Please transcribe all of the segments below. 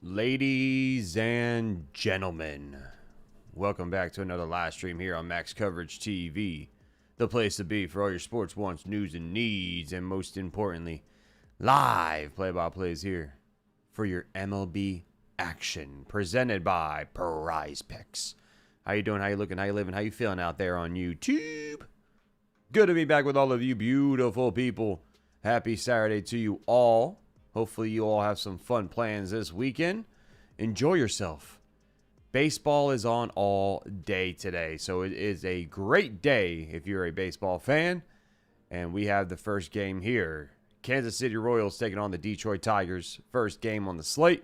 Ladies and gentlemen, welcome back to another live stream here on Max Coverage TV, the place to be for all your sports wants, news, and needs, and most importantly, live play-by-plays here for your MLB action, presented by Prize Picks. How you doing? How you looking? How you living? How you feeling out there on YouTube? Good to be back with all of you beautiful people. Happy Saturday to you all. Hopefully you all have some fun plans this weekend. Enjoy yourself. Baseball is on all day today, so it is a great day if you're a baseball fan. And we have the first game here. Kansas City Royals taking on the Detroit Tigers. First game on the slate.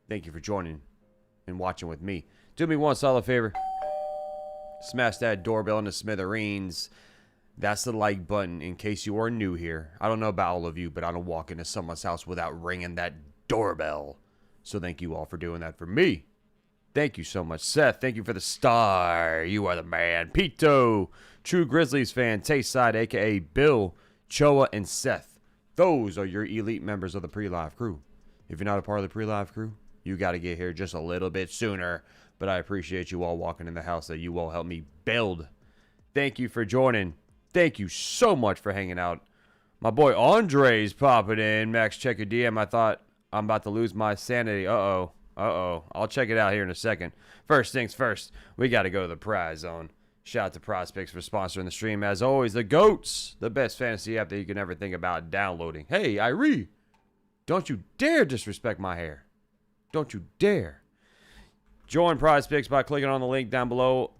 Thank you for joining and watching with me. Do me one solid favor. Smash that doorbell into smithereens. That's the like button in case you are new here. I don't know about all of you, but I don't walk into someone's house without ringing that doorbell. So thank you all for doing that for me. Thank you so much. Seth, thank you for the star. You are the man. Pito, true Grizzlies fan, Tayside, a.k.a. Bill, Choa, and Seth. Those are your elite members of the pre-live crew. If you're not a part of the pre-live crew, you got to get here just a little bit sooner. But I appreciate you all walking in the house that you all helped me build. Thank you for joining. Thank you so much for hanging out. My boy Andre's popping in. Max, check your DM. I thought I'm about to lose my sanity. Uh-oh. I'll check it out here in a second. First things first, we got to go to the prize zone. Shout out to Prize Picks for sponsoring the stream. As always, the GOATs, the best fantasy app that you can ever think about downloading. Hey, Irie, don't you dare disrespect my hair. Don't you dare. Join Prize Picks by clicking on the link down below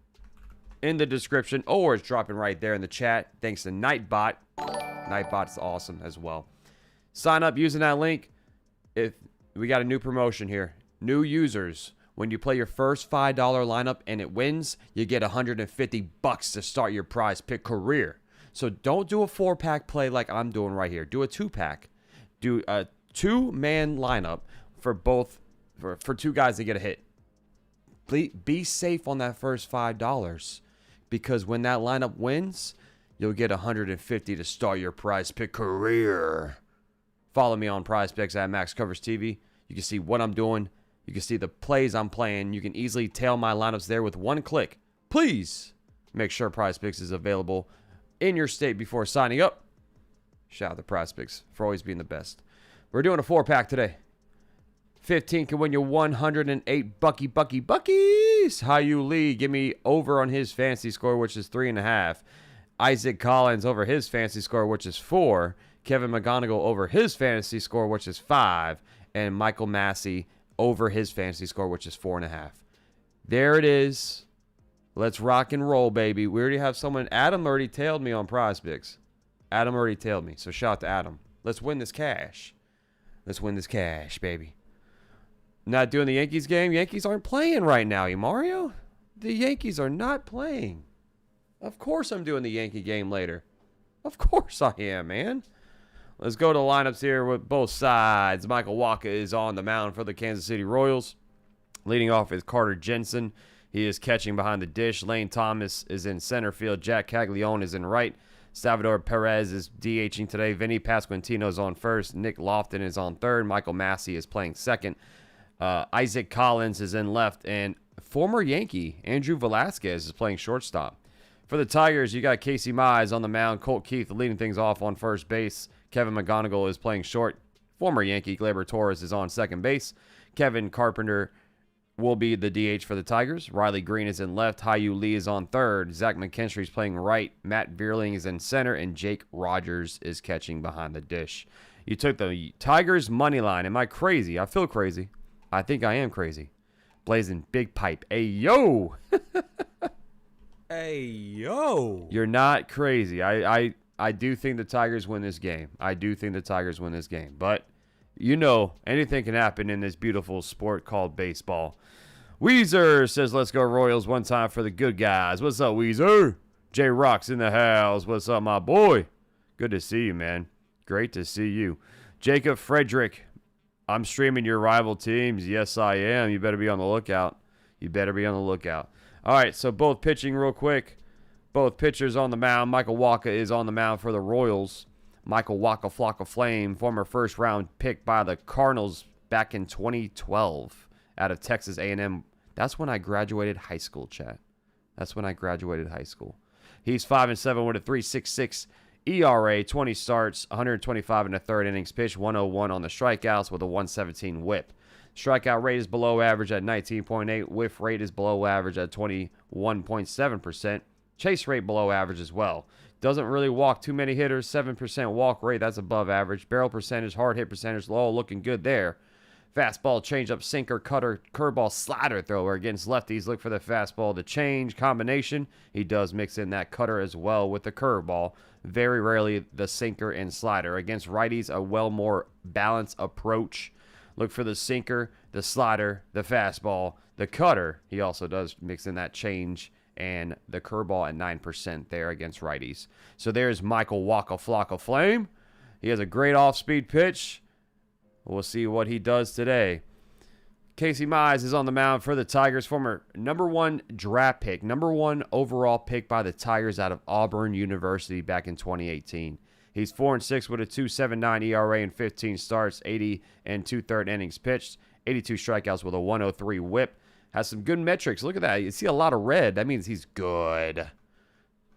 in the description, or it's dropping right there in the chat. Thanks to Nightbot. Nightbot's awesome as well. Sign up using that link. If we got a new promotion here. New users, when you play your first $5 lineup and it wins, you get $150 to start your Prize Pick career. So don't do a 4-pack play like I'm doing right here. Do a 2-pack. Do a 2-man lineup for both for two guys to get a hit. Be safe on that first $5. Because when that lineup wins, you'll get $150 to start your Prize Pick career. Follow me on Prize Picks at Max Covers TV. You can see what I'm doing. You can see the plays I'm playing. You can easily tail my lineups there with one click. Please make sure Prize Picks is available in your state before signing up. Shout out to Prize Picks for always being the best. We're doing a 4-pack today. 15 can win you 108 buckies. Hao-Yu Lee, give me over on his fantasy score, which is 3.5. Isaac Collins over his fantasy score, which is 4. Kevin McGonigle over his fantasy score, which is 5. And Michael Massey over his fantasy score, which is 4.5. There it is. Let's rock and roll, baby. We already have someone. Adam already tailed me on Prize Picks. Adam already tailed me, so shout out to Adam. Let's win this cash. Let's win this cash, baby. Not doing the Yankees game. Yankees aren't playing right now, Mario. The Yankees are not playing. Of course I'm doing the Yankee game later. Of course I am, man. Let's go to lineups here with both sides. Michael Wacha is on the mound for the Kansas City Royals. Leading off is Carter Jensen. He is catching behind the dish. Lane Thomas is in center field. Jac Caglianone is in right. Salvador Perez is DHing today. Vinnie Pasquantino is on first. Nick Loftin is on third. Michael Massey is playing second. Isaac Collins is in left, and former Yankee Andrew Velazquez is playing shortstop. For the Tigers, you got Casey Mize on the mound. Colt Keith leading things off on first base. Kevin McGonigle is playing short. Former Yankee Gleyber Torres is on second base. Kevin Carpenter will be the DH for the Tigers. Riley Greene is in left. Hao-Yu Lee is on third. Zach McKinstry is playing right. Matt Vierling is in center, and Jake Rogers is catching behind the dish. You took the Tigers money line. Am I crazy? I feel crazy. I think I am crazy. Blazing big pipe. Hey, yo. Hey, yo. You're not crazy. I do think the Tigers win this game. I do think the Tigers win this game. But, you know, anything can happen in this beautiful sport called baseball. Weezer says, let's go Royals one time for the good guys. What's up, Weezer? J-Rock's in the house. What's up, my boy? Good to see you, man. Great to see you. Jacob Frederick. I'm streaming your rival teams. Yes, I am. You better be on the lookout. You better be on the lookout. All right, so both pitching real quick. Both pitchers on the mound. Michael Wacha is on the mound for the Royals. Michael Wacha Flocka Flame, former first-round pick by the Cardinals back in 2012 out of Texas A&M. That's when I graduated high school, chat. That's when I graduated high school. He's 5-7 with a 3.66 ERA, 20 starts, 125 in the third innings pitched, 101 on the strikeouts with a 117 whip. Strikeout rate is below average at 19.8. Whiff rate is below average at 21.7%. Chase rate below average as well. Doesn't really walk too many hitters. 7% walk rate, that's above average. Barrel percentage, hard hit percentage, all looking good there. Fastball, changeup, sinker, cutter, curveball, slider thrower. Against lefties, look for the fastball to change combination. He does mix in that cutter as well with the curveball. Very rarely the sinker and slider. Against righties, a more balanced approach. Look for the sinker, the slider, the fastball, the cutter. He also does mix in that change and the curveball at 9% there against righties. So there's Michael Waka Flocka Flame. He has a great off-speed pitch. We'll see what he does today. Casey Mize is on the mound for the Tigers, former number 1 draft pick, number 1 overall pick by the Tigers out of Auburn University back in 2018. He's 4-6 with a 2.79 ERA and 15 starts, 80 and 2/3 innings pitched, 82 strikeouts with a 103 whip. Has some good metrics. Look at that. You see a lot of red. That means he's good.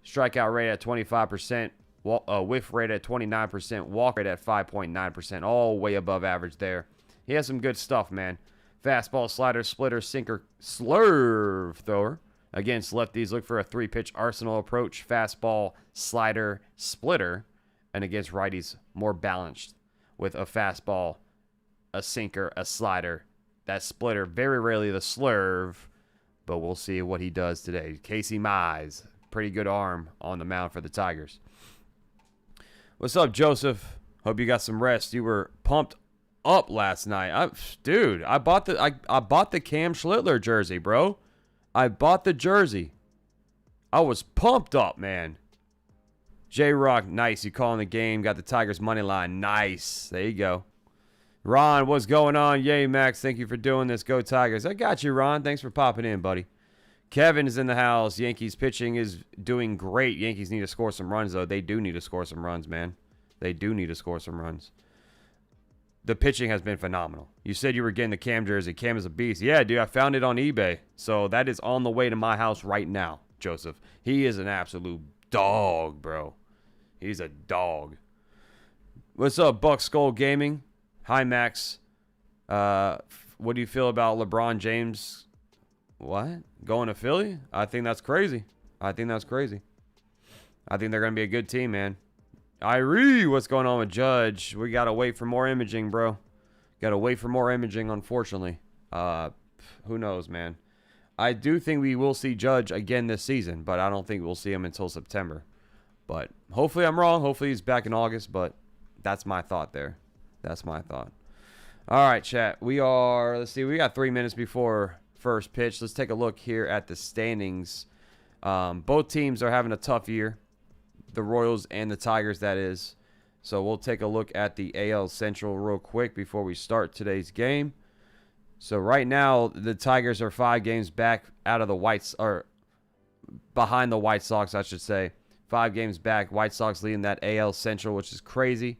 Strikeout rate at 25%. Whiff rate at 29%. Walk rate at 5.9%. All way above average there. He has some good stuff, man. Fastball, slider, splitter, sinker, slurve thrower. Against lefties, look for a 3-pitch arsenal approach. Fastball, slider, splitter. And against righties, more balanced with a fastball, a sinker, a slider, that splitter. Very rarely the slurve, but we'll see what he does today. Casey Mize, pretty good arm on the mound for the Tigers. What's up, Joseph? Hope you got some rest. You were pumped up last night. I bought the Cam Schlittler jersey, bro. I bought the jersey. I was pumped up, man. J-Rock, nice. You calling the game. Got the Tigers money line. Nice. There you go. Ron, what's going on? Yay, Max. Thank you for doing this. Go Tigers. I got you, Ron. Thanks for popping in, buddy. Kevin is in the house. Yankees pitching is doing great. Yankees need to score some runs, though. They do need to score some runs, man. They do need to score some runs. The pitching has been phenomenal. You said you were getting the Cam jersey. Cam is a beast. Yeah, dude, I found it on eBay. So that is on the way to my house right now, Joseph. He is an absolute dog, bro. He's a dog. What's up, Buck Skull Gaming? Hi, Max. What do you feel about LeBron James? What? Going to Philly? I think that's crazy. I think they're going to be a good team, man. Irie, what's going on with Judge? We got to wait for more imaging, bro. Got to wait for more imaging, unfortunately. Who knows, man. I do think we will see Judge again this season, but I don't think we'll see him until September. But hopefully I'm wrong. Hopefully he's back in August, but that's my thought there. That's my thought. All right, chat. Let's see, we got 3 minutes before first pitch. Let's take a look here at the standings. Both teams are having a tough year. The Royals and the Tigers, that is. So we'll take a look at the AL Central real quick before we start today's game. So right now, the Tigers are 5 games back out of the behind the White Sox, I should say. 5 games back. White Sox leading that AL Central, which is crazy.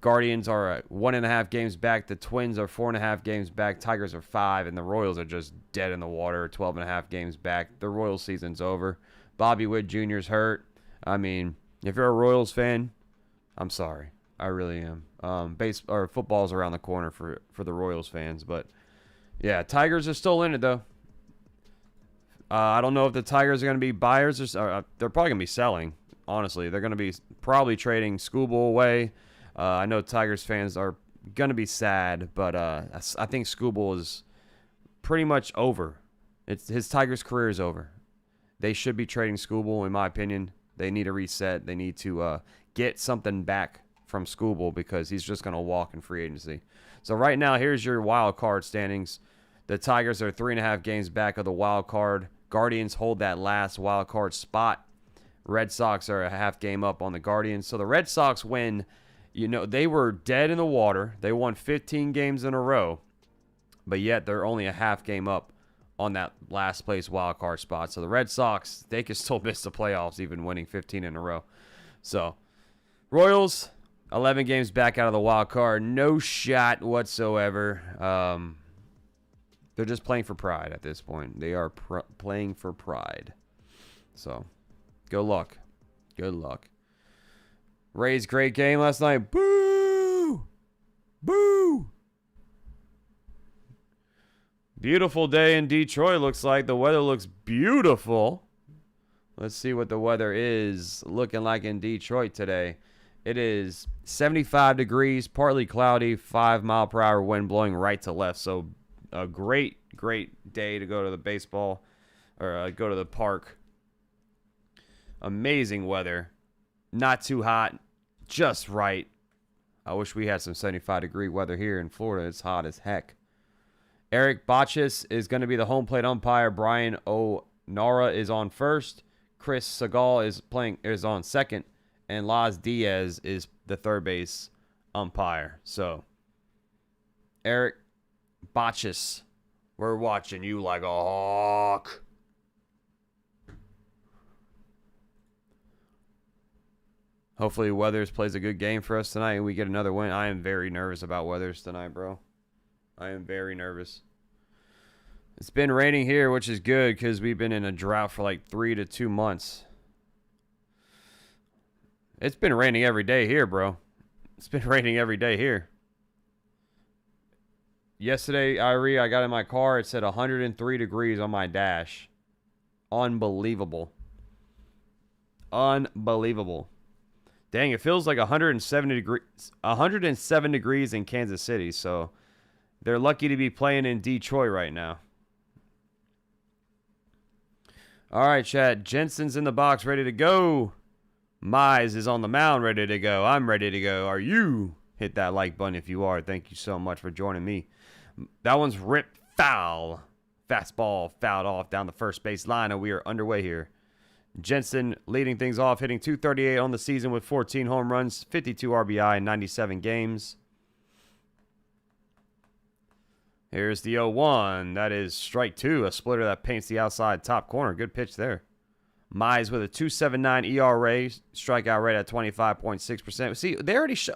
Guardians are 1.5 games back. The Twins are 4.5 games back. Tigers are 5, and the Royals are just dead in the water, 12.5 games back. The Royals season's over. Bobby Witt Jr.'s hurt. I mean, if you're a Royals fan, I'm sorry. I really am. Football's around the corner for the Royals fans, but yeah, Tigers are still in it though. I don't know if the Tigers are going to be buyers or they're probably going to be selling. Honestly, they're going to be probably trading Skubal away. I know Tigers fans are going to be sad, but I think Skubal is pretty much over. His Tigers career is over. They should be trading Skubal, in my opinion. They need a reset. They need to get something back from Skubal because he's just going to walk in free agency. So right now, here's your wild card standings. The Tigers are 3.5 games back of the wild card. Guardians hold that last wild card spot. Red Sox are a half game up on the Guardians. So the Red Sox win. You know, they were dead in the water. They won 15 games in a row, but yet they're only a half game up on that last place wild card spot. So the Red Sox, they can still miss the playoffs even winning 15 in a row. So Royals, 11 games back out of the wild card. No shot whatsoever. They're just playing for pride at this point. They are playing for pride. So, good luck. Good luck. Rays, great game last night. Boo! Boo! Beautiful day in Detroit, looks like. The weather looks beautiful. Let's see what the weather is looking like in Detroit today. It is 75 degrees, partly cloudy, 5-mile-per-hour wind blowing right to left. So a great, great day to go to the baseball or go to the park. Amazing weather. Not too hot, just right. I wish we had some 75-degree weather here in Florida. It's hot as heck. Eric Bachis is going to be the home plate umpire. Brian O'Nara is on first. Chris Segal is on second. And Laz Diaz is the third base umpire. So, Eric Bachis, we're watching you like a hawk. Hopefully Weathers plays a good game for us tonight and we get another win. I am very nervous about Weathers tonight, bro. I am very nervous. It's been raining here, which is good because we've been in a drought for like 3 to 2 months. It's been raining every day here, bro. It's been raining every day here. Yesterday, I got in my car. It said 103 degrees on my dash. Unbelievable. Unbelievable. Dang, it feels like 107 degrees in Kansas City. So they're lucky to be playing in Detroit right now. All right, chat. Jensen's in the box, ready to go. Mize is on the mound, ready to go. I'm ready to go. Are you? Hit that like button if you are. Thank you so much for joining me. That one's ripped foul. Fastball fouled off down the first base line, and we are underway here. Jensen leading things off, hitting .238 on the season with 14 home runs, 52 RBI in 97 games. Here's the 0-1. That is strike two, a splitter that paints the outside top corner. Good pitch there. Mize with a 2.79 ERA, strikeout rate at 25.6%. See,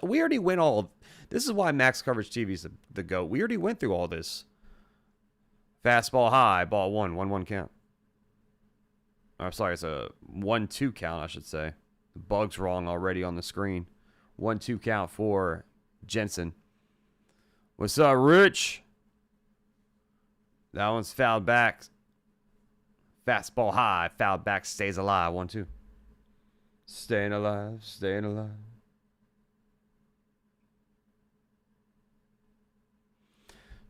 we already went all. This is why Max Coverage TV is the GOAT. We already went through all this. Fastball high, ball 1-1 count. I'm sorry, it's a 1-2 count, I should say. The bug's wrong already on the screen. 1-2 count for Jensen. What's up, Rich? That one's fouled back. Fastball high, fouled back, stays alive. 1-2. Staying alive, staying alive.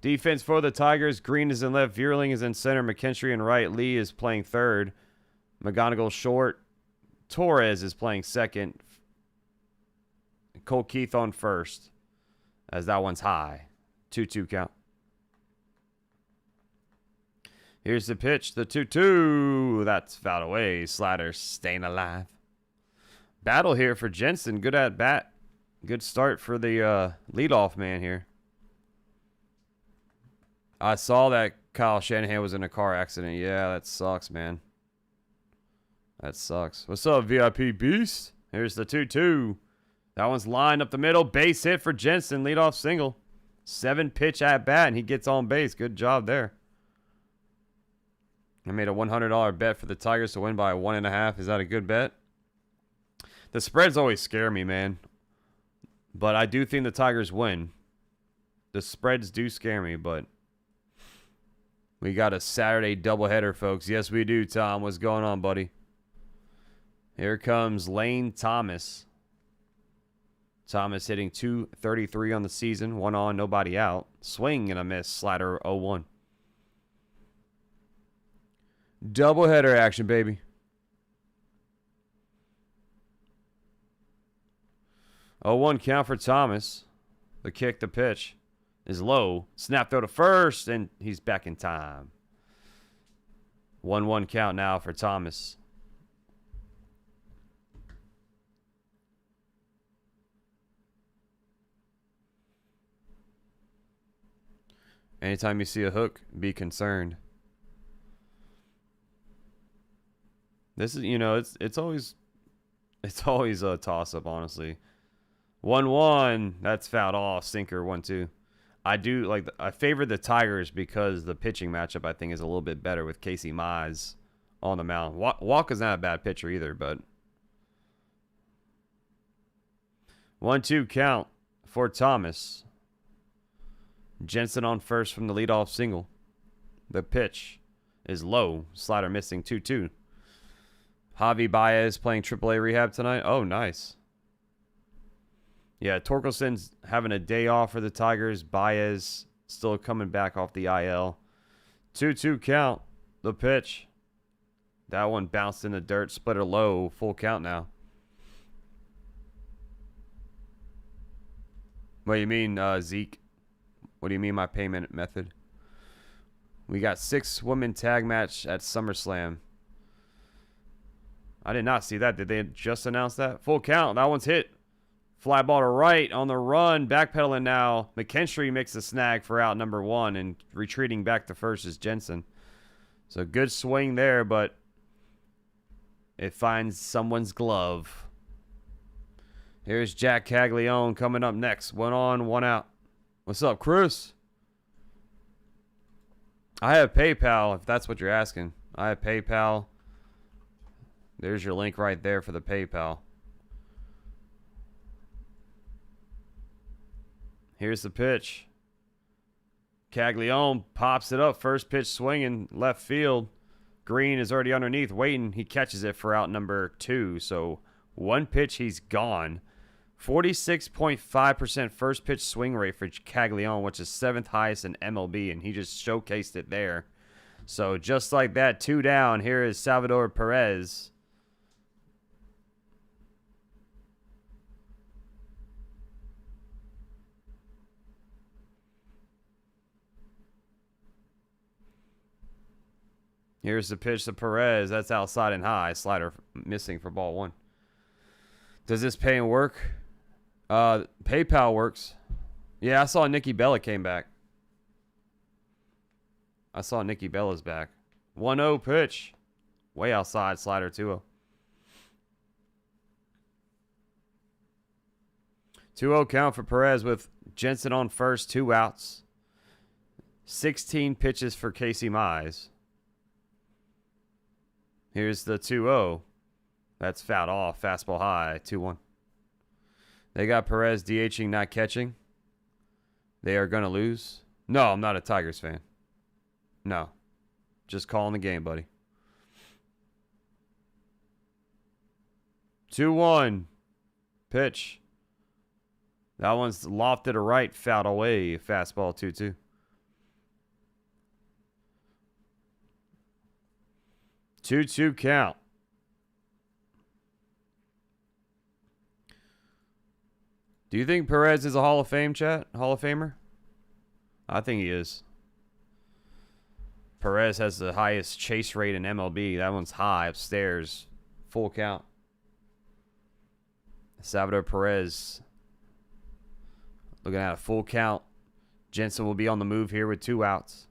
Defense for the Tigers. Green is in left. Vierling is in center. McKinstry in right. Lee is playing third. McGonigle short. Torres is playing second. Colt Keith on first. As that one's high. 2-2 count. Here's the pitch. The 2-2. That's fouled away. Slider staying alive. Battle here for Jensen. Good at bat. Good start for the leadoff man here. I saw that Kyle Shanahan was in a car accident. Yeah, that sucks, man. That sucks. What's up, VIP Beast? Here's the 2-2. That one's lined up the middle. Base hit for Jensen. Leadoff single. 7-pitch at bat, and he gets on base. Good job there. I made a $100 bet for the Tigers to win by 1.5. Is that a good bet? The spreads always scare me, man. But I do think the Tigers win. The spreads do scare me, but we got a Saturday doubleheader, folks. Yes, we do, Tom. What's going on, buddy? Here comes Lane Thomas. Thomas hitting .233 on the season. 1 on, nobody out. Swing and a miss. Slider 0-1. Doubleheader action, baby. 0-1 count for Thomas. The kick, the pitch is low. Snap throw to first, and he's back in time. 1-1 count now for Thomas. Anytime you see a hook, be concerned. This is, you know, it's always a toss-up, honestly. 1-1. That's fouled off. Sinker 1-2. I do like. I favor the Tigers because the pitching matchup I think is a little bit better with Casey Mize on the mound. Wacha's not a bad pitcher either, but 1-2 count for Thomas. Jensen on first from the leadoff single. The pitch is low. Slider missing 2-2. Javi Baez playing AAA rehab tonight. Oh, nice. Yeah, Torkelson's having a day off for the Tigers. Baez still coming back off the IL. 2-2 count. The pitch. That one bounced in the dirt. Splitter low. Full count now. What do you mean, Zeke? What do you mean my payment method? We got 6-woman tag match at SummerSlam. I did not see that. Did they just announce that? Full count. That one's hit. Fly ball to right on the run. Backpedaling now. McKinstry makes the snag for out number 1. And retreating back to first is Jensen. So good swing there, but it finds someone's glove. Here's Jac Caglianone coming up next. 1 on, 1 out. What's up, Chris? I have PayPal, if that's what you're asking. I have PayPal. There's your link right there for the PayPal. Here's the pitch. Caglianone pops it up. First pitch swinging left field. Greene is already underneath waiting. He catches it for out number 2. So one pitch, he's gone. 46.5% first pitch swing rate for Caglianone, which is 7th highest in MLB, and he just showcased it there. So just like that, 2 down. Here is Salvador Perez. Here's the pitch to Perez. That's outside and high. Slider missing for ball 1. Does this pay and work? PayPal works. Yeah, I saw Nikki Bella came back. I saw Nikki Bella's back. 1-0 pitch. Way outside. Slider 2-0. 2-0 count for Perez with Jensen on first. 2 outs. 16 pitches for Casey Mize. Here's the 2-0. That's fouled off. Fastball high. 2-1. They got Perez DHing, not catching. They are going to lose. No, I'm not a Tigers fan. No. Just calling the game, buddy. 2-1. Pitch. That one's lofted to right. Fouled away. Fastball 2-2. Two count. Do you think Perez is a Hall of Fame, chat? Hall of Famer? I think he is. Perez has the highest chase rate in MLB. That one's high upstairs. Full count. Salvador Perez looking at a full count. Jensen will be on the move here with 2 outs.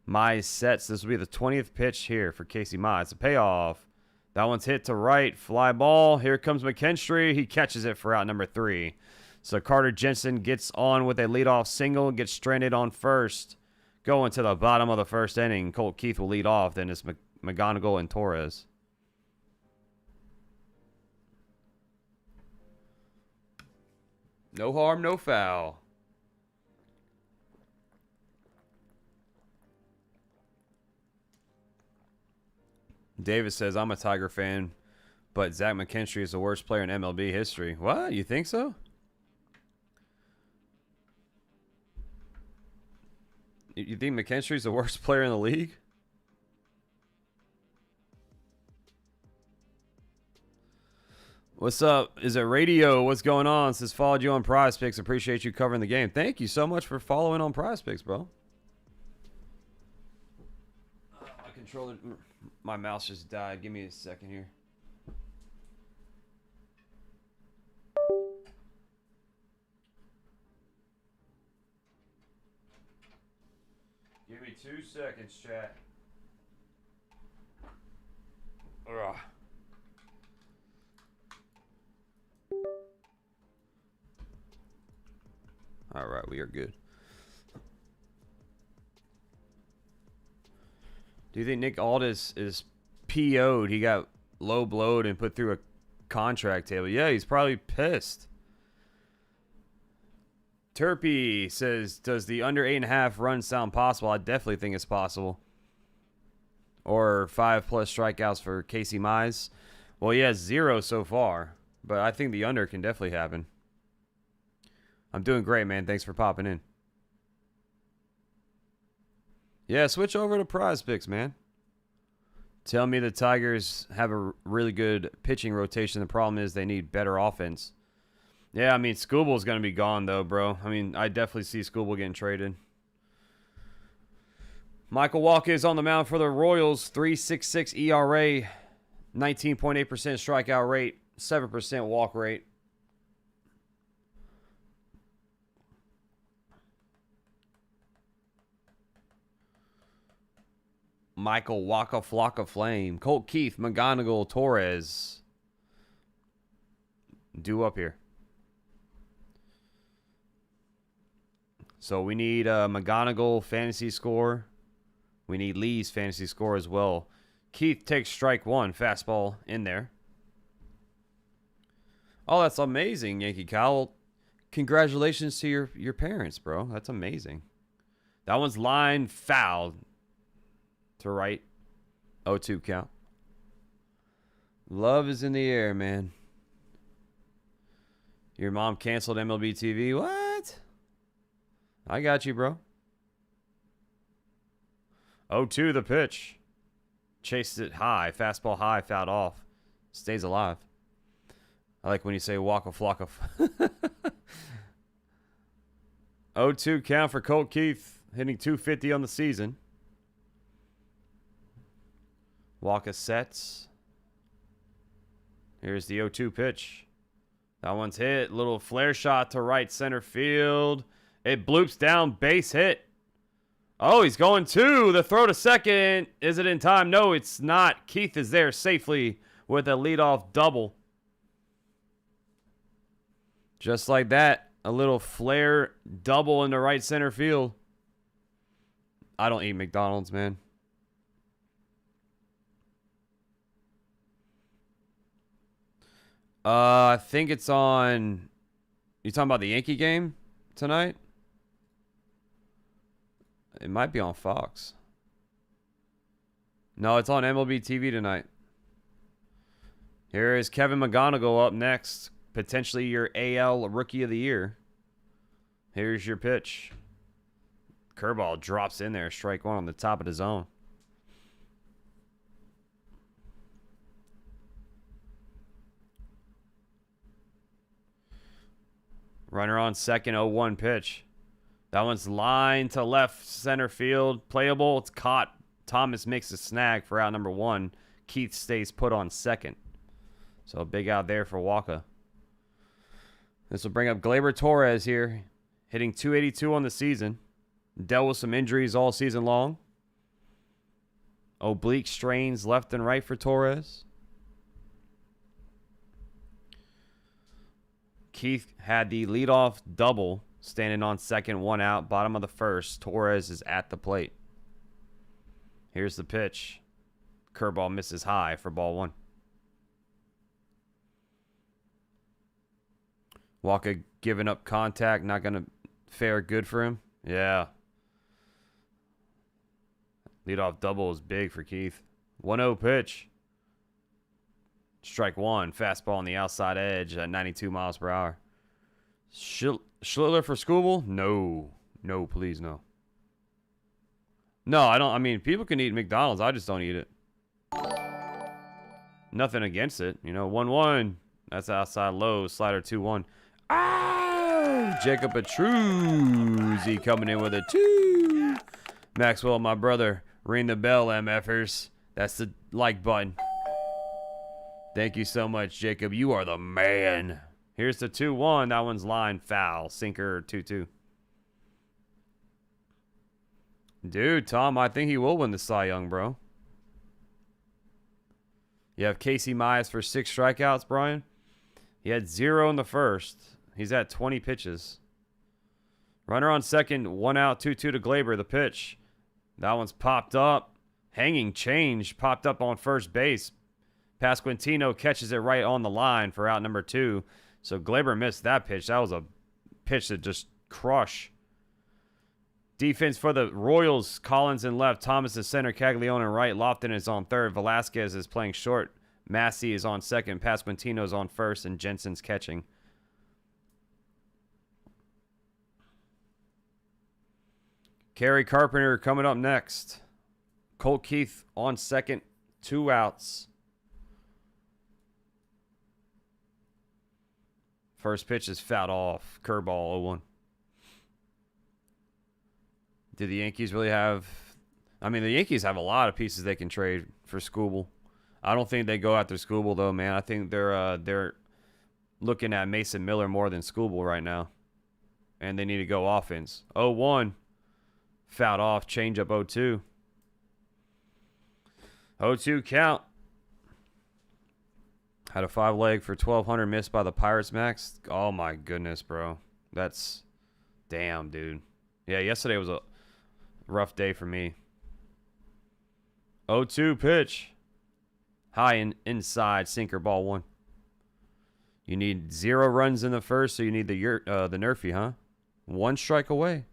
Mize sets. This will be the 20th pitch here for Casey Mize. A payoff. That one's hit to right. Fly ball. Here comes McKinstry. He catches it for out number 3. So Carter Jensen gets on with a leadoff single. Gets stranded on first. Going to the bottom of the first inning. Colt Keith will lead off. Then it's McGonigle and Torres. No harm, no foul. Davis says, I'm a Tiger fan, but Zach McKinstry is the worst player in MLB history. What? You think so? You think McKinstry's the worst player in the league? What's up? Is it radio? What's going on? Says, followed you on Prize Picks. Appreciate you covering the game. Thank you so much for following on Prize Picks, bro. My controller... My mouse just died. Give me a second here. Give me 2 seconds, chat. Ugh. All right, we are good. Do you think Nick Aldis is PO'd? He got low blowed and put through a contract table. Yeah, he's probably pissed. Terpy says, does the under 8.5 run sound possible? I definitely think it's possible. Or 5+ strikeouts for Casey Mize. Well, he has 0 so far, but I think the under can definitely happen. I'm doing great, man. Thanks for popping in. Yeah, switch over to Prize Picks, man. Tell me the Tigers have a really good pitching rotation. The problem is they need better offense. Yeah, I mean, Scooble's going to be gone, though, bro. I mean, I definitely see Scooble getting traded. Michael Wacha is on the mound for the Royals. 3.66 ERA, 19.8% strikeout rate, 7% walk rate. Michael Waka Flocka Flame. Colt Keith, McGonigle, Torres. Due up here. So we need McGonigle fantasy score. We need Lee's fantasy score as well. Keith takes strike 1. Fastball in there. Oh, that's amazing, Yankee Kyle. Congratulations to your parents, bro. That's amazing. That one's line fouled. To right. 0-2 count. Love is in the air, man. Your mom canceled MLB TV. What? I got you, bro. 0-2 the pitch. Chased it high. Fastball high. Fouled off. Stays alive. I like when you say Waka Flocka. 0-2 count for Colt Keith. Hitting .250 on the season. Waka sets. Here's the 0-2 pitch. That one's hit. Little flare shot to right center field. It bloops down. Base hit. Oh, he's going to the throw to second. Is it in time? No, it's not. Keith is there safely with a leadoff double. Just like that. A little flare double into right center field. I don't eat McDonald's, man. I think it's on... You talking about the Yankee game tonight? It might be on Fox. No, it's on MLB TV tonight. Here is Kevin McGonigle up next. Potentially your AL Rookie of the Year. Here's your pitch. Curveball drops in there. Strike 1 on the top of the zone. Runner on second, 0-1 pitch. That one's line to left center field. Playable. It's caught. Thomas makes a snag for out number 1. Keith stays put on second. So a big out there for Wacha. This will bring up Gleyber Torres here. Hitting .282 on the season. Dealt with some injuries all season long. Oblique strains left and right for Torres. Keith had the leadoff double, standing on second, 1 out, bottom of the first. Torres is at the plate. Here's the pitch. Curveball misses high for ball 1. Wacha giving up contact, not going to fare good for him. Yeah. Leadoff double is big for Keith. 1-0 pitch. Strike 1. Fastball on the outside edge at 92 miles per hour. Schlittler for Scooble? No. No, please, no. No, I don't. I mean, people can eat McDonald's. I just don't eat it. Nothing against it. You know, 1-1. That's outside low. Slider 2-1. Ah! Jacob Petruzzi coming in with a 2. Maxwell, my brother. Ring the bell, MFers. That's the like button. Thank you so much, Jacob. You are the man. Here's the 2-1. That one's line foul. Sinker 2-2. Dude, Tom, I think he will win the Cy Young, bro. You have Casey Mize for 6 strikeouts, Brian. He had 0 in the first. He's at 20 pitches. Runner on second, 1 out, 2-2 to Gleyber. The pitch. That one's popped up. Hanging change popped up on first base. Pasquantino catches it right on the line for out number 2. So Gleyber missed that pitch. That was a pitch that just crush. Defense for the Royals. Collins in left. Thomas is center. Caglianone in right. Loftin is on third. Velazquez is playing short. Massey is on second. Pasquantino is on first. And Jensen's catching. Kerry Carpenter coming up next. Colt Keith on second. 2 outs. First pitch is fouled off. Curveball 0-1. Do the Yankees really have... I mean, the Yankees have a lot of pieces they can trade for Skubal. I don't think they go after Skubal, though, man. I think they're looking at Mason Miller more than Skubal right now. And they need to go offense. 0-1. Fouled off. Change up 0-2. 0-2 count. Had a 5-leg for 1,200 missed by the Pirates, Max. Oh, my goodness, bro. That's... Damn, dude. Yeah, yesterday was a rough day for me. 0-2 pitch. High and inside. Sinker, ball 1. You need 0 runs in the first, so you need the Nerfy, huh? 1 strike away.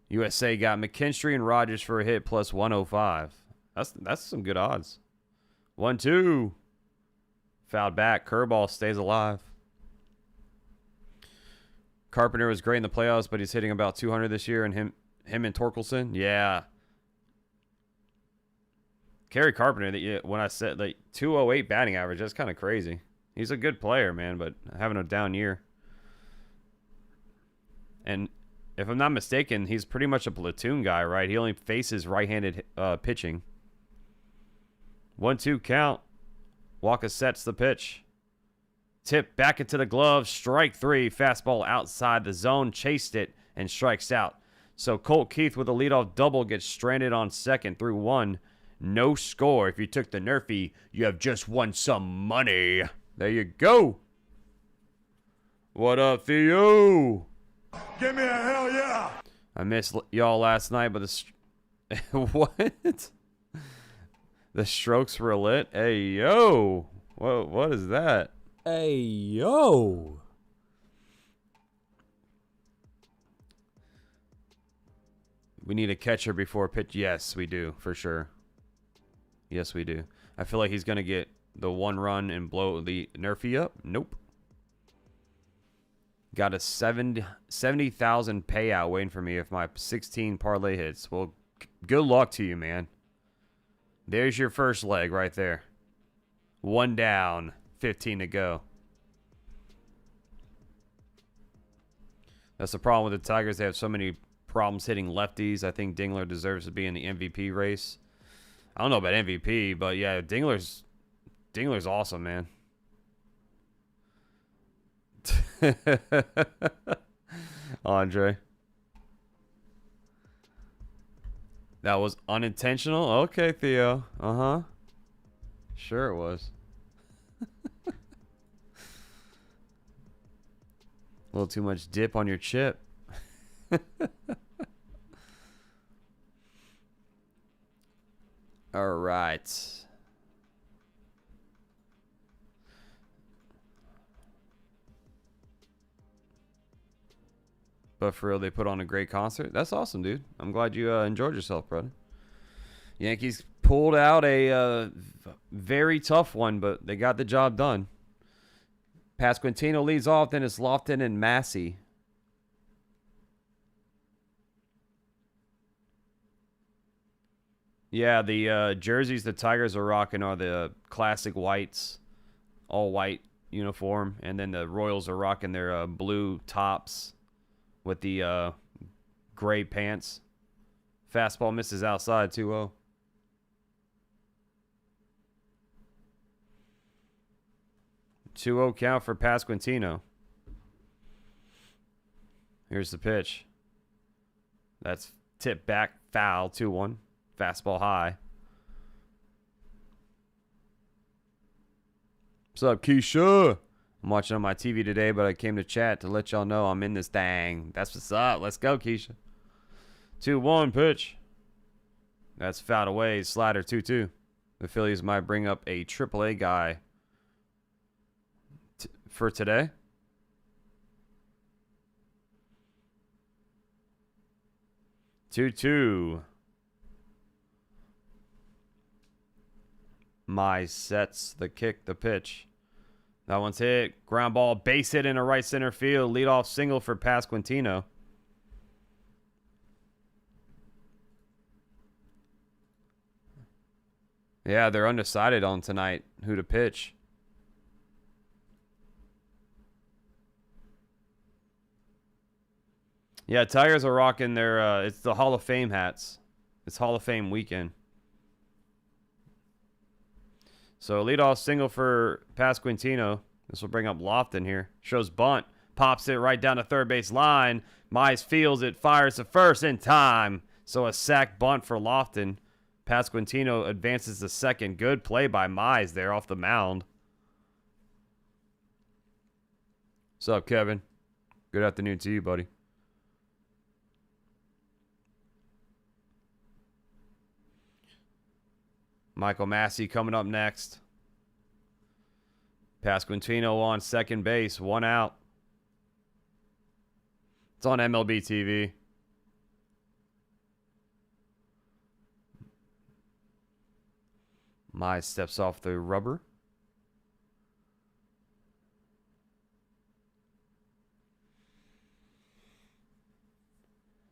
USA got McKinstry and Rogers for a hit plus 105. That's some good odds. 1-2. Fouled back. Curveball stays alive. Carpenter was great in the playoffs, but he's hitting about 200 this year. And him and Torkelson, yeah. Kerry Carpenter, when I said like 208 batting average, that's kind of crazy. He's a good player, man, but having a down year. And if I'm not mistaken, he's pretty much a platoon guy, right? He only faces right-handed pitching. 1-2 count. Wacha sets the pitch. Tip back into the glove. Strike 3. Fastball outside the zone. Chased it and strikes out. So Colt Keith with a leadoff double gets stranded on second through 1. No score. If you took the Nerfy, you have just won some money. There you go. What up, Theo? Give me a hell yeah. I missed y'all last night, but what? The strokes were lit. Hey, yo. What is that? Hey, yo. We need a catcher before pitch. Yes, we do, for sure. Yes, we do. I feel like he's going to get the 1 run and blow the Nerfy up. Nope. Got a 70,000 payout waiting for me if my 16 parlay hits. Well, good luck to you, man. There's your first leg right there. 1 down, 15 to go. That's the problem with the Tigers. They have so many problems hitting lefties. I think Dingler deserves to be in the MVP race. I don't know about MVP, but yeah, Dingler's awesome, man. Andre. That was unintentional? Okay, Theo. Uh-huh. Sure it was. A little too much dip on your chip. All right. But for real, they put on a great concert. That's awesome, dude. I'm glad you enjoyed yourself, brother. Yankees pulled out a very tough one, but they got the job done. Pasquantino leads off, then it's Loftin and Massey. Yeah, the jerseys the Tigers are rocking are the classic whites, all white uniform, and then the Royals are rocking their blue tops with the gray pants. Fastball misses outside 2-0. Count for Pasquantino. Here's the pitch. That's tipped back, foul, 2-1. Fastball high. What's up, Keisha? I'm watching on my TV today, but I came to chat to let y'all know I'm in this thing. That's what's up. Let's go, Keisha. 2-1 pitch. That's fouled away. Slider 2-2. The Phillies might bring up a AAA guy for today. Two. Mize sets the pitch. That one's hit. Ground ball, base hit into right center field. Leadoff single for Pasquantino. Yeah, they're undecided on tonight who to pitch. Yeah, Tigers are rocking their, it's the Hall of Fame hats. It's Hall of Fame weekend. So leadoff single for Pasquantino. This will bring up Loftin here. Shows bunt. Pops it right down the third base line. Mize fields it. Fires to first in time. So a sack bunt for Loftin. Pasquantino advances to second. Good play by Mize there off the mound. What's up, Kevin? Good afternoon to you, buddy. Michael Massey coming up next. Pasquantino on second base. 1 out. It's on MLB TV. Mize steps off the rubber.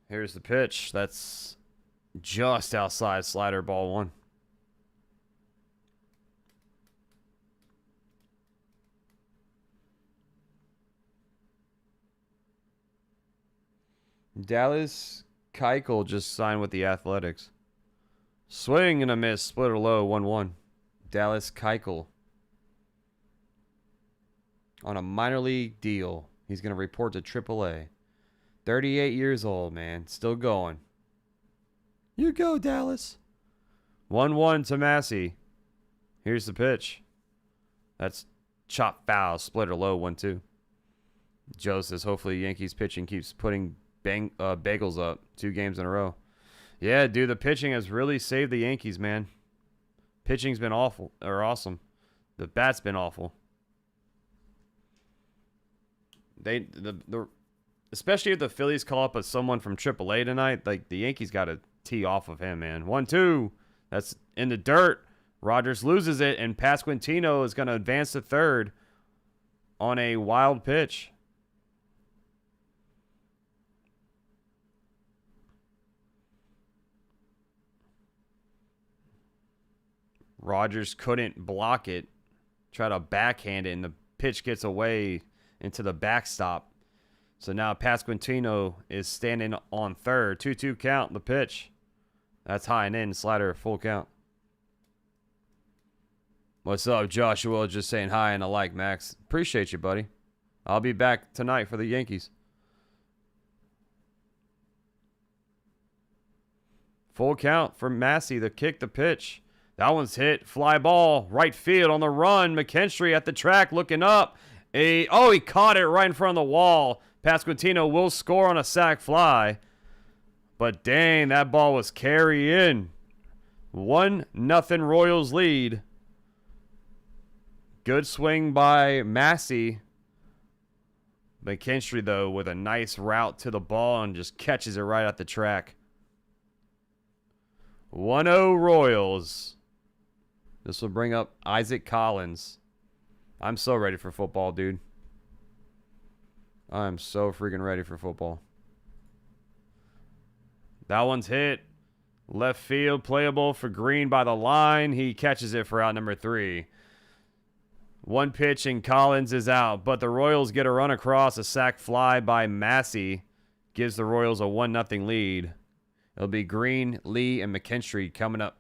Here's the pitch. That's just outside, slider, ball 1. Dallas Keuchel just signed with the Athletics. Swing and a miss. Splitter low. 1-1. Dallas Keuchel on a minor league deal. He's going to report to AAA. 38 years old, man. Still going. You go, Dallas. 1-1 to Massey. Here's the pitch. That's chop foul. Splitter low. 1-2. Joe says hopefully Yankees pitching keeps putting bagels up 2 games in a row. Yeah, dude, the pitching has really saved the Yankees, man. Pitching's been awful, or awesome. The bat's been awful. Especially if the Phillies call up someone from AAA tonight, like the Yankees got to tee off of him, man. 1-2. That's in the dirt. Rogers loses it, and Pasquantino is going to advance to third on a wild pitch. Rogers couldn't block it. Try to backhand it, and the pitch gets away into the backstop. So now Pasquantino is standing on third. 2-2 count, the pitch. That's high and in. Slider, full count. What's up, Joshua? Just saying hi and I like Max. Appreciate you, buddy. I'll be back tonight for the Yankees. Full count for Massey. The kick, the pitch. That one's hit. Fly ball. Right field on the run. McKinstry at the track looking up. He caught it right in front of the wall. Pasquantino will score on a sac fly. But dang, that ball was carrying. 1-0 Royals lead. Good swing by Massey. McKinstry, though, with a nice route to the ball and just catches it right at the track. 1-0 Royals. This will bring up Isaac Collins. I'm so ready for football, dude. I'm so freaking ready for football. That one's hit. Left field, playable for Greene by the line. He catches it for out number 3. One pitch and Collins is out, but the Royals get a run across. A sac fly by Massey gives the Royals a 1-0 lead. It'll be Greene, Lee, and McKinstry coming up.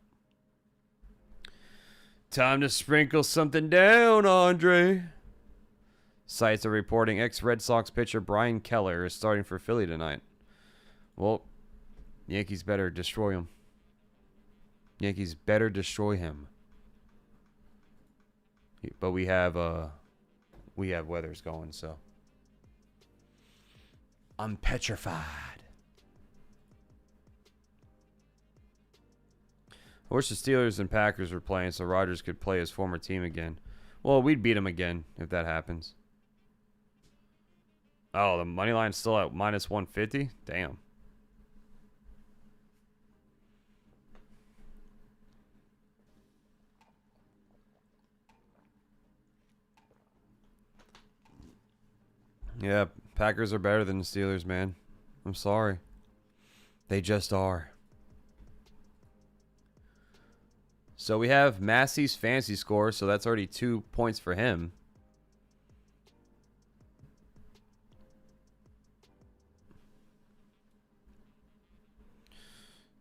Time to sprinkle something down, Andre. Sites are reporting ex-Red Sox pitcher Brian Keller is starting for Philly tonight. Well, Yankees better destroy him. Yankees better destroy him. But we have we have weathers going, so I'm petrified. I wish the Steelers and Packers were playing so Rodgers could play his former team again. Well, we'd beat him again if that happens. Oh, the money line's still at minus 150? Damn. Yeah, Packers are better than the Steelers, man. I'm sorry. They just are. So we have Massey's fantasy score, so that's already 2 points for him.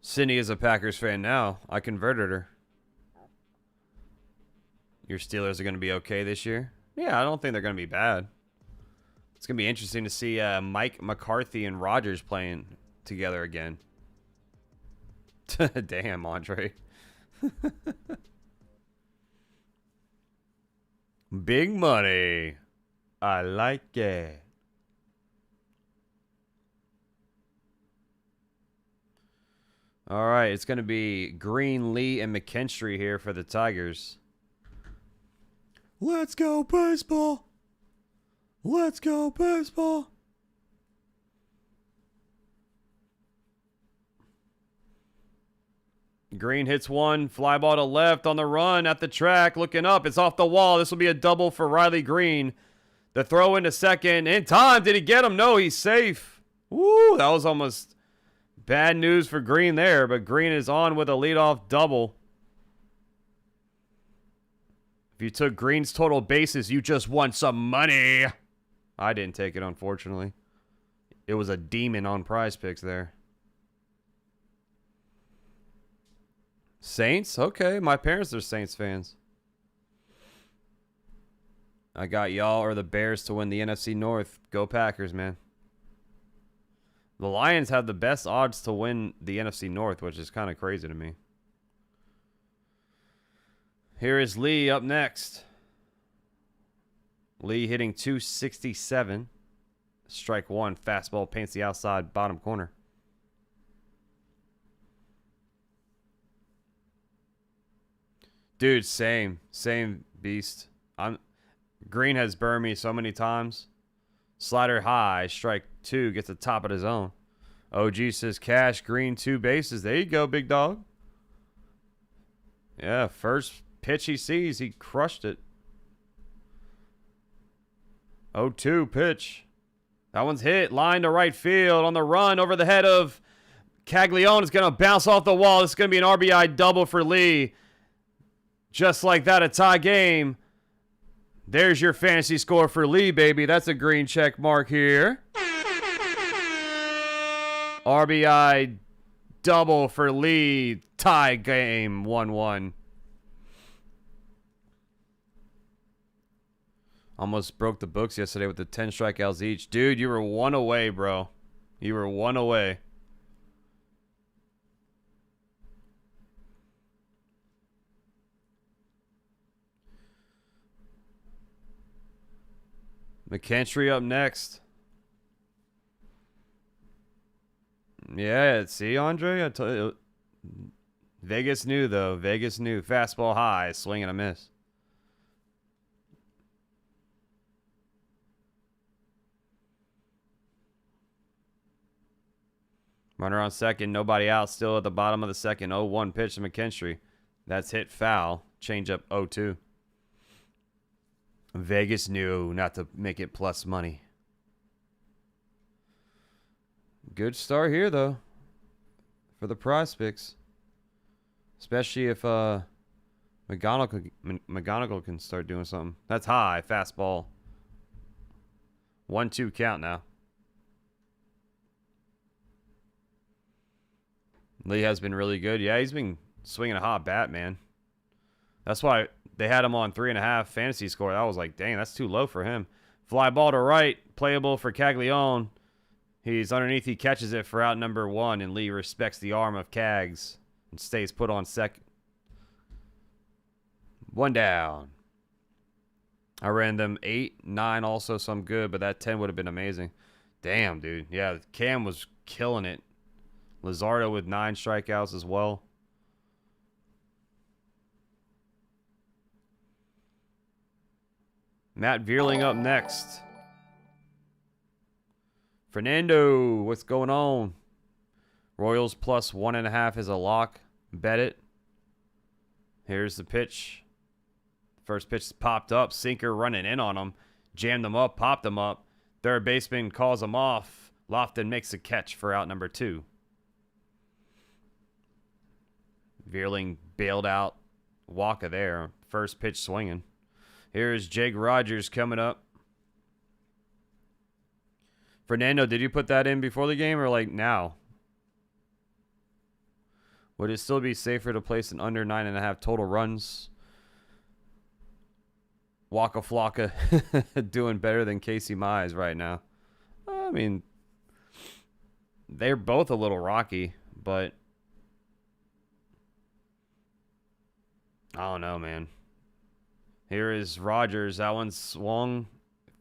Sydney is a Packers fan now. I converted her. Your Steelers are going to be okay this year? Yeah, I don't think they're going to be bad. It's going to be interesting to see Mike McCarthy and Rodgers playing together again. Damn, Andre. Big money. I like it. All right, it's going to be Greene, Lee, and McKinstry here for the Tigers. Let's go baseball. Let's go baseball. Greene hits one, fly ball to left on the run at the track, looking up. It's off the wall. This will be a double for Riley Greene. The throw into second. In time. Did he get him? No, he's safe. Woo, that was almost bad news for Greene there, but Greene is on with a leadoff double. If you took Greene's total bases, you just won some money. I didn't take it, unfortunately. It was a demon on Prize Picks there. Saints? Okay, my parents are Saints fans. I got y'all or the Bears to win the NFC North. Go Packers, man. The Lions have the best odds to win the NFC North, which is kind of crazy to me. Here is Lee up next. Lee hitting 267. Strike one. Fastball paints the outside bottom corner. Dude, same beast. Greene has burned me so many times. Slider high, strike two, gets the top of his own. OG says cash, Greene, 2 bases. There you go, big dog. Yeah, first pitch he sees, he crushed it. 0-2 pitch. That one's hit, line to right field on the run over the head of Caglianone. Is going to bounce off the wall. This is going to be an RBI double for Lee. Just like that, a tie game. There's your fantasy score for Lee, baby. That's a green check mark here. RBI double for Lee. Tie game, 1-1. Almost broke the books yesterday with the 10 strikeouts each. Dude, you were 1 away, bro. You were 1 away. McKinstry up next. Yeah, see, Andre? I tell you. Vegas knew, though. Vegas knew. Fastball high, swing and a miss. Runner on second, nobody out. Still at the bottom of the second. 0-1 pitch to McKinstry. That's hit foul. Change up 0-2. Vegas knew not to make it plus money. Good start here, though, for the Prize Picks. Especially if McGonigle can start doing something. That's high. Fastball. 1-2 count now. Lee has been really good. Yeah, he's been swinging a hot bat, man. That's why they had him on 3.5 fantasy score. I was like, dang, that's too low for him. Fly ball to right. Playable for Caglianone. He's underneath. He catches it for out number 1, and Lee respects the arm of Cags and stays put on second. 1 down. I ran them 8, 9 also, so I'm good, but that 10 would have been amazing. Damn, dude. Yeah, Cam was killing it. Luzardo with 9 strikeouts as well. Matt Vierling up next. Fernando, what's going on? Royals plus 1.5 is a lock. Bet it. Here's the pitch. First pitch popped up. Sinker running in on him. Jammed him up, popped him up. Third baseman calls him off. Loftin makes a catch for out number 2. Vierling bailed out Wacha there. First pitch swinging. Here's Jake Rogers coming up. Fernando, did you put that in before the game or like now? Would it still be safer to place an under 9.5 total runs? Waka Flocka doing better than Casey Mize right now. I mean, they're both a little rocky, but I don't know, man. Here is Rogers. That one swung,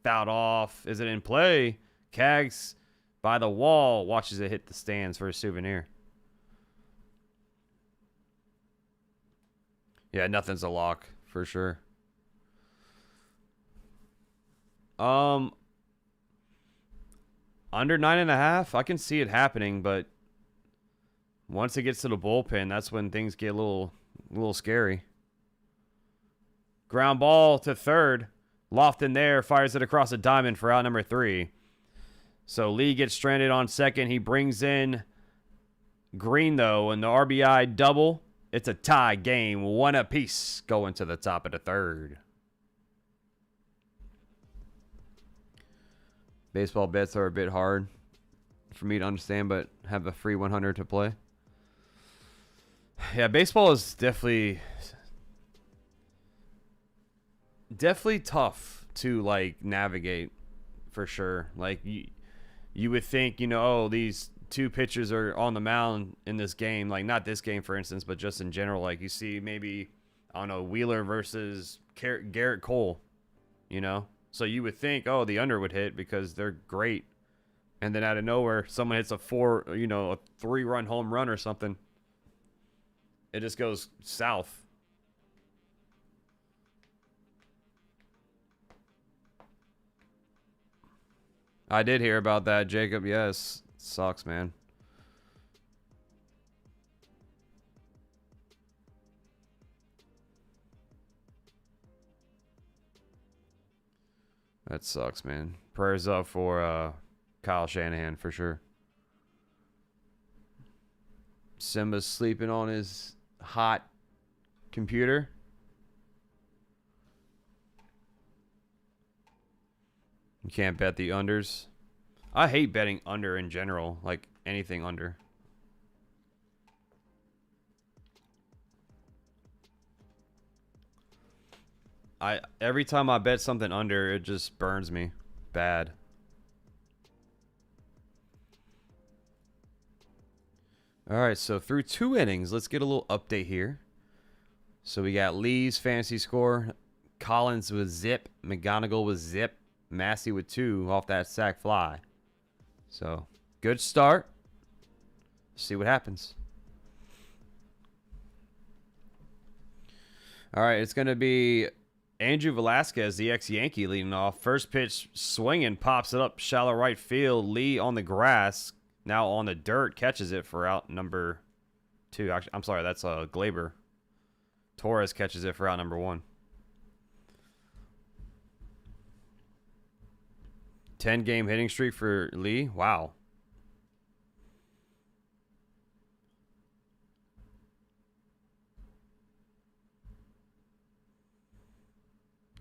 fouled off. Is it in play? Cags by the wall, watches it hit the stands for a souvenir. Yeah, nothing's a lock for sure. Under 9.5, I can see it happening, but once it gets to the bullpen, that's when things get a little scary. Ground ball to third. Loftin there fires it across the diamond for out number 3. So Lee gets stranded on second. He brings in Greene, though, and the RBI double. It's a tie game. 1 apiece going to the top of the third. Baseball bets are a bit hard for me to understand, but have a free 100 to play. Yeah, baseball is definitely tough to like navigate for sure. Like you would think, you know, oh, these 2 pitchers are on the mound in this game, like not this game for instance, but just in general, like you see maybe, I don't know, Wheeler versus Garrett Cole, you know? So you would think, oh, the under would hit because they're great. And then out of nowhere, someone hits a 3-run home run or something. It just goes south. I did hear about that, Jacob. Yes. Sucks, man. That sucks, man. Prayers up for Kyle Shanahan for sure. Simba's sleeping on his hot computer. You can't bet the unders. I hate betting under in general, like anything under. Every time I bet something under, it just burns me bad. All right, so through 2 innings, let's get a little update here. So we got Lee's fantasy score, Collins with zip, McGonigle with zip, Massey with 2 off that sac fly. So, good start. See what happens. All right, it's going to be Andrew Velazquez, the ex-Yankee, leading off. First pitch swinging, pops it up, shallow right field. Lee on the grass, now on the dirt, catches it for out number 2. Actually, I'm sorry, that's Gleyber. Torres catches it for out number 1. 10-game hitting streak for Lee. Wow.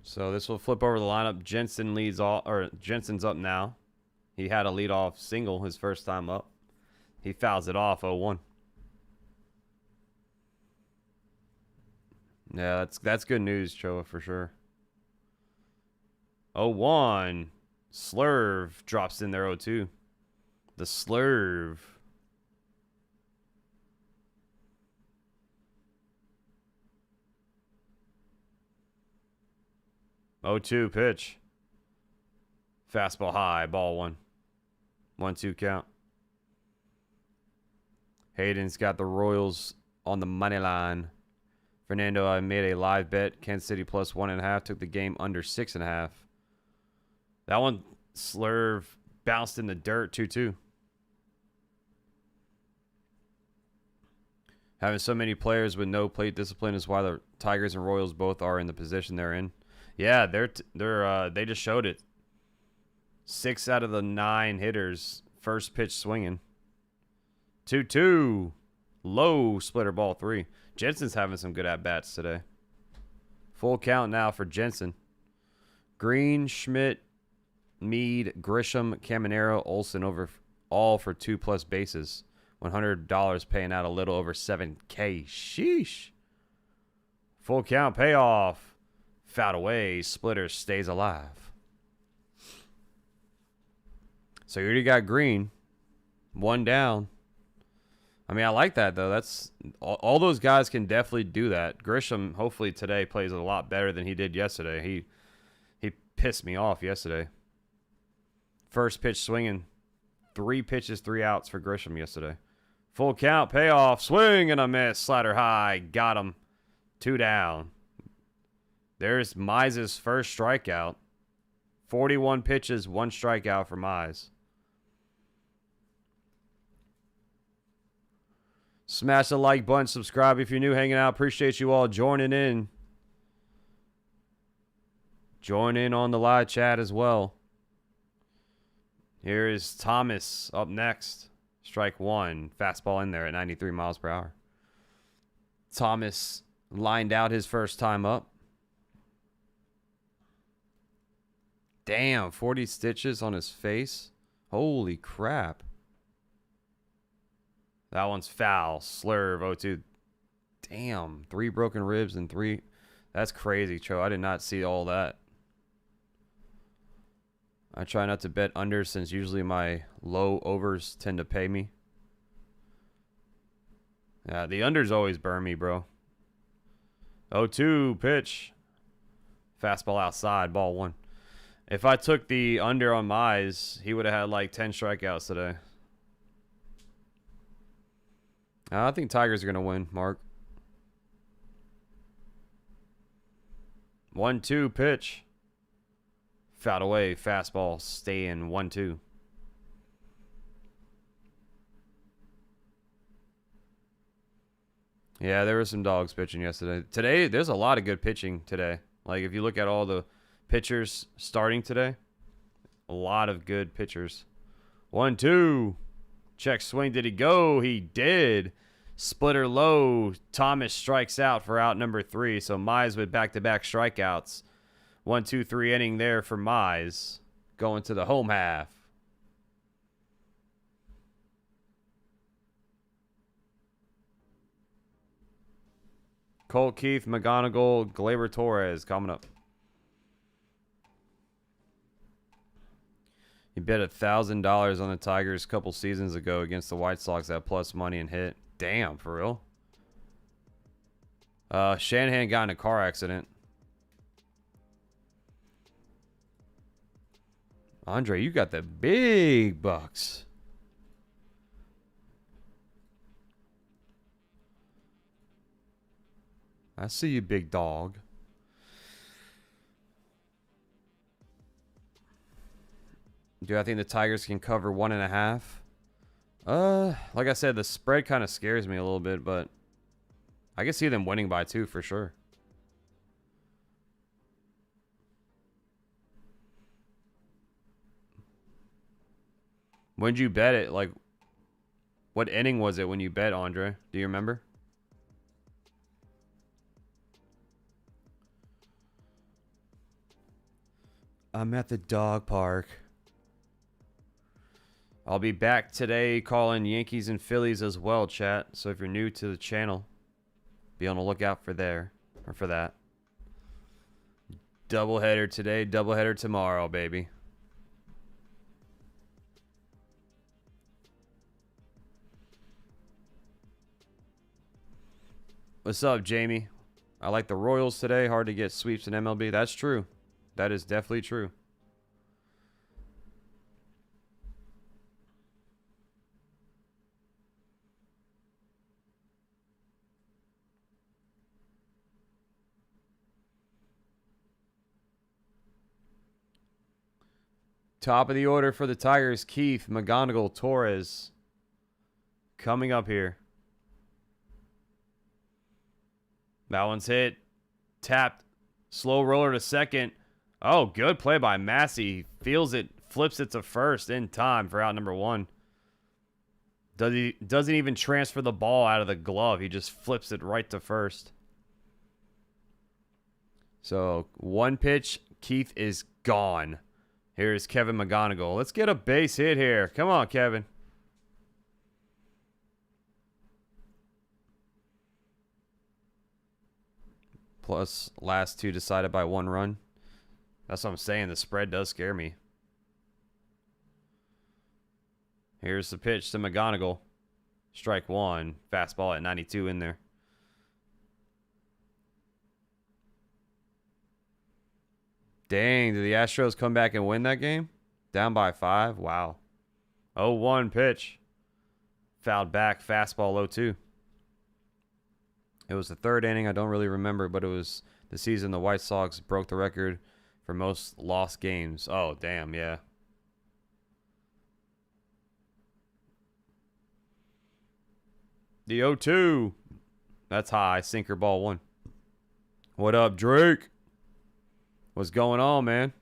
So this will flip over the lineup. Jensen leads off, or Jensen's up now. He had a leadoff single his first time up. He fouls it off 0-1. Yeah, that's good news, Choa, for sure. 0-1. Slurve drops in there 0-2. The Slurve. 0-2 pitch. Fastball high, ball one. 1-2 count. Hayden's got the Royals on the money line. Fernando, I made a live bet. Kansas City plus 1.5. Took the game under 6.5. That one, Slurve, bounced in the dirt. 2-2. Having so many players with no plate discipline is why the Tigers and Royals both are in the position they're in. Yeah, they just showed it. 6 out of the 9 hitters, first pitch swinging. 2-2. Low splitter ball 3. Jensen's having some good at-bats today. Full count now for Jensen. Green, Schmidt, Meade, Grisham, Caminero, Olsen over all for 2+ bases. $100 paying out a little over $7K. Sheesh. Full count payoff. Fouled away. Splitter stays alive. So you already got Green. 1 down. I mean, I like that, though. That's all those guys can definitely do that. Grisham, hopefully today, plays a lot better than he did yesterday. He pissed me off yesterday. First pitch swinging. 3 pitches, 3 outs for Grisham yesterday. Full count, payoff, swing and a miss. Slider high, got him. 2 down. There's Mize's first strikeout. 41 pitches, 1 strikeout for Mize. Smash the like button, subscribe if you're new, hanging out. Appreciate you all joining in. Join in on the live chat as well. Here is Thomas up next. Strike 1. Fastball in there at 93 miles per hour. Thomas lined out his first time up. Damn, 40 stitches on his face. Holy crap. That one's foul. Slurve, 0-2. Damn, 3 broken ribs and 3. That's crazy, Cho. I did not see all that. I try not to bet under since usually my low overs tend to pay me. Yeah, the unders always burn me, bro. 0-2 pitch. Fastball outside, ball 1. If I took the under on Mize, he would have had like 10 strikeouts today. I think Tigers are going to win, Mark. 1-2 pitch. Fouled away. Fastball. Staying 1-2. Yeah, there were some dogs pitching yesterday. Today, there's a lot of good pitching today. Like, if you look at all the pitchers starting today, a lot of good pitchers. 1-2. Check swing. Did he go? He did. Splitter low. Thomas strikes out for out number 3. So Mize with back-to-back strikeouts. 1-2-3 inning there for Mize. Going to the home half. Colt Keith, McGonigle, Gleyber Torres coming up. You bet $1,000 on the Tigers a couple seasons ago against the White Sox at plus money and hit. Damn, for real? Shanahan got in a car accident. Andre, you got the big bucks. I see you, big dog. Do I think the Tigers can cover 1.5? Like I said, the spread kind of scares me a little bit, but I can see them winning by 2 for sure. When did you bet it? Like, what inning was it when you bet, Andre? Do you remember? I'm at the dog park. I'll be back today calling Yankees and Phillies as well, chat. So if you're new to the channel, be on the lookout for that. Doubleheader today, doubleheader tomorrow, baby. What's up, Jamie? I like the Royals today. Hard to get sweeps in MLB. That's true. That is definitely true. Top of the order for the Tigers, Keith McGonigle Torres. Coming up here. That one's hit. Tapped. Slow roller to second. Oh, good play by Massey. Feels it. Flips it to first in time for out number one. Doesn't even transfer the ball out of the glove. He just flips it right to first. So, one pitch. Keith is gone. Here's Kevin McGonigle. Let's get a base hit here. Come on, Kevin. Plus, last two decided by one run. That's what I'm saying. The spread does scare me. Here's the pitch to McGonigle. Strike one. Fastball at 92 in there. Dang, did the Astros come back and win that game? Down by 5? Wow. 0-1 pitch. Fouled back. Fastball 0-2. It was the third inning. I don't really remember, but it was the season the White Sox broke the record for most lost games. Oh, damn, yeah. The 0-2. That's high. Sinker ball 1. What up, Drake? What's going on, man?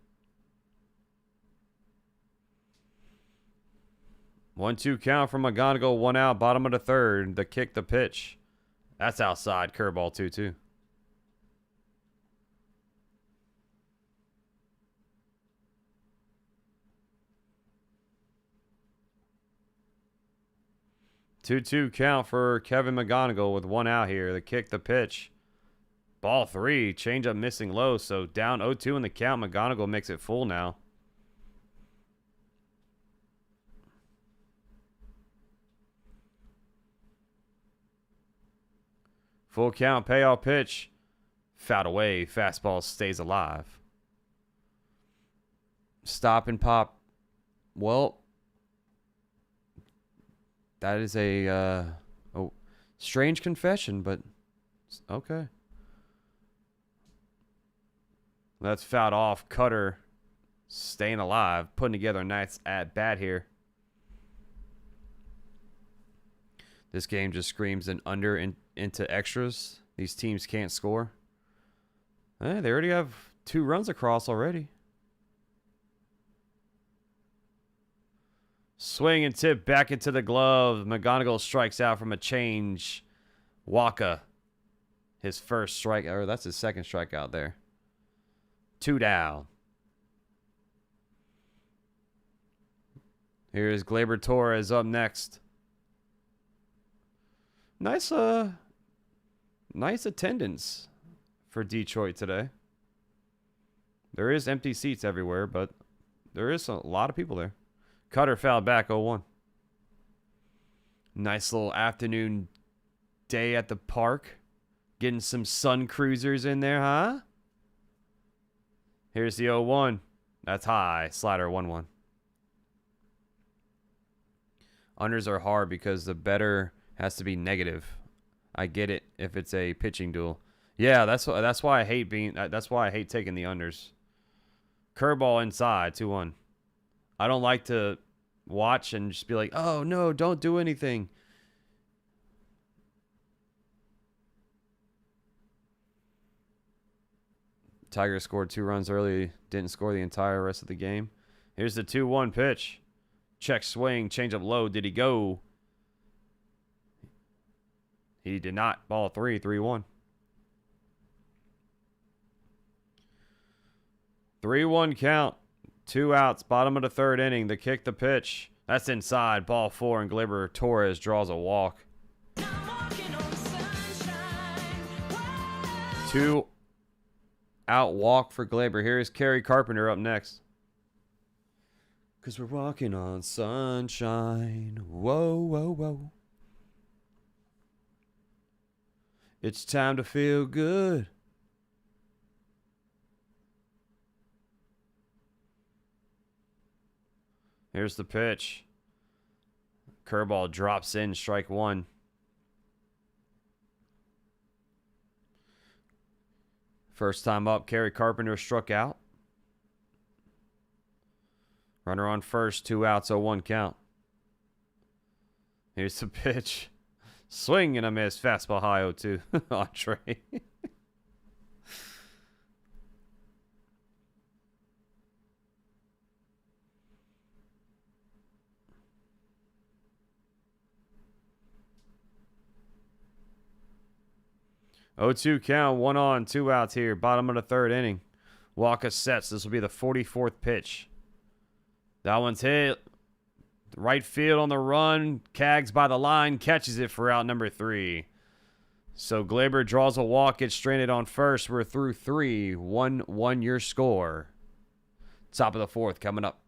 1-2 count from McGonigle. 1 out. Bottom of the third. The kick, the pitch. That's outside. Curveball 2-2. Two count for Kevin McGonigle with 1 out here. The kick, the pitch. Ball 3. Changeup missing low. So down 0-2 in the count. McGonigle makes it full now. Full count. Payoff pitch. Fouled away. Fastball stays alive. Stop and pop. Well, that is a strange confession, but okay. That's fouled off. Cutter staying alive. Putting together a nice at bat here. This game just screams an under into extras. These teams can't score. They already have 2 runs across already. Swing and tip back into the glove. McGonigle strikes out from a change. Wacha. His first strike, or that's his second strikeout there. 2 down. Here's Gleyber Torres up next. Nice attendance for Detroit today. There is empty seats everywhere, but there is a lot of people there. Cutter fouled back 0-1. Nice little afternoon day at the park. Getting some sun cruisers in there, huh? Here's the 0-1. That's high. Slider 1-1. Unders are hard because the better has to be negative. I get it if it's a pitching duel. Yeah, that's why I hate taking the unders. Curveball inside 2-1. I don't like to watch and just be like, "Oh no, don't do anything." Tigers scored 2 runs early, didn't score the entire rest of the game. Here's the 2-1 pitch. Check swing, change up low. Did he go? He did not. Ball 3, 3-1. 3-1 count. 2 outs. Bottom of the third inning. The kick, the pitch. That's inside. Ball 4, and Gleyber Torres draws a walk. 2 out walk for Gleyber. Here's Kerry Carpenter up next. 'Cause we're walking on sunshine. Whoa, whoa, whoa. It's time to feel good. Here's the pitch. Curveball drops in, strike one. First time up, Kerry Carpenter struck out. Runner on first, 2 outs, 0-1 count. Here's the pitch. Swing and a miss. Fastball high 0-2. Entree. 0-2 count, 1 on, 2 outs here. Bottom of the third inning. Wacha sets. This will be the 44th pitch. That one's hit. Right field on the run. Cags by the line. Catches it for out number 3. So Gleyber draws a walk. Gets stranded on first. We're through 3. 1-1 your score. Top of the 4th coming up.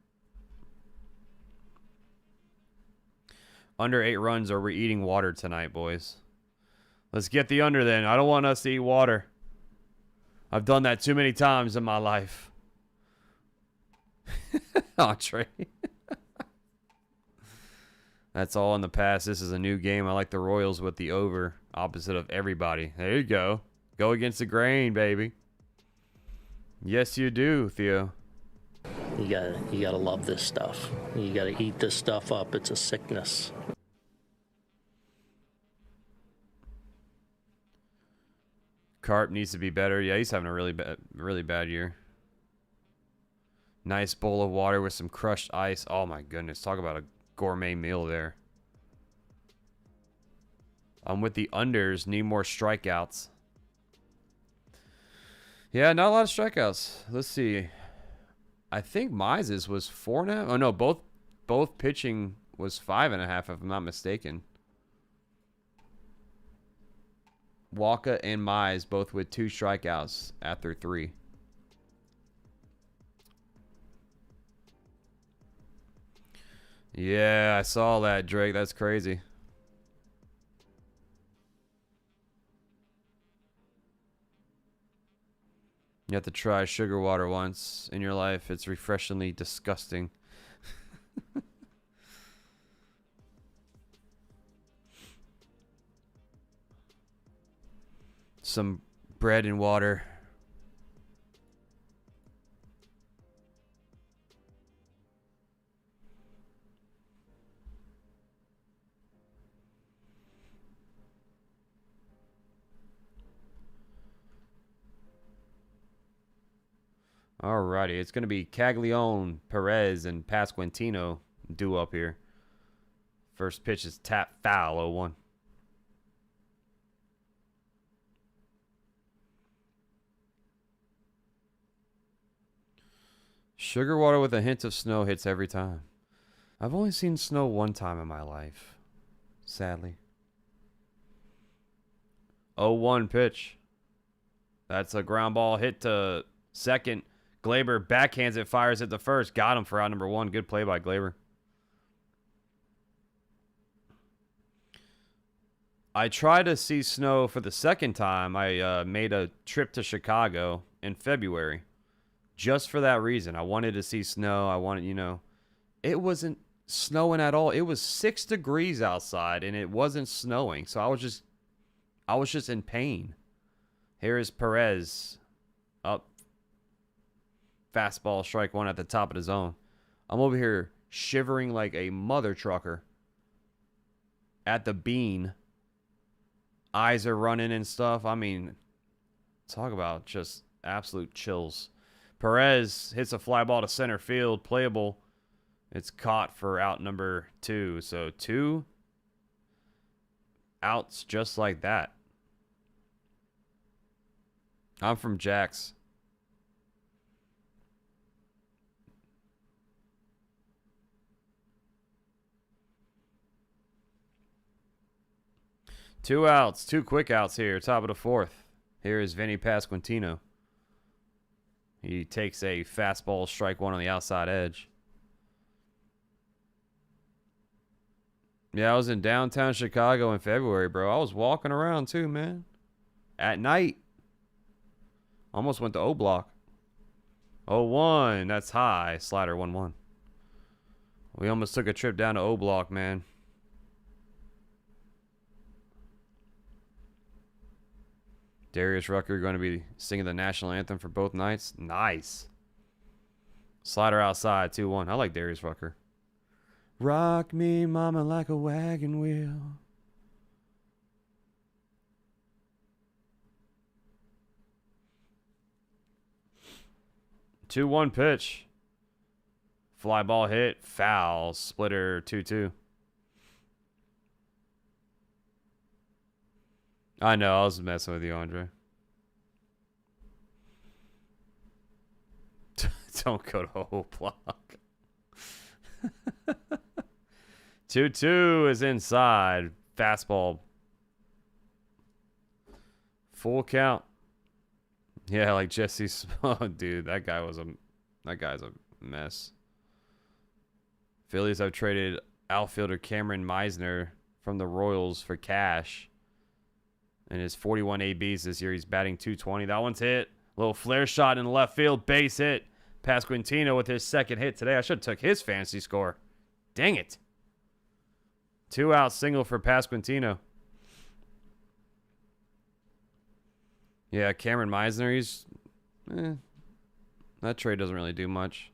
Under 8 runs or we're eating water tonight, boys. Let's get the under then. I don't want us to eat water. I've done that too many times in my life. Entree. That's all in the past. This is a new game. I like the Royals with the over. Opposite of everybody. There you go. Go against the grain, baby. Yes, you do, Theo. You gotta love this stuff. You gotta eat this stuff up. It's a sickness. Carp needs to be better. Yeah, he's having a really bad year. Nice bowl of water with some crushed ice. Oh my goodness, talk about a gourmet meal there. I'm with the unders. Need more strikeouts. Yeah, not a lot of strikeouts. Let's see. I think Mize's was 4.5. Oh no, both pitching was 5.5 if I'm not mistaken. Wacha and Mize both with 2 strikeouts after 3. Yeah, I saw that, Drake. That's crazy. You have to try sugar water once in your life. It's refreshingly disgusting. Some bread and water. Alrighty, it's going to be Caglianone, Perez, and Pasquantino due up here. First pitch is tap foul, 0-1. Sugar water with a hint of snow hits every time. I've only seen snow one time in my life, sadly. 0-1 pitch. That's a ground ball hit to second. Gleyber backhands it, fires it to first. Got him for out number 1. Good play by Gleyber. I tried to see snow for the second time. I made a trip to Chicago in February. Just for that reason. I wanted to see snow. I wanted, it wasn't snowing at all. It was 6 degrees outside and it wasn't snowing. So I was just in pain. Here is Perez up. Fastball, strike 1 at the top of the zone. I'm over here shivering like a mother trucker at the bean. Eyes are running and stuff. I mean, talk about just absolute chills. Perez hits a fly ball to center field. Playable. It's caught for out number 2. So 2 outs just like that. I'm from Jax. Two outs, 2 quick outs here, top of the 4th. Here is Vinnie Pasquantino. He takes a fastball, strike 1 on the outside edge. Yeah, I was in downtown Chicago in February, bro. I was walking around too, man. At night. Almost went to O Block. 0-1, that's high. Slider 1-1. We almost took a trip down to O Block, man. Darius Rucker going to be singing the national anthem for both nights. Nice. Slider outside, 2-1. I like Darius Rucker. Rock me, mama, like a wagon wheel. Two-one pitch. Fly ball hit. Foul. Splitter 2-2. I know. I was messing with you, Andre. Don't go to O Block. 2-2 is inside. Fastball. Full count. Yeah, like Jesse. Oh, dude, that guy's a mess. Phillies have traded outfielder Cameron Meisner from the Royals for cash. And his 41 ABs this year, he's batting .220. That one's hit. Little flare shot in the left field, base hit. Pasquantino with his second hit today. I should have took his fantasy score. Dang it. 2-out single for Pasquantino. Yeah, Cameron Meisner, he's... that trade doesn't really do much.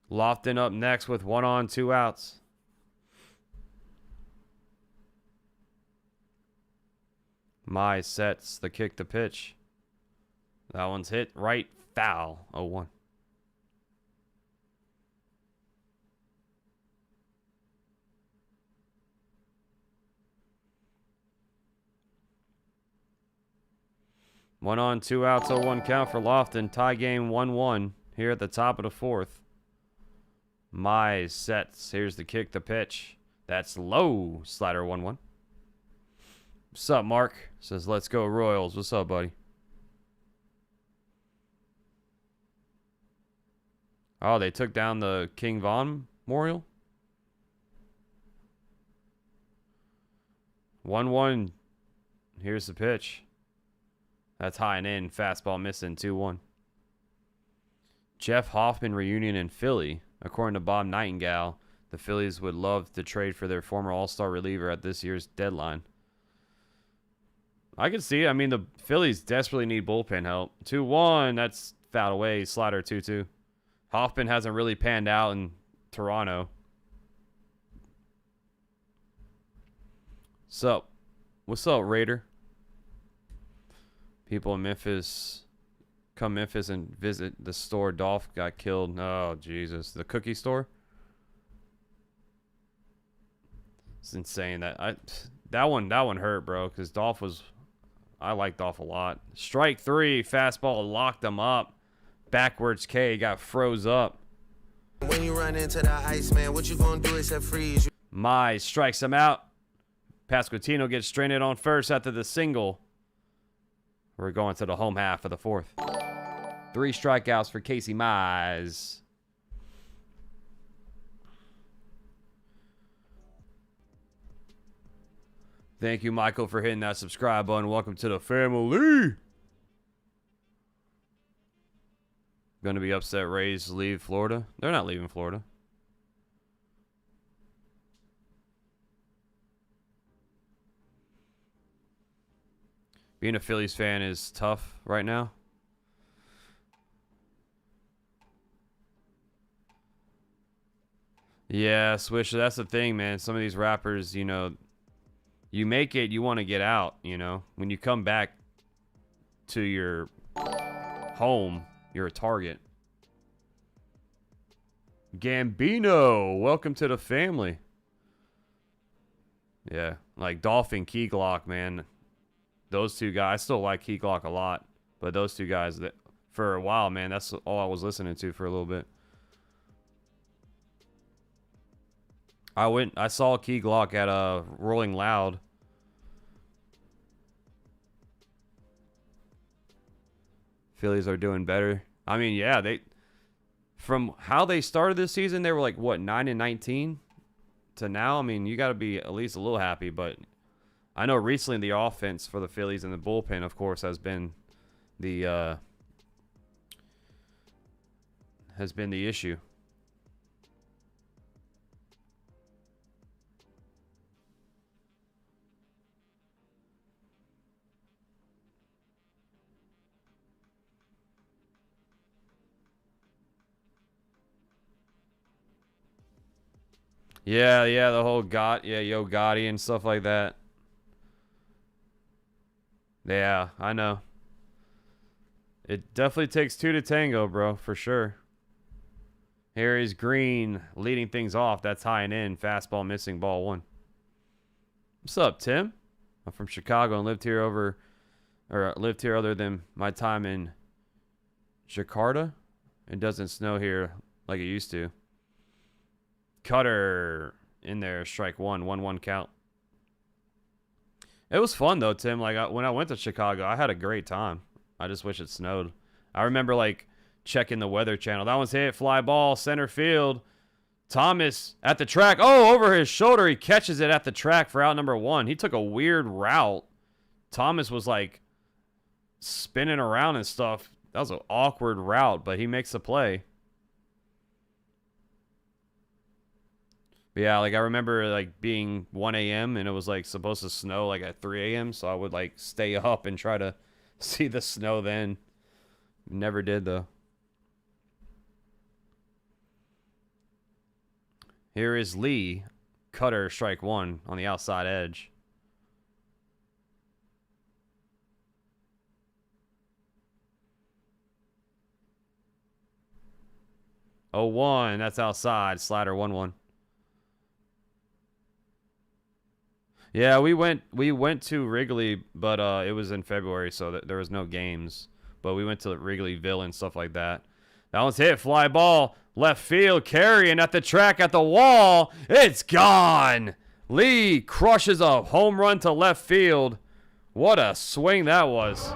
Loftin up next with 1 on, 2 outs. Mize sets the kick to pitch. That one's hit right, foul, 0-1. One on, 2 outs, 0-1 count for Loftin. Tie game 1-1 here at the top of the 4th. Mize sets. Here's the kick to pitch. That's low. Slider 1-1. What's up, Mark? Says, let's go Royals. What's up, buddy? Oh, they took down the King Von Memorial? 1-1. Here's the pitch. That's high and in. Fastball missing. 2-1. Jeff Hoffman reunion in Philly. According to Bob Nightingale, the Phillies would love to trade for their former All-Star reliever at this year's deadline. I can see it. I mean, the Phillies desperately need bullpen help. 2-1. That's fouled away. Slider 2-2. Hoffman hasn't really panned out in Toronto. What's up, Raider? People in Memphis, come Memphis and visit the store. Dolph got killed. Oh, Jesus. The cookie store? It's insane. That one hurt, bro, because Dolph was... I like Dolph a lot. Strike 3. Fastball locked him up. Backwards K got froze up. When you run into the ice, man, what you gonna do except freeze? Mize strikes him out. Pasquantino gets stranded on first after the single. We're going to the home half of the 4th. 3 strikeouts for Casey Mize. Thank you, Michael, for hitting that subscribe button. Welcome to the family. Going to be upset Rays leave Florida. They're not leaving Florida. Being a Phillies fan is tough right now. Yeah, Swisher, that's the thing, man. Some of these rappers, you know, you make it, you want to get out, you know. When you come back to your home, you're a target. Gambino, welcome to the family. Yeah, like Dolphin Key Glock, man. Those two guys, I still like Key Glock a lot, but those two guys, that for a while, man, that's all I was listening to for a little bit. I saw Key Glock at Rolling Loud. Phillies are doing better. I mean, yeah, from how they started this season, they were like what, 9-19 to now. I mean, you got to be at least a little happy, but I know recently the offense for the Phillies and the bullpen, of course, has been the has been the issue. Yeah, the whole Yo Gotti and stuff like that. Yeah, I know. It definitely takes two to tango, bro, for sure. Here is Greene leading things off. That's high and in. Fastball missing, ball one. What's up, Tim? I'm from Chicago and lived here other than my time in Jakarta. It doesn't snow here like it used to. Cutter in there, strike one, 1-1 count. It was fun though, Tim. Like when I went to Chicago, I had a great time. I just wish it snowed. I remember like checking the Weather Channel. That one's hit, fly ball, center field. Thomas at the track. Oh, over his shoulder, he catches it at the track for out number one. He took a weird route. Thomas was like spinning around and stuff. That was an awkward route, but he makes the play. But yeah, like I remember like being 1 a.m. and it was like supposed to snow like at 3 a.m. So I would like stay up and try to see the snow then. Never did though. Here is Lee. Cutter, strike one on the outside edge. Oh, 1. That's outside. Slider 1-1. Yeah, we went to Wrigley, but it was in February, so there was no games. But we went to Wrigleyville and stuff like that. That one's hit, fly ball, left field, carrying at the track, at the wall. It's gone. Lee crushes a home run to left field. What a swing that was.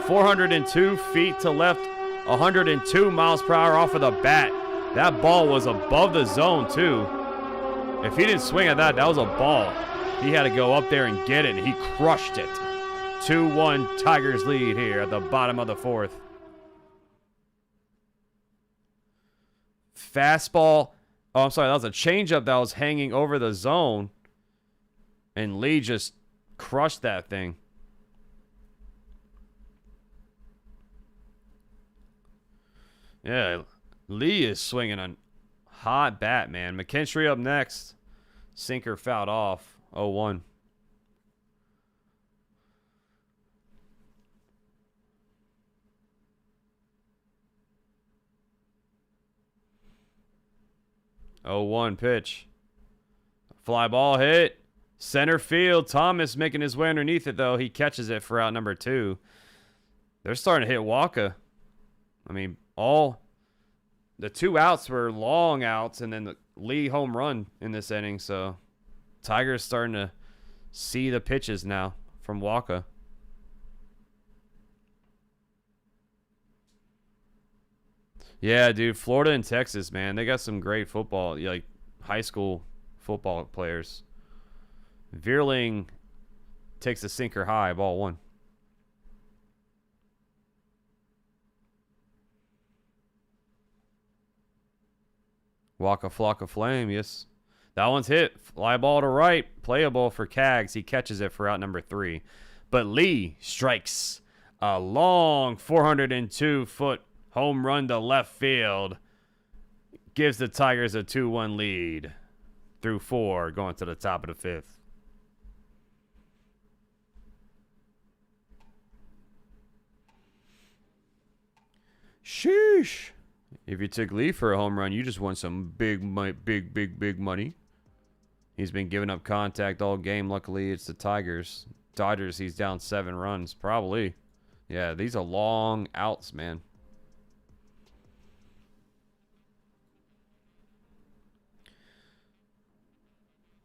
402 feet to left, 102 miles per hour off of the bat. That ball was above the zone, too. If he didn't swing at that, that was a ball. He had to go up there and get it, and he crushed it. 2-1 Tigers lead here at the bottom of the fourth. Fastball. Oh, I'm sorry. That was a changeup that was hanging over the zone. And Lee just crushed that thing. Yeah, Lee is swinging a hot bat, man. McKinstry up next. Sinker fouled off. 0-1. Oh, 1 pitch. Fly ball hit. Center field. Thomas making his way underneath it, though. He catches it for out number 2. They're starting to hit Wacha. I mean, all the 2 outs were long outs, and then the Lee home run in this inning. So Tigers starting to see the pitches now from Wacha. Yeah, dude, Florida and Texas, man, they got some great football, like high school football players. Vierling takes a sinker high, ball 1. Waka Flocka Flame, yes. That one's hit. Fly ball to right. Playable for Cags. He catches it for out number 3. But Lee strikes a long 402-foot home run to left field. Gives the Tigers a 2-1 lead through 4 going to the top of the 5th. Sheesh. If you took Lee for a home run, you just won some big money. He's been giving up contact all game. Luckily, it's the Tigers. Dodgers, he's down 7 runs. Probably. Yeah, these are long outs, man.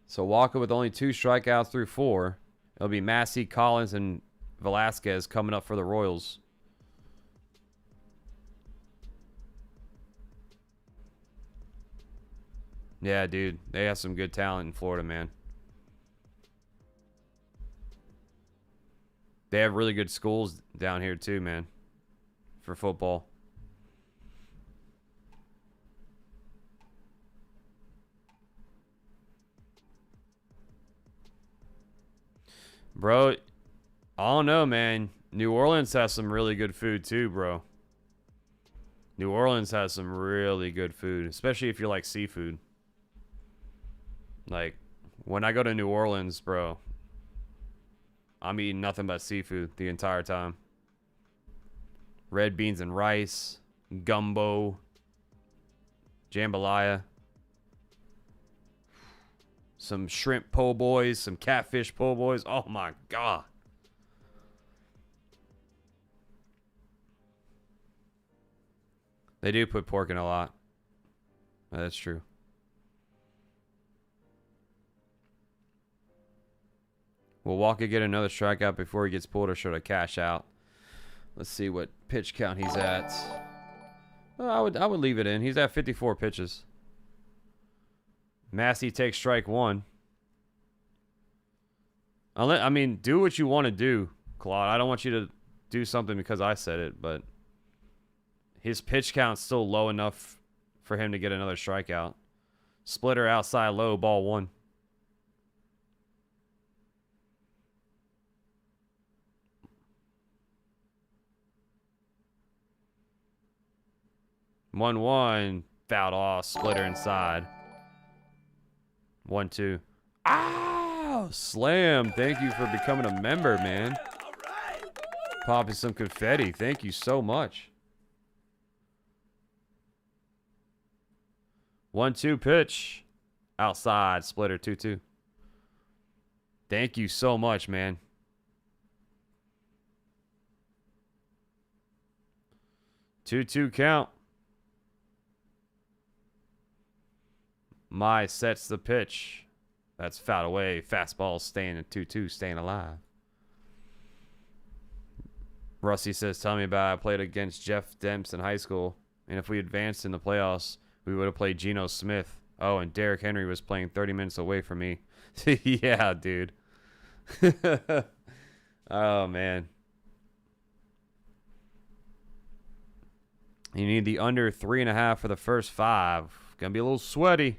So Wacha with only 2 strikeouts through 4. It'll be Massey, Collins, and Velazquez coming up for the Royals. Yeah, dude. They have some good talent in Florida, man. They have really good schools down here, too, man. For football. Bro, I don't know, man. New Orleans has some really good food too, bro. New Orleans has some really good food, especially if you like seafood. Like, when I go to New Orleans, bro, I'm eating nothing but seafood the entire time. Red beans and rice, gumbo, jambalaya, some shrimp po' boys, some catfish po' boys. Oh my God. They do put pork in a lot. That's true. Will Walker get another strikeout before he gets pulled, or should I cash out? Let's see what pitch count he's at. Well, I would leave it in. He's at 54 pitches. Massey takes strike one. I mean, do what you want to do, Claude. I don't want you to do something because I said it, but his pitch count's still low enough for him to get another strikeout. Splitter outside low, ball one. One, fouled off, splitter inside. 1-2. Ow! Slam. Thank you for becoming a member, man. Popping some confetti. Thank you so much. 1-2 pitch. Outside, splitter, 2-2. Thank you so much, man. 2-2 count. Mize sets the pitch. That's fouled away. Fastball staying at 2-2, staying alive. Rusty says, tell me about it. I played against Jeff Demps in high school, and if we advanced in the playoffs, we would have played Geno Smith. Oh, and Derrick Henry was playing 30 minutes away from me. Yeah, dude. Oh, man. You need the under 3.5 for the first 5. Gonna be a little sweaty.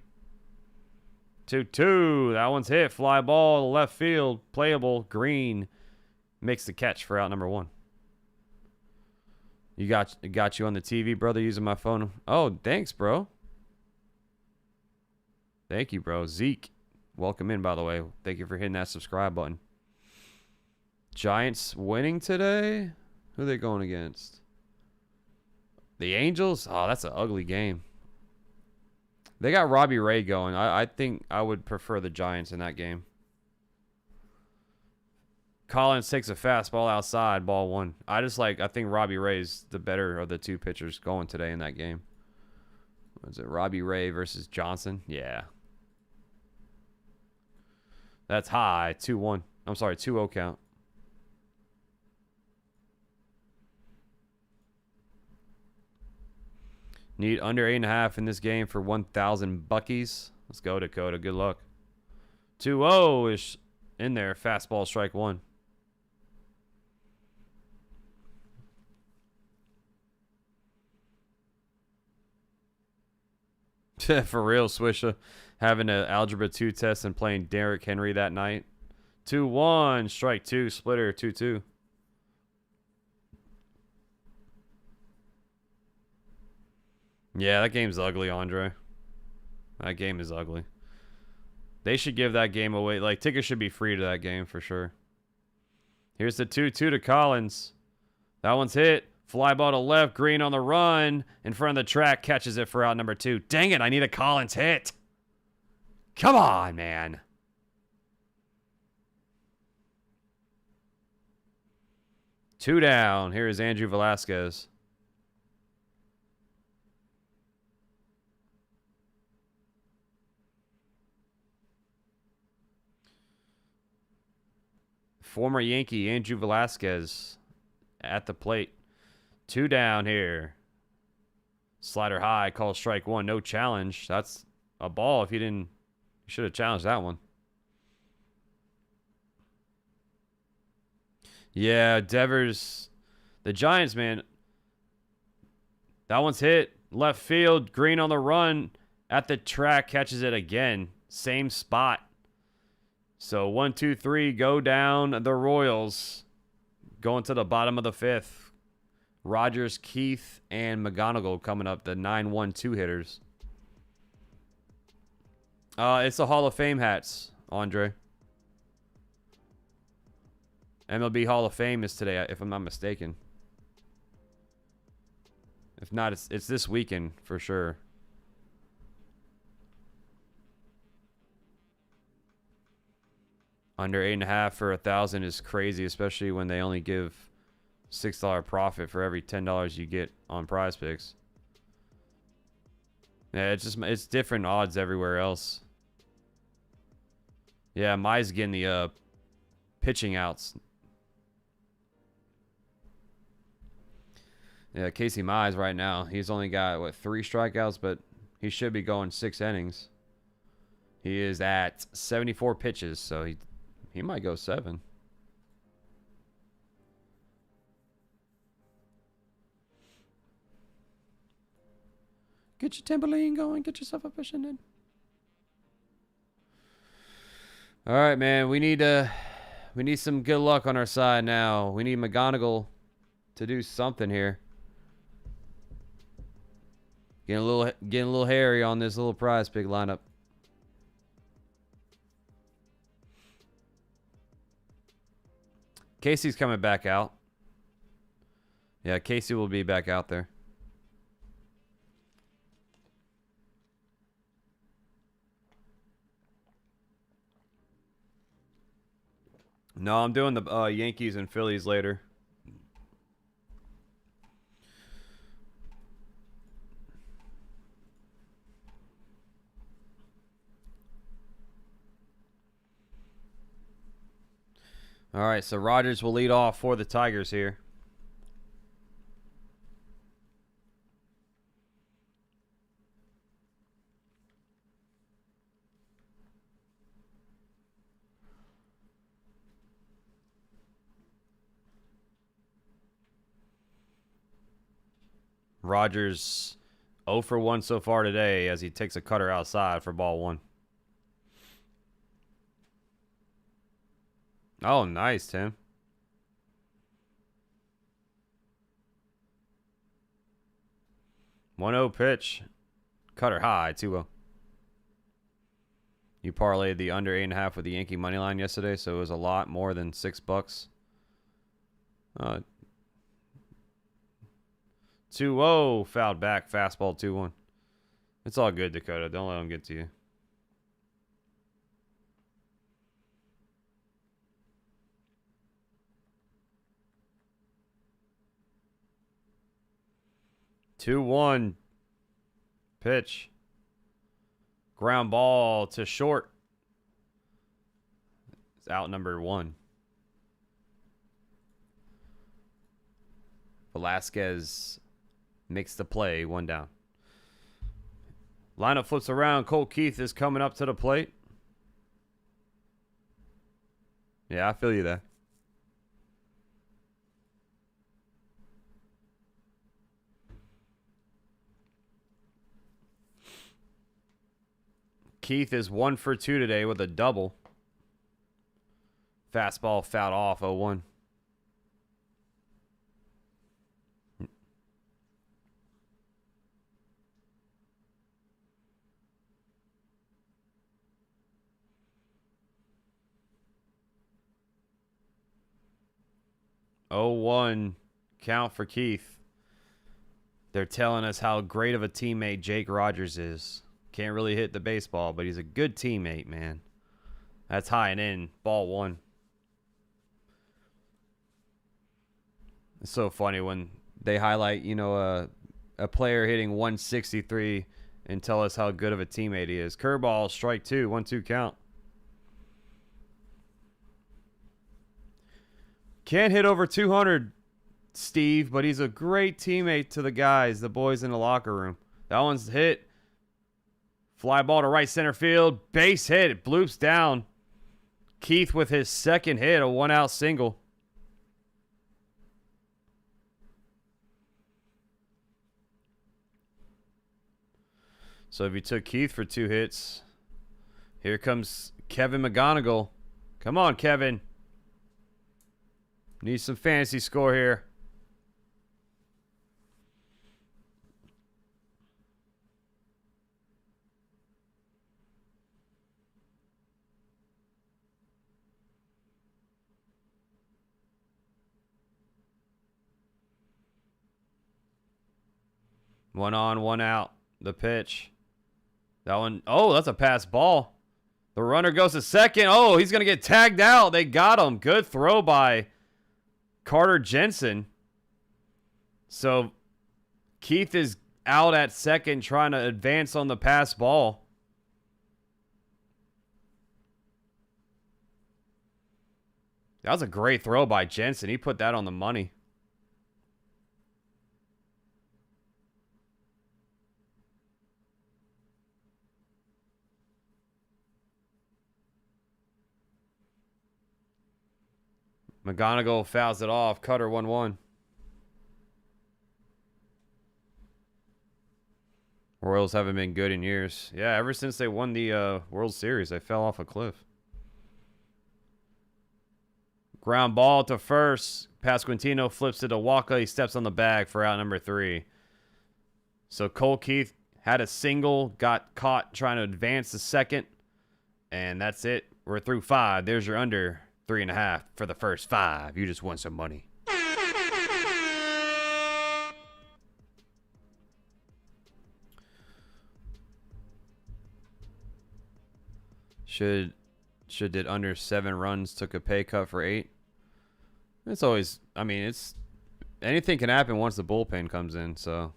2-2. That one's hit. Fly ball to left field. Playable. Green makes the catch for out number 1. You got you on the TV, brother, using my phone. Oh, thanks, bro. Thank you, bro. Zeke, welcome in, by the way. Thank you for hitting that subscribe button. Giants winning today? Who are they going against? The Angels? Oh, that's an ugly game. They got Robbie Ray going. I think I would prefer the Giants in that game. Collins takes a fastball outside, ball 1. I think Robbie Ray's the better of the two pitchers going today in that game. Was it Robbie Ray versus Johnson? Yeah. That's high. 2-1. I'm sorry, 2-0 count. Need under 8.5 in this game for 1,000 buckies. Let's go, Dakota. Good luck. 2-0 is in there. Fastball, strike 1. For real, Swisha. Having an Algebra 2 test and playing Derrick Henry that night. 2-1, strike 2, splitter, 2-2. Yeah, that game's ugly, Andre. That game is ugly. They should give that game away. Like, tickets should be free to that game for sure. Here's the 2-2 to Collins. That one's hit. Fly ball to left. Green on the run. In front of the track. Catches it for out number 2. Dang it, I need a Collins hit. Come on, man. Two down. Here is Andrew Velazquez. Former Yankee Andrew Velazquez at the plate. 2 down here. Slider high, call strike 1. No challenge. That's a ball. If you didn't, you should have challenged that one. Yeah, Devers. The Giants, man. That one's hit. Left field. Green on the run. At the track. Catches it again. Same spot. So 1, 2, 3 go down the Royals. Going to the bottom of the 5th. Rogers, Keith, and McGonigle coming up, the 9-1-2 hitters. It's the Hall of Fame hats, Andre. MLB Hall of Fame is today, if I'm not mistaken. If not, it's this weekend for sure. Under 8.5 for 1,000 is crazy, especially when they only give $6 profit for every $10 you get on Prize Picks. Yeah, it's different odds everywhere else. Yeah, Mize getting the pitching outs. Yeah, Casey Mize right now, he's only got, what, 3 strikeouts, but he should be going 6 innings. He is at 74 pitches, so he might go 7. Get your Timberline going. Get yourself a fishing in. All right, man. We need some good luck on our side now. We need McGonigle to do something here. Getting a little hairy on this little Prize Pick lineup. Casey's coming back out. Yeah, Casey will be back out there. No, I'm doing the Yankees and Phillies later. All right, so Rogers will lead off for the Tigers here. Rogers 0 for 1 so far today as he takes a cutter outside for ball 1. Oh, nice, Tim. One-0 pitch. Cutter high, 2-0. You parlayed the under 8.5 with the Yankee money line yesterday, so it was a lot more than $6. 2-0. Fouled back. Fastball 2-1. It's all good, Dakota. Don't let them get to you. Two-one pitch. Ground ball to short. It's out number 1. Velazquez makes the play, 1 down. Lineup flips around. Colt Keith is coming up to the plate. Yeah, I feel you there. Keith is 1 for 2 today with a double. Fastball fouled off, 0-1. Oh, 1 count for Keith. They're telling us how great of a teammate Jake Rogers is. Can't really hit the baseball, but he's a good teammate, man. That's high and in. Ball 1. It's so funny when they highlight, a player hitting 163 and tell us how good of a teammate he is. Curveball, strike 2, 1-2 count. Can't hit over 200, Steve, but he's a great teammate to the guys, the boys in the locker room. That one's hit. Fly ball to right center field. Base hit. It bloops down. Keith with his second hit, a 1-out single. So if you took Keith for 2 hits, here comes Kevin McGonigle Come on, Kevin. Need some fantasy score here. One on, one out. The pitch. That one. Oh, that's a pass ball. The runner goes to second. Oh, he's going to get tagged out. They got him. Good throw by Carter Jensen. So Keith is out at second trying to advance on the pass ball. That was a great throw by Jensen. He put that on the money. McGonigle fouls it off. Cutter 1-1. Royals haven't been good in years. Yeah, ever since they won the World Series, they fell off a cliff. Ground ball to first. Pasquantino flips it to Wacha. He steps on the bag for out number 3. So Colt Keith had a single, got caught trying to advance the second, and that's it. We're through 5. There's your under 3.5 for the first 5. You just won some money. Should did under 7 runs took a pay cut for 8? It's always, I mean, it's anything can happen once the bullpen comes in, so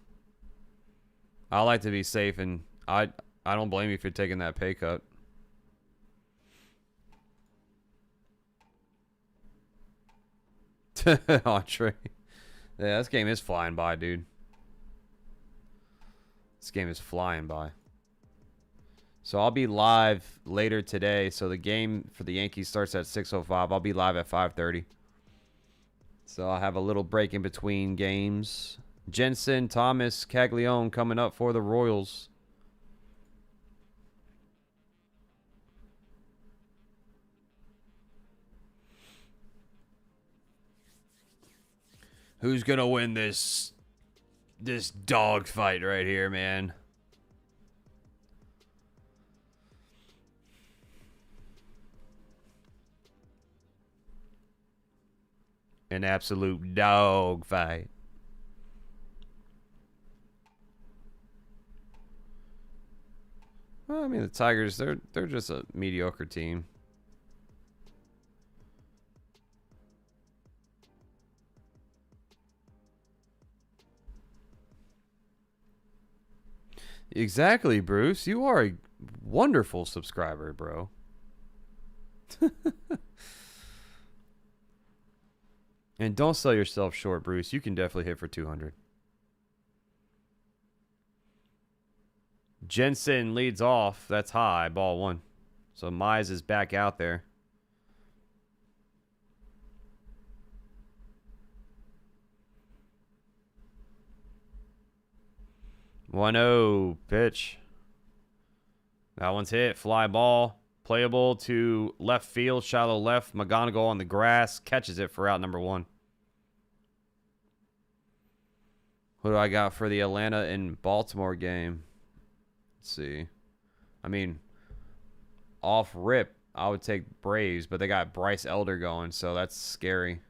I like to be safe, and I don't blame you for taking that pay cut. Andre. Yeah, this game is flying by, dude. This game is flying by. So I'll be live later today. So the game for the Yankees starts at 6:05. I'll be live at 5:30. So I'll have a little break in between games. Jensen, Thomas, Caglianone coming up for the Royals. Who's gonna win this dog fight right here, man? An absolute dog fight. Well, I mean, the Tigers, they're just a mediocre team. Exactly, Bruce. You are a wonderful subscriber, bro. And don't sell yourself short, Bruce. You can definitely hit for 200. Jensen leads off. That's high. Ball 1. So Mize is back out there. One-0 pitch. That one's hit. Fly ball. Playable to left field. Shallow left. McGonigle on the grass. Catches it for out number 1. What do I got for the Atlanta and Baltimore game? Let's see. I mean, off rip, I would take Braves, but they got Bryce Elder going, so that's scary.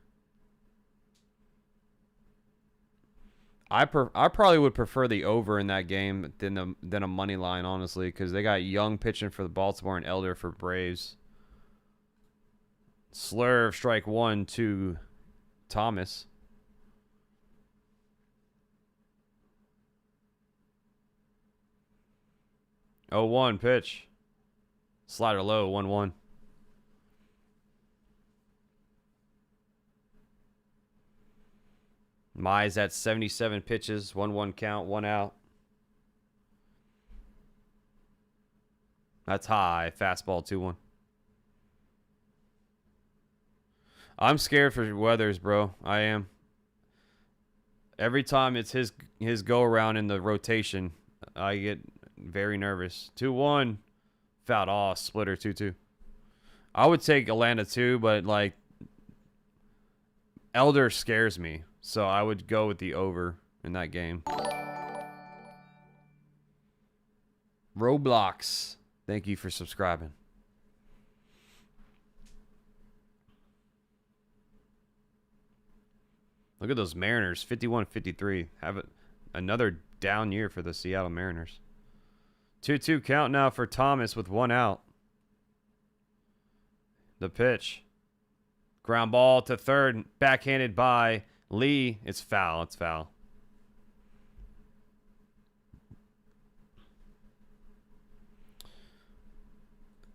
I probably would prefer the over in that game than a money line, honestly, because they got Young pitching for the Baltimore and Elder for Braves. Slurve, strike 1 to Thomas. Oh, 1 pitch. Slider low, 1-1. Mize at 77 pitches, 1-1 count, 1 out. That's high. Fastball 2-1. I'm scared for Weathers, bro. I am. Every time it's his go around in the rotation, I get very nervous. 2-1. Fouled off. Splitter 2-2. I would take Atlanta too, but like Elder scares me, so I would go with the over in that game. Roblox, thank you for subscribing. Look at those Mariners, 51-53. Have another down year for the Seattle Mariners. 2-2 count now for Thomas with 1 out. The pitch. Ground ball to third, backhanded by Lee. It's foul. It's foul.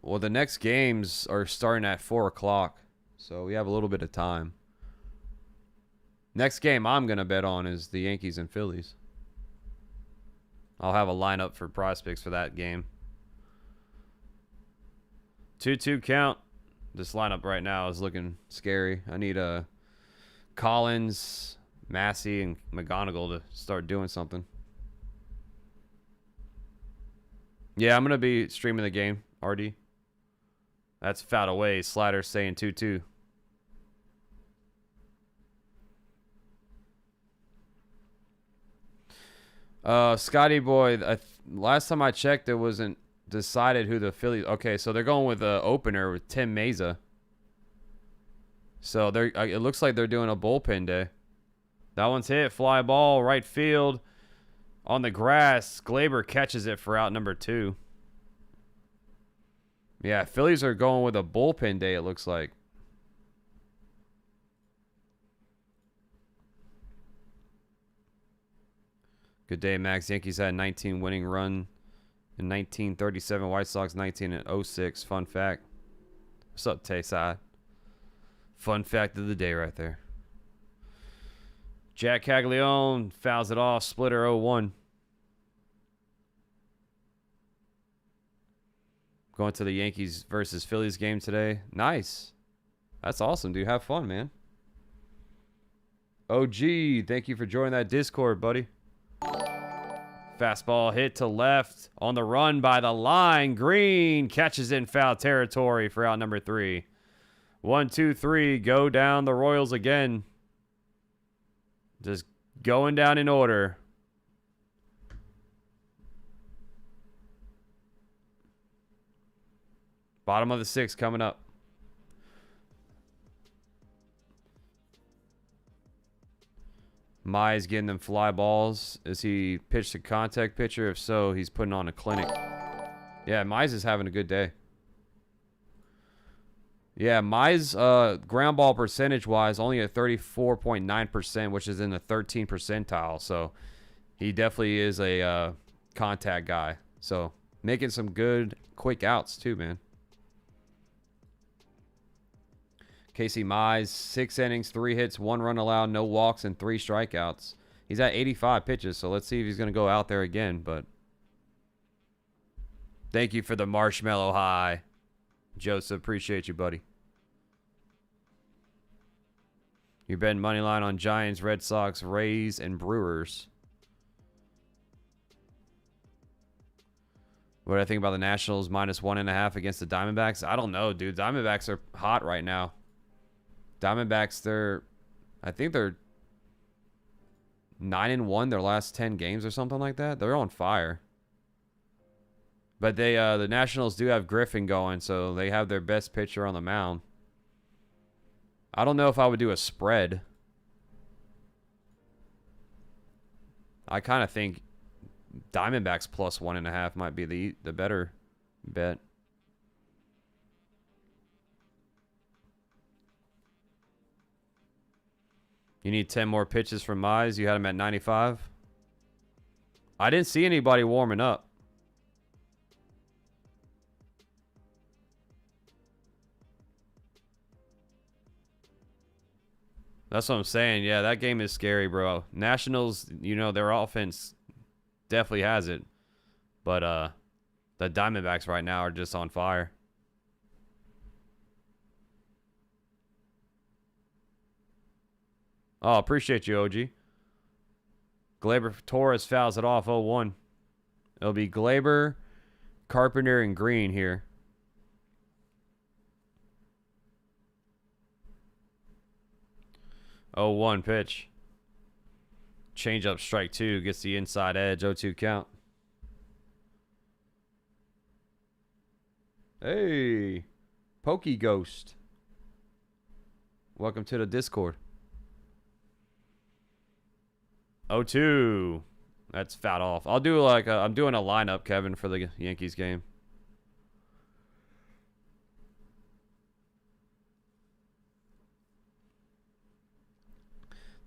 Well, the next games are starting at 4 o'clock, so we have a little bit of time. Next game I'm going to bet on is the Yankees and Phillies. I'll have a lineup for prize picks for that game. 2-2 count. This lineup right now is looking scary. I need Collins, Massey, and McGonigle to start doing something. Yeah, I'm going to be streaming the game, RD. That's fouled away. Slider saying 2-2. Scotty Boy, last time I checked, it wasn't decided who the Phillies. Okay, so they're going with the opener with Tim Meza. So it looks like they're doing a bullpen day. That one's hit, fly ball, right field, on the grass. Gleyber catches it for out number 2. Yeah, Phillies are going with a bullpen day, it looks like. Good day, Max. Yankees had a 19 winning run in 1937. White Sox 19 in 06. Fun fact. What's up, Tayside? Fun fact of the day right there. Jac Caglianone fouls it off. Splitter 0-1. Going to the Yankees versus Phillies game today. Nice. That's awesome, dude. Have fun, man. OG, thank you for joining that Discord, buddy. Fastball hit to left on the run by the line. Greene catches in foul territory for out number 3. 1-2-3. Go down the Royals again. Just going down in order. Bottom of the 6th coming up. Mize getting them fly balls. Is he pitched a contact pitcher? If so, he's putting on a clinic. Yeah, Mize is having a good day. Yeah, Mize, ground ball percentage-wise, only at 34.9%, which is in the 13th percentile. So he definitely is a contact guy. So making some good, quick outs too, man. Casey Mize, 6 innings, 3 hits, 1 run allowed, no walks, and 3 strikeouts. He's at 85 pitches, so let's see if he's going to go out there again. But thank you for the marshmallow high, Joseph. Appreciate you, buddy. You're betting money line on Giants, Red Sox, Rays, and Brewers. What do I think about the Nationals -1.5 against the Diamondbacks? I don't know, dude. Diamondbacks are hot right now. Diamondbacks, I think they're 9-1 their last 10 games or something like that. They're on fire. But the Nationals do have Griffin going, so they have their best pitcher on the mound. I don't know if I would do a spread. I kind of think Diamondbacks +1.5 might be the better bet. You need 10 more pitches from Mize. You had him at 95. I didn't see anybody warming up. That's what I'm saying. Yeah, that game is scary, bro. Nationals, you know, their offense definitely has it. But the Diamondbacks right now are just on fire. Oh, appreciate you, OG. Gleyber Torres fouls it off 0-1. It'll be Gleyber, Carpenter, and Greene here. 0-1 pitch. Change up, strike 2. Gets the inside edge. 0-2 count. Hey, Pokey Ghost. Welcome to the Discord. 0-2. That's fouled off. I'll do like I'm doing a lineup, Kevin, for the Yankees game.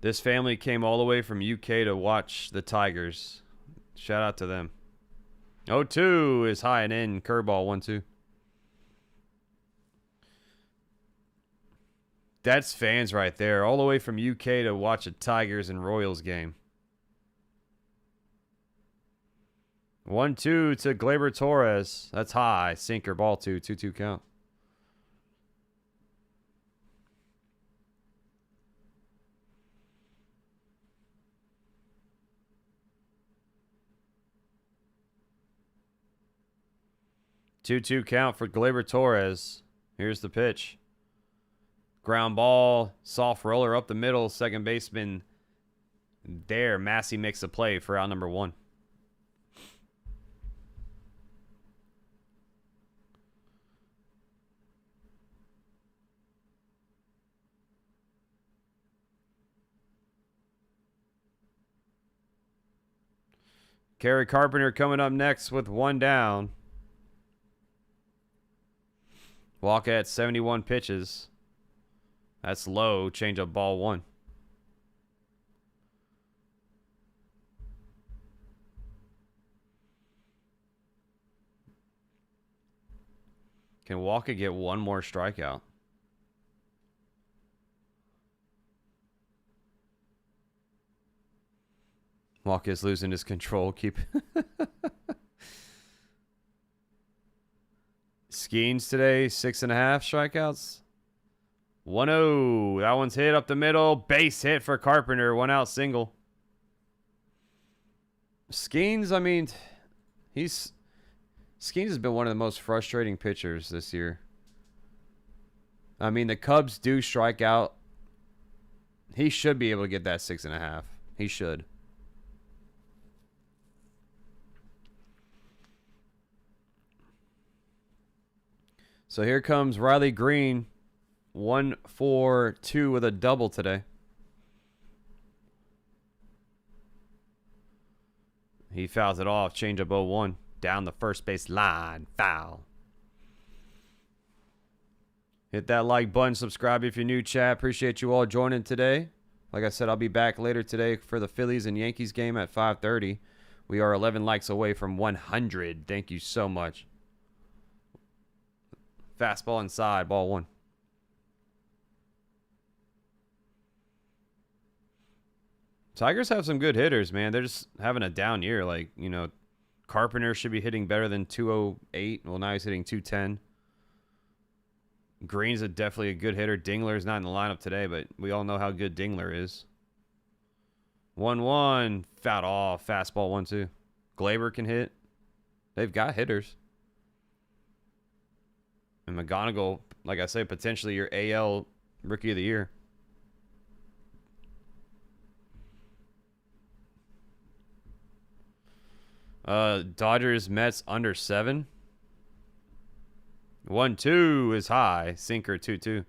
This family came all the way from UK to watch the Tigers. Shout out to them. 0-2 is high and in. Curveball 1-2. That's fans right there. All the way from UK to watch a Tigers and Royals game. 1-2 to Gleyber Torres. That's high. Sinker, ball 2. 2-2 count. Two count for Gleyber Torres. Here's the pitch. Ground ball, soft roller up the middle. Second baseman there. Massey makes a play for out number 1. Kerry Carpenter coming up next with 1 down. Wacha at 71 pitches. That's low. Change up, ball 1. Can Wacha get 1 more strikeout? Wacha's losing his control. Keep Skeens today, 6.5 strikeouts. 1-0. That one's hit up the middle. Base hit for Carpenter. 1 out single. Skeens, I mean, Skeens has been one of the most frustrating pitchers this year. I mean, the Cubs do strike out. He should be able to get that 6.5. He should. So here comes Riley Greene. 1-4-2 with a double today. He fouls it off. Change up 0-1. Down the first base line. Foul. Hit that like button. Subscribe if you're new, chat. Appreciate you all joining today. Like I said, I'll be back later today for the Phillies and Yankees game at 5:30. We are 11 likes away from 100. Thank you so much. Fastball inside. Ball 1. Tigers have some good hitters, man. They're just having a down year. Like, you know, Carpenter should be hitting better than 208. Well, now he's hitting 210. Green's definitely a good hitter. Dingler's not in the lineup today, but we all know how good Dingler is. 1-1. Fouled off. Fastball 1-2. Gleyber can hit. They've got hitters. And McGonigle, like I say, potentially your AL Rookie of the Year. Dodgers, Mets under 7. 1-2 is high. Sinker 2-2.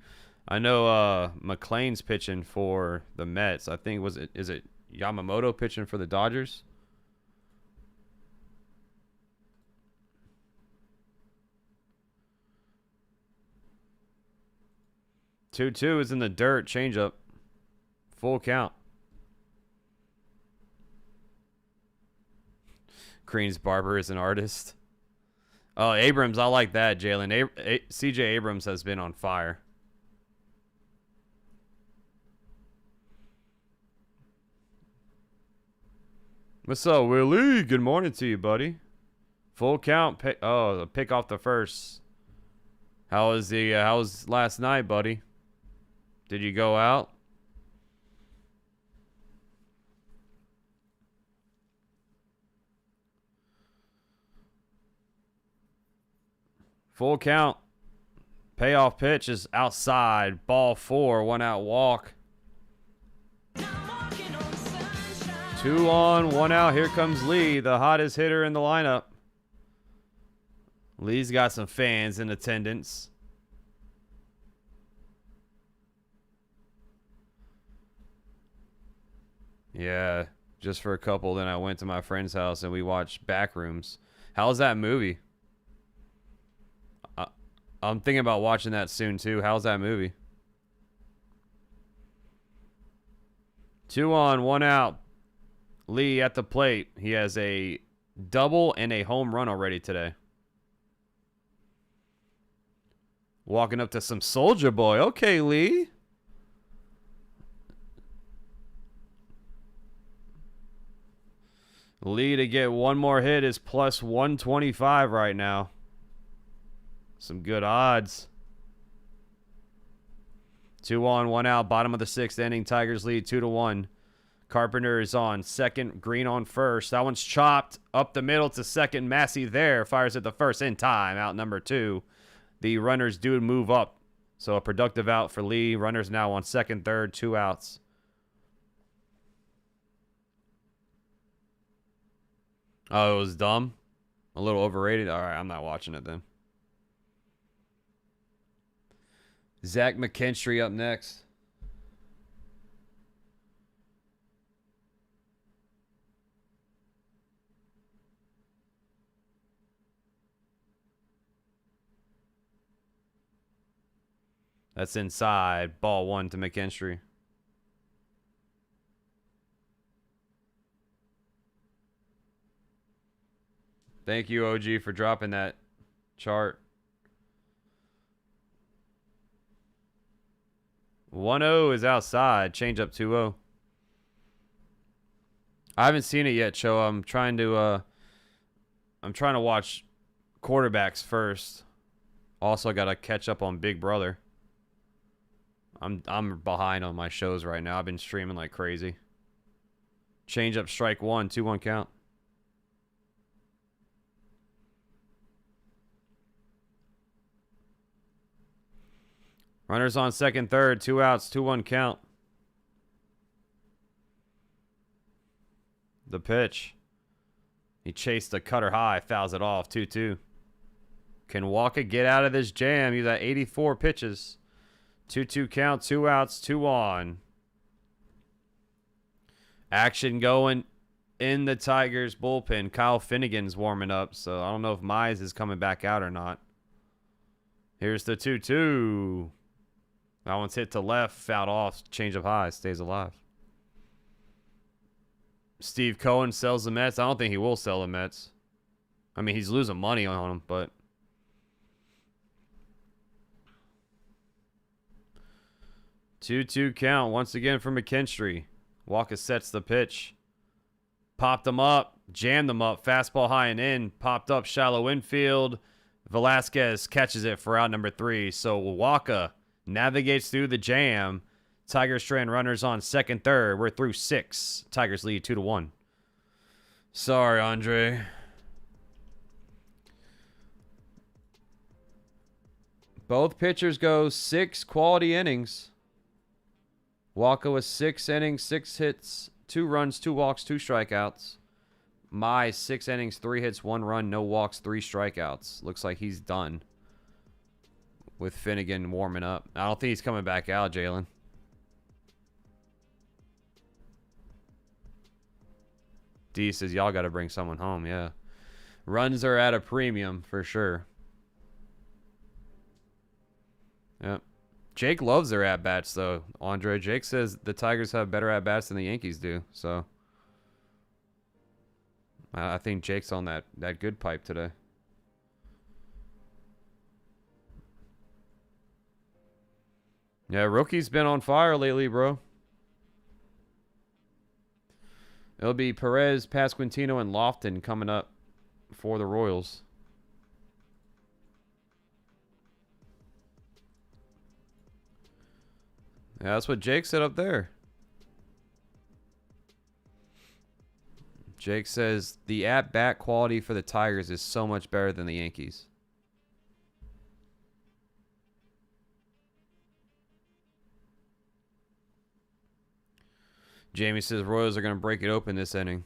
I know McLean's pitching for the Mets. I think is it Yamamoto pitching for the Dodgers? Two is in the dirt. Changeup. Full count. Green's barber is an artist. Oh, Abrams, I like that, Jalen. CJ Abrams has been on fire. What's up, Willie? Good morning to you, buddy. Full count. The pick off the first. How was last night, buddy? Did you go out? Full count. Payoff pitch is outside. Ball 4. 1 out walk. 2 on, 1 out. Here comes Lee, the hottest hitter in the lineup. Lee's got some fans in attendance. Yeah, just for a couple. Then I went to my friend's house and we watched Backrooms. How's that movie? I'm thinking about watching that soon too. How's that movie? 2 on, 1 out. Lee at the plate. He has a double and a home run already today. Walking up to some Soldier Boy. Okay, Lee. Lee to get one more hit is plus 125 right now. Some good odds. 2 on, 1 out. Bottom of the 6th inning. Tigers lead 2-1. Carpenter is on second. Greene on first. That one's chopped up the middle to second. Massey there. Fires at the first in time. Out number 2. The runners do move up. So a productive out for Lee. Runners now on second, third, 2 outs. Oh, it was dumb? A little overrated? All right, I'm not watching it then. Zach McKinstry up next. That's inside. Ball 1 to McKinstry. Thank you, OG, for dropping that chart. 1-0 is outside. Change up 2-0. I haven't seen it yet, Cho. I'm trying to watch quarterbacks first. Also got to catch up on Big Brother. I'm behind on my shows right now. I've been streaming like crazy. Change up strike 1, 2-1 count. Runners on second, third, 2 outs, 2-1 count. The pitch. He chased the cutter high, fouls it off, 2-2. Can Wacha get out of this jam? He's at 84 pitches. 2-2 count, 2 outs, 2 on. Action going in the Tigers bullpen. Kyle Finnegan's warming up, so I don't know if Mize is coming back out or not. Here's the 2-2. That one's hit to left, fouled off, change of high, stays alive. Steve Cohen sells the Mets. I don't think he will sell the Mets. I mean, he's losing money on them, but... 2-2 count once again for McKinstry. Wacha sets the pitch. Popped him up, jammed him up, fastball high and in, popped up shallow infield. Velazquez catches it for out number 3. So Wacha navigates through the jam. Tigers strand runners on second, third. We're through 6. Tigers lead 2-1. Sorry, Andre. Both pitchers go 6 quality innings. Wacha was 6 innings, 6 hits, 2 runs, 2 walks, 2 strikeouts. Mize 6 innings, 3 hits, 1 run, no walks, 3 strikeouts. Looks like he's done with Finnegan warming up. I don't think he's coming back out, Jalen. D says, y'all got to bring someone home. Yeah. Runs are at a premium for sure. Yep. Jake loves their at-bats, though, Andre. Jake says the Tigers have better at-bats than the Yankees do. So I think Jake's on that good pipe today. Yeah, rookie's been on fire lately, bro. It'll be Perez, Pasquantino, and Loftin coming up for the Royals. Yeah, that's what Jake said up there. Jake says the at-bat quality for the Tigers is so much better than the Yankees. Jamie says Royals are going to break it open this inning.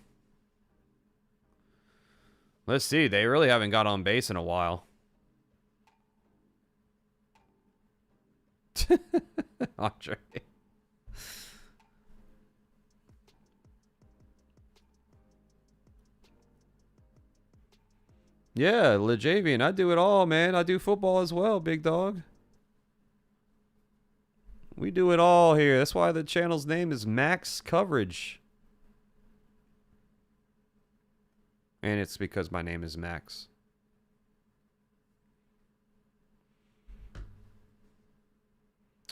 Let's see. They really haven't got on base in a while. Andre. Yeah, Lejavian. I do it all, man. I do football as well, big dog. We do it all here. That's why the channel's name is Max Coverage. And it's because my name is Max.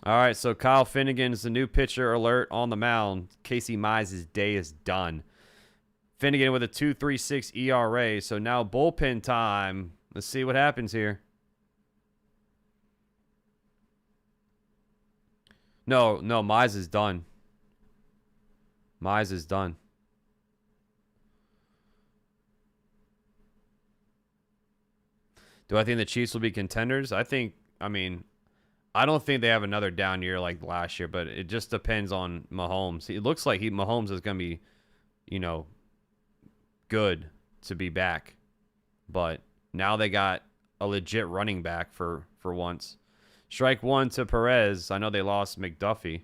All right, so Kyle Finnegan is the new pitcher alert on the mound. Casey Mize's day is done. Finnegan with a 2.36 ERA. So now bullpen time. Let's see what happens here. No, Mize is done. Mize is done. Do I think the Chiefs will be contenders? I don't think they have another down year like last year, but it just depends on Mahomes. It looks like Mahomes is going to be, good to be back. But now they got a legit running back for once. Strike one to Perez. I know they lost McDuffie.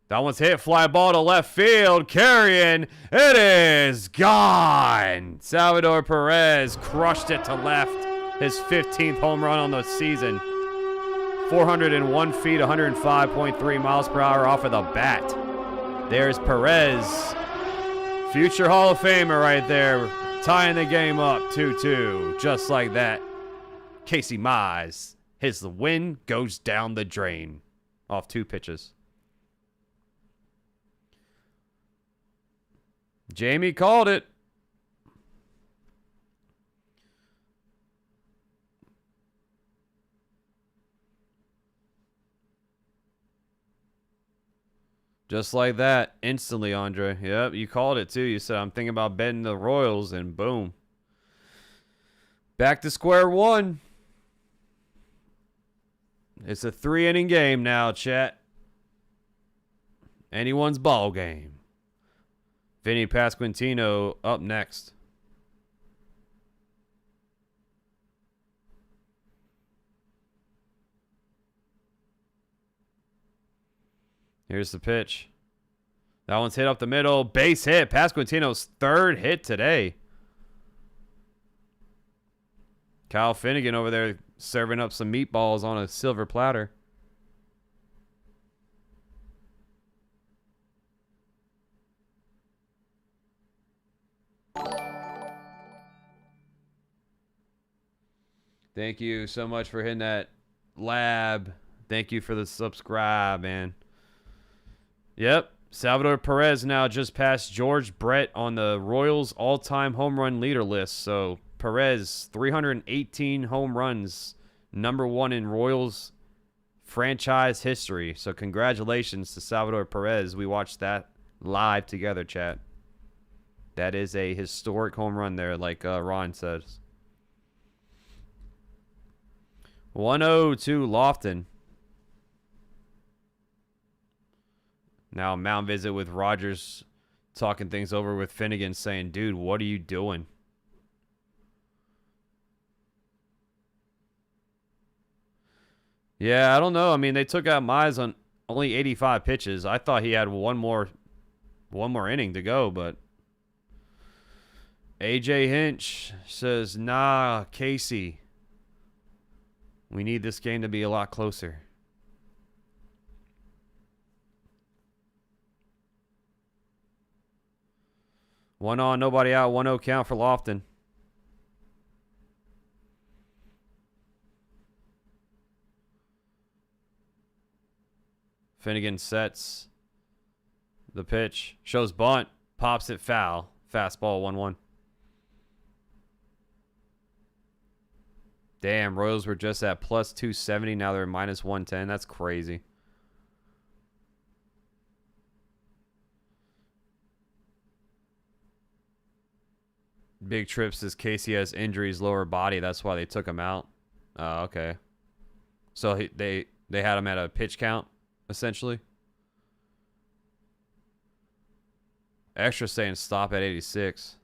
That one's hit. Fly ball to left field. Carrying. It is gone. Salvador Perez crushed it to left. His 15th home run on the season. 401 feet, 105.3 miles per hour off of the bat. There's Perez. Future Hall of Famer right there. Tying the game up 2-2. Just like that. Casey Mize. His win goes down the drain. Off 2 pitches. Jamie called it. Just like that. Instantly, Andre. Yep, you called it too. You said, I'm thinking about betting the Royals, and boom. Back to square one. It's a 3-inning game now, chat. Anyone's ball game. Vinnie Pasquantino up next. Here's the pitch. That one's hit up the middle. Base hit. Pasquantino's 3rd hit today. Kyle Finnegan over there serving up some meatballs on a silver platter. Thank you so much for hitting that lab. Thank you for the subscribe, man. Yep. Salvador Perez now just passed George Brett on the Royals all-time home run leader list. So Perez, 318 home runs, #1 in Royals franchise history. So congratulations to Salvador Perez. We watched that live together, chat. That is a historic home run there, like Ron says. 1-0 to Loftin. Now mound visit with Rogers, talking things over with Finnegan, saying, dude, what are you doing? Yeah, I don't know. I mean, they took out Mize on only 85 pitches. I thought he had one more inning to go, but AJ Hinch says, nah, Casey, we need this game to be a lot closer. One on, nobody out. 1-0 count for Loftin. Finnegan sets the pitch. Shows bunt. Pops it foul. Fastball 1-1. Damn, Royals were just at plus 270. Now they're minus 110. That's crazy. Big Trip says Casey has injuries lower body. That's why they took him out. Oh, okay. So they had him at a pitch count, essentially. extra saying stop at 86.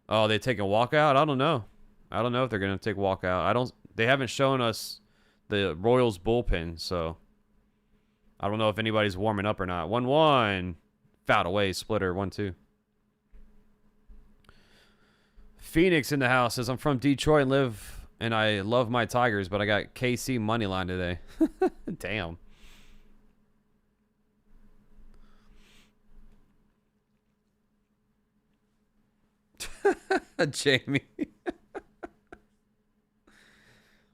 Oh, they taking walkout? I don't know. I don't know if they're gonna take walkout. They haven't shown us the Royals bullpen, so I don't know if anybody's warming up or not. 1-1. Fouled away, splitter, 1-2. Phoenix in the house says, I'm from Detroit and I love my Tigers, but I got KC money line today. Damn. Jamie.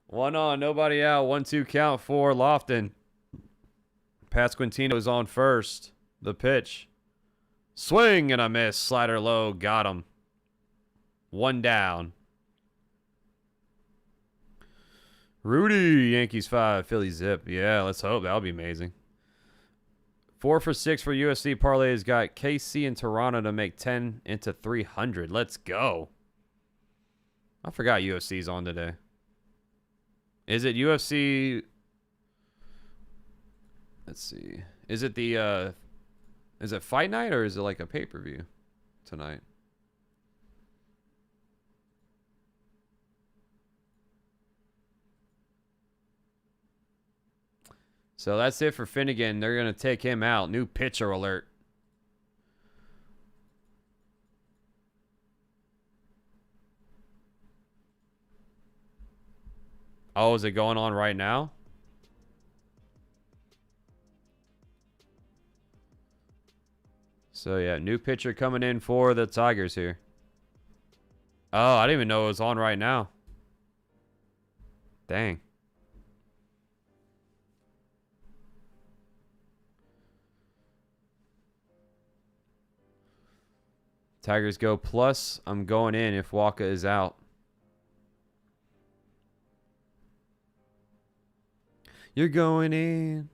1 on, nobody out. 1-2 count for Loftin. Pasquantino is on first. The pitch. Swing and a miss. Slider low. Got him. 1 down. Rudy. Yankees 5. Phillies zip. Yeah, let's hope. That'll be amazing. 4 for 6 for UFC parlays. Got KC and Toronto to make 10 into 300. Let's go. I forgot UFC's on today. Is it UFC? Let's see. Is it the is it fight night or is it like a pay-per-view tonight? So that's it for Finnegan. They're going to take him out. New pitcher alert. Oh, is it going on right now? So, yeah, new pitcher coming in for the Tigers here. Oh, I didn't even know it was on right now. Dang. Tigers go plus. I'm going in if Wacha is out. You're going in.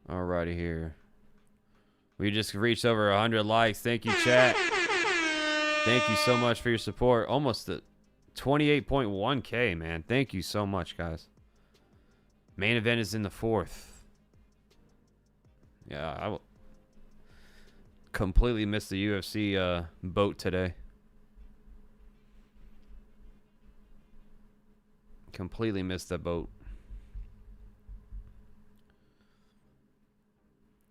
Alrighty here. We just reached over 100 likes. Thank you, chat. Thank you so much for your support. Almost at 28.1K, man. Thank you so much, guys. Main event is in the 4th. Yeah, I completely missed the UFC boat today. Completely missed the boat.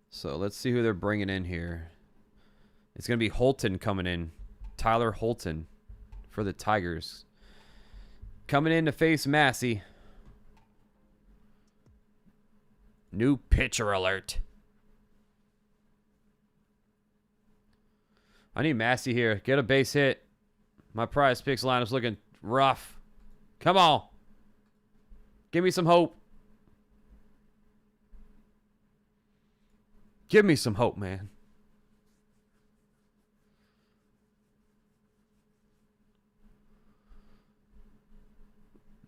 So let's see who they're bringing in here. It's going to be Holton coming in. Tyler Holton for the Tigers. Coming in to face Massey. New pitcher alert. I need Massey here. Get a base hit. My prize picks lineup's looking rough. Come on. Give me some hope. Give me some hope, man.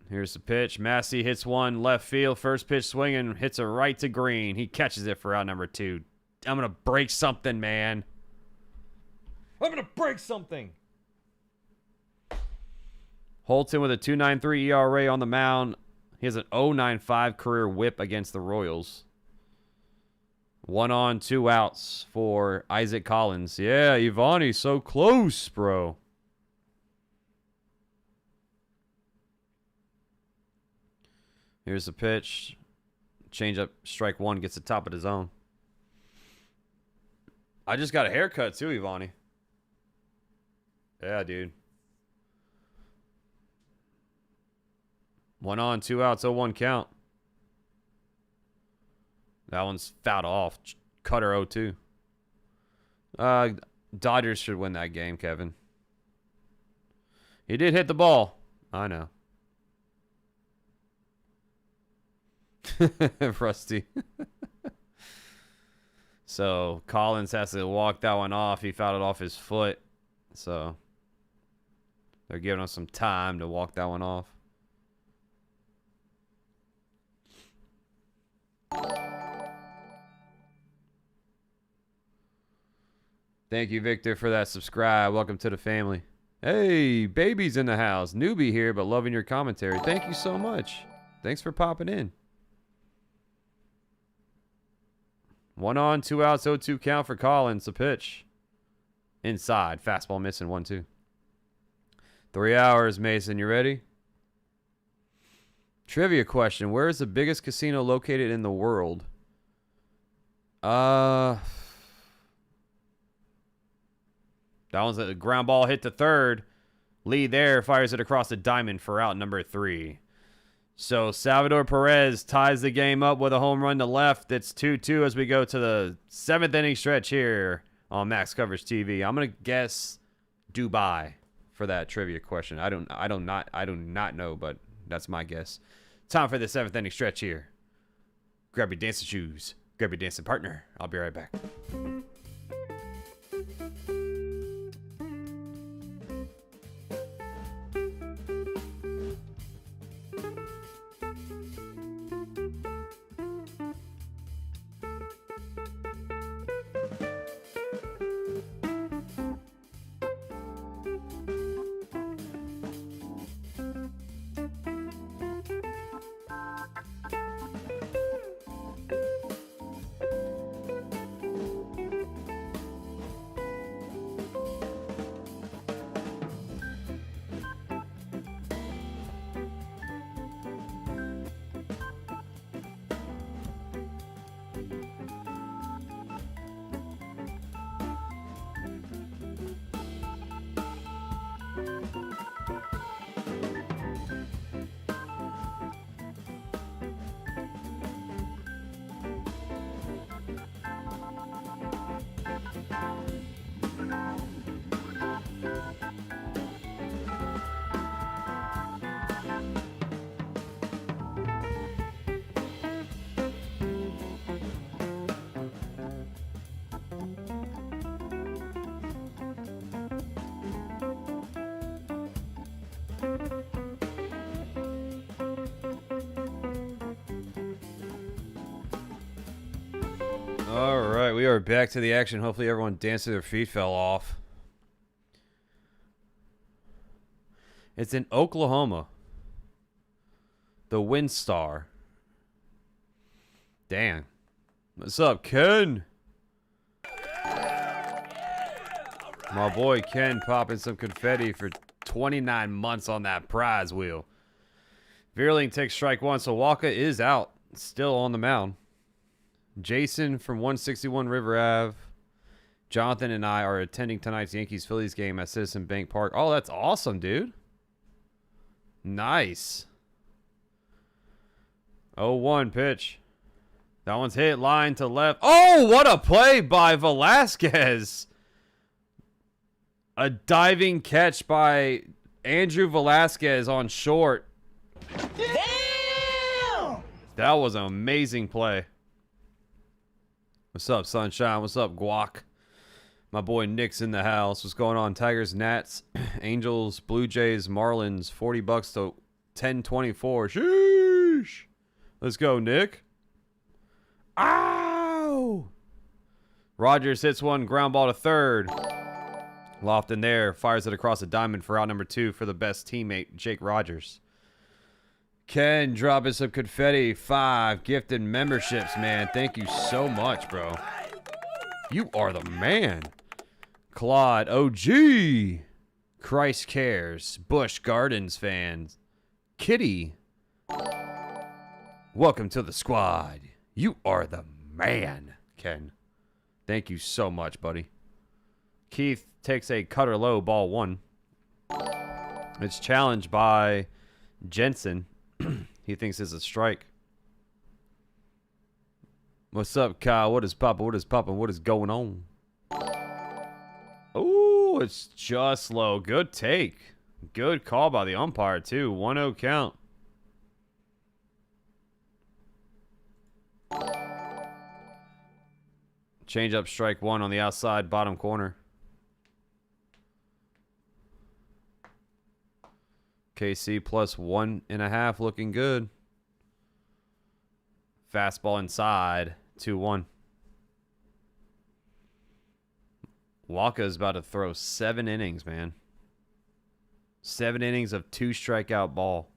Here's the pitch. Massey hits one left field. First pitch swinging. Hits it right to Green. He catches it for out number 2. I'm going to break something, man. I'm going to break something. Holton with a 2.93 ERA on the mound. He has an 0.95 career whip against the Royals. 1 on, 2 outs for Isaac Collins. Yeah, Ivani, so close, bro. Here's the pitch. Change up, strike 1, gets the top of the zone. I just got a haircut too, Ivani. Yeah, dude. 1 on, 2 outs, 0-1 count. That one's fouled off. Cutter 0-2. Dodgers should win that game, Kevin. He did hit the ball. I know. Rusty. So Collins has to walk that one off. He fouled it off his foot. So they're giving us some time to walk that one off. Thank you, Victor, for that subscribe. Welcome to the family. Hey, baby's in the house. Newbie here, but loving your commentary. Thank you so much. Thanks for popping in. 1 on, 2 outs, 0-2 count for Collins. The pitch. Inside. Fastball missing. 1-2. 3 hours, Mason. You ready? Trivia question. Where is the biggest casino located in the world? That one's a ground ball hit to third. Lee there fires it across the diamond for out number 3. So Salvador Perez ties the game up with a home run to left. It's 2-2 as we go to the 7th inning stretch here on Max Coverage TV. I'm gonna guess Dubai for that trivia question. I do not know, but that's my guess. Time for the 7th inning stretch here. Grab your dancing shoes. Grab your dancing partner. I'll be right back. All right, we are back to the action. Hopefully everyone danced till their feet fell off. It's in Oklahoma. The Windstar. Dan. What's up, Ken? My boy Ken popping some confetti for 29 months on that prize wheel. Vierling takes strike 1, so Wacha is out. Still on the mound. Jason from 161 River Ave. Jonathan and I are attending tonight's Yankees-Phillies game at Citizen Bank Park. Oh, that's awesome, dude. Nice. 0-1 pitch. That one's hit line to left. Oh, what a play by Velazquez. A diving catch by Andrew Velazquez on short. Damn! That was an amazing play. What's up, Sunshine? What's up, Guac? My boy Nick's in the house. What's going on? Tigers, Nats, Angels, Blue Jays, Marlins. $40 to 1024. Sheesh. Let's go, Nick. Ow! Rogers hits one, ground ball to third. Loftin there fires it across the diamond for out number 2 for the best teammate, Jake Rogers. Ken dropping some confetti. 5 gifted memberships, man. Thank you so much, bro. You are the man. Claude, OG. Christ Cares. Busch Gardens fans. Kitty. Welcome to the squad. You are the man, Ken. Thank you so much, buddy. Keith takes a cutter low, ball 1. It's challenged by Jensen. He thinks it's a strike. What's up, Kyle? What is poppin'? What is poppin'? What is going on? Ooh, it's just low. Good take. Good call by the umpire, too. 1-0 count. Change up strike 1 on the outside bottom corner. KC plus 1.5 looking good. Fastball inside. 2-1. Wacha is about to throw 7 innings, man. 7 innings of 2 strikeout ball.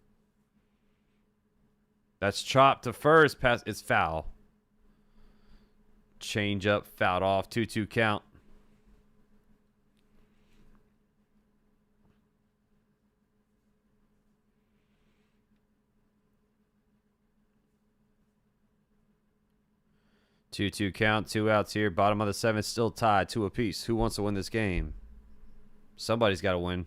That's chopped to first. Pass. It's foul. Change up. Fouled off. 2-2 count. Two count. 2 outs here. Bottom of the 7th. Still tied. 2 apiece. Who wants to win this game? Somebody's got to win.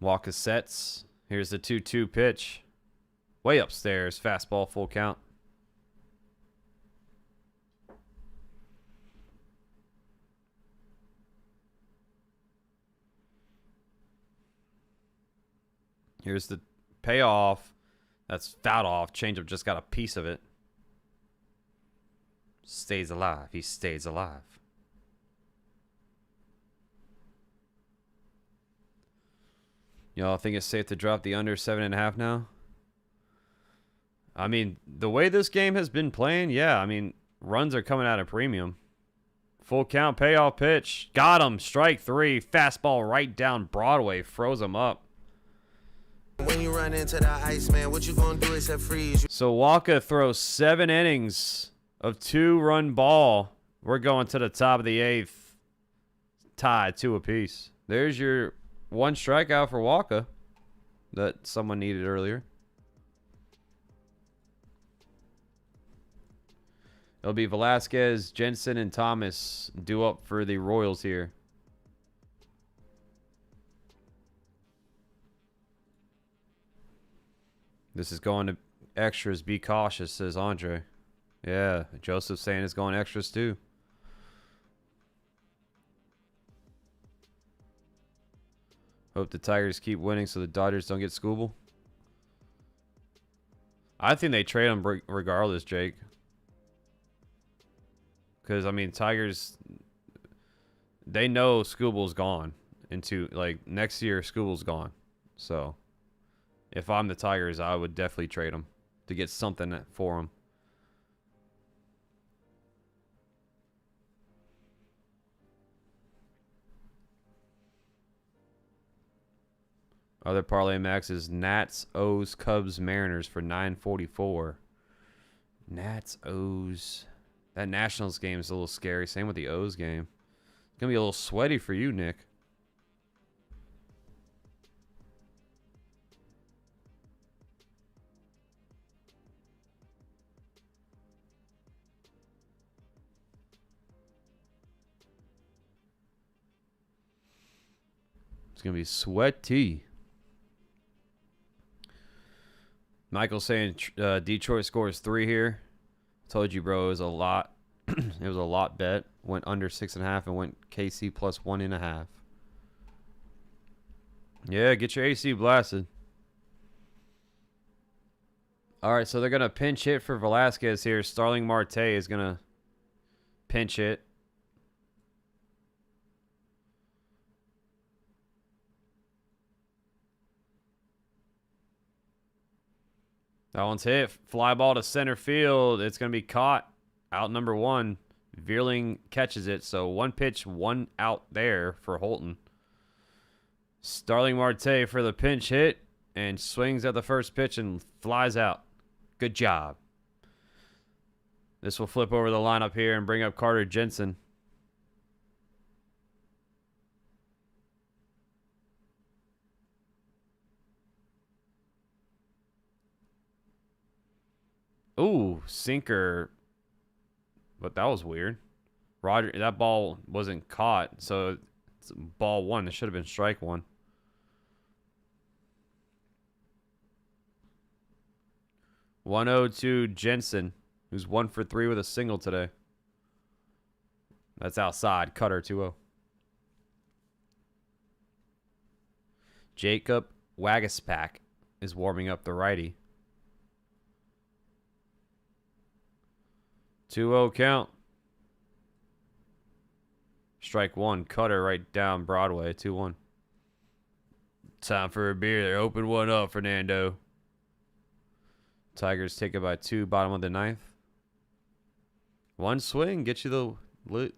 Wacha sets. Here's the 2-2 pitch. Way upstairs. Fastball, full count. Here's the payoff. That's fouled off. Changeup just got a piece of it. Stays alive. He stays alive. Y'all think it's safe to drop the under 7.5 now? I mean, the way this game has been playing, yeah. I mean, runs are coming out of premium. Full count, payoff pitch. Got him. Strike 3. Fastball right down Broadway. Froze him up. When you run into the ice, man, what you gonna do except freeze? So Wacha throws 7 innings of 2-run ball. We're going to the top of the 8th. Tied 2 apiece. There's your 1 strikeout for Wacha that someone needed earlier. It'll be Velazquez, Jensen, and Thomas due up for the Royals here. This is going to extras. Be cautious, says Andre. Yeah, Joseph's saying it's going extras too. Hope the Tigers keep winning so the Dodgers don't get Scooble. I think they trade him regardless, Jake. Because, I mean, Tigers, they know Scooble's gone. Like, next year, Scooble's gone. So, if I'm the Tigers, I would definitely trade him to get something for him. Other parlay max is Nats, O's, Cubs, Mariners for $9.44. Nats, O's. That Nationals game is a little scary. Same with the O's game. It's going to be a little sweaty for you, Nick. It's going to be sweaty. Michael saying Detroit scores 3 here. Told you, bro, it was a lot. It was a lot bet. Went under 6.5 and went KC plus 1.5. Yeah, get your AC blasted. All right, so they're going to pinch hit for Velazquez here. Starling Marte is going to pinch hit. That one's hit. Fly ball to center field. It's going to be caught. Out number 1. Vierling catches it. So 1 pitch, 1 out there for Holton. Starling Marte for the pinch hit. And swings at the first pitch and flies out. Good job. This will flip over the lineup here and bring up Carter Jensen. Ooh, sinker. But that was weird. Roger, that ball wasn't caught, so it's ball 1. It should have been strike 1. To Jensen, who's 1 for 3 with a single today. That's outside. Cutter 2-0. Jacob Wagaspak is warming up the righty. 2-0 count. Strike 1. Cutter right down Broadway. 2-1. Time for a beer there. Open one up, Fernando. Tigers take it by 2. Bottom of the 9th. 1 swing. Get you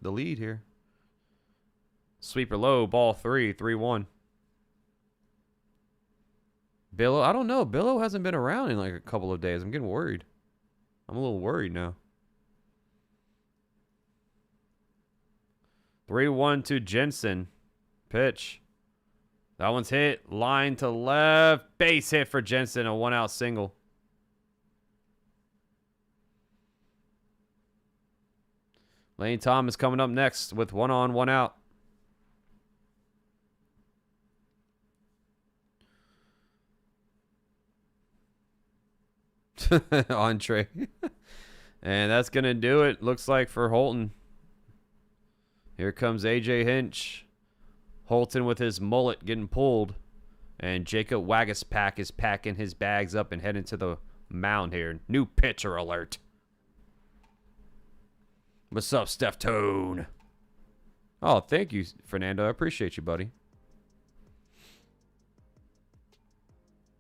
the lead here. Sweeper low, ball 3, 3-1. Billow, I don't know. Billow hasn't been around in like a couple of days. I'm getting worried. I'm a little worried now. 3-1 to Jensen. Pitch. That one's hit. Line to left. Base hit for Jensen. A 1-out single. Lane Thomas coming up next with 1 on, 1 out. Entree. And that's going to do it, looks like, for Holton. Here comes A.J. Hinch. Holton with his mullet getting pulled. And Jacob Wagaspack is packing his bags up and heading to the mound here. New pitcher alert. What's up, Steph Tone? Oh, thank you, Fernando. I appreciate you, buddy.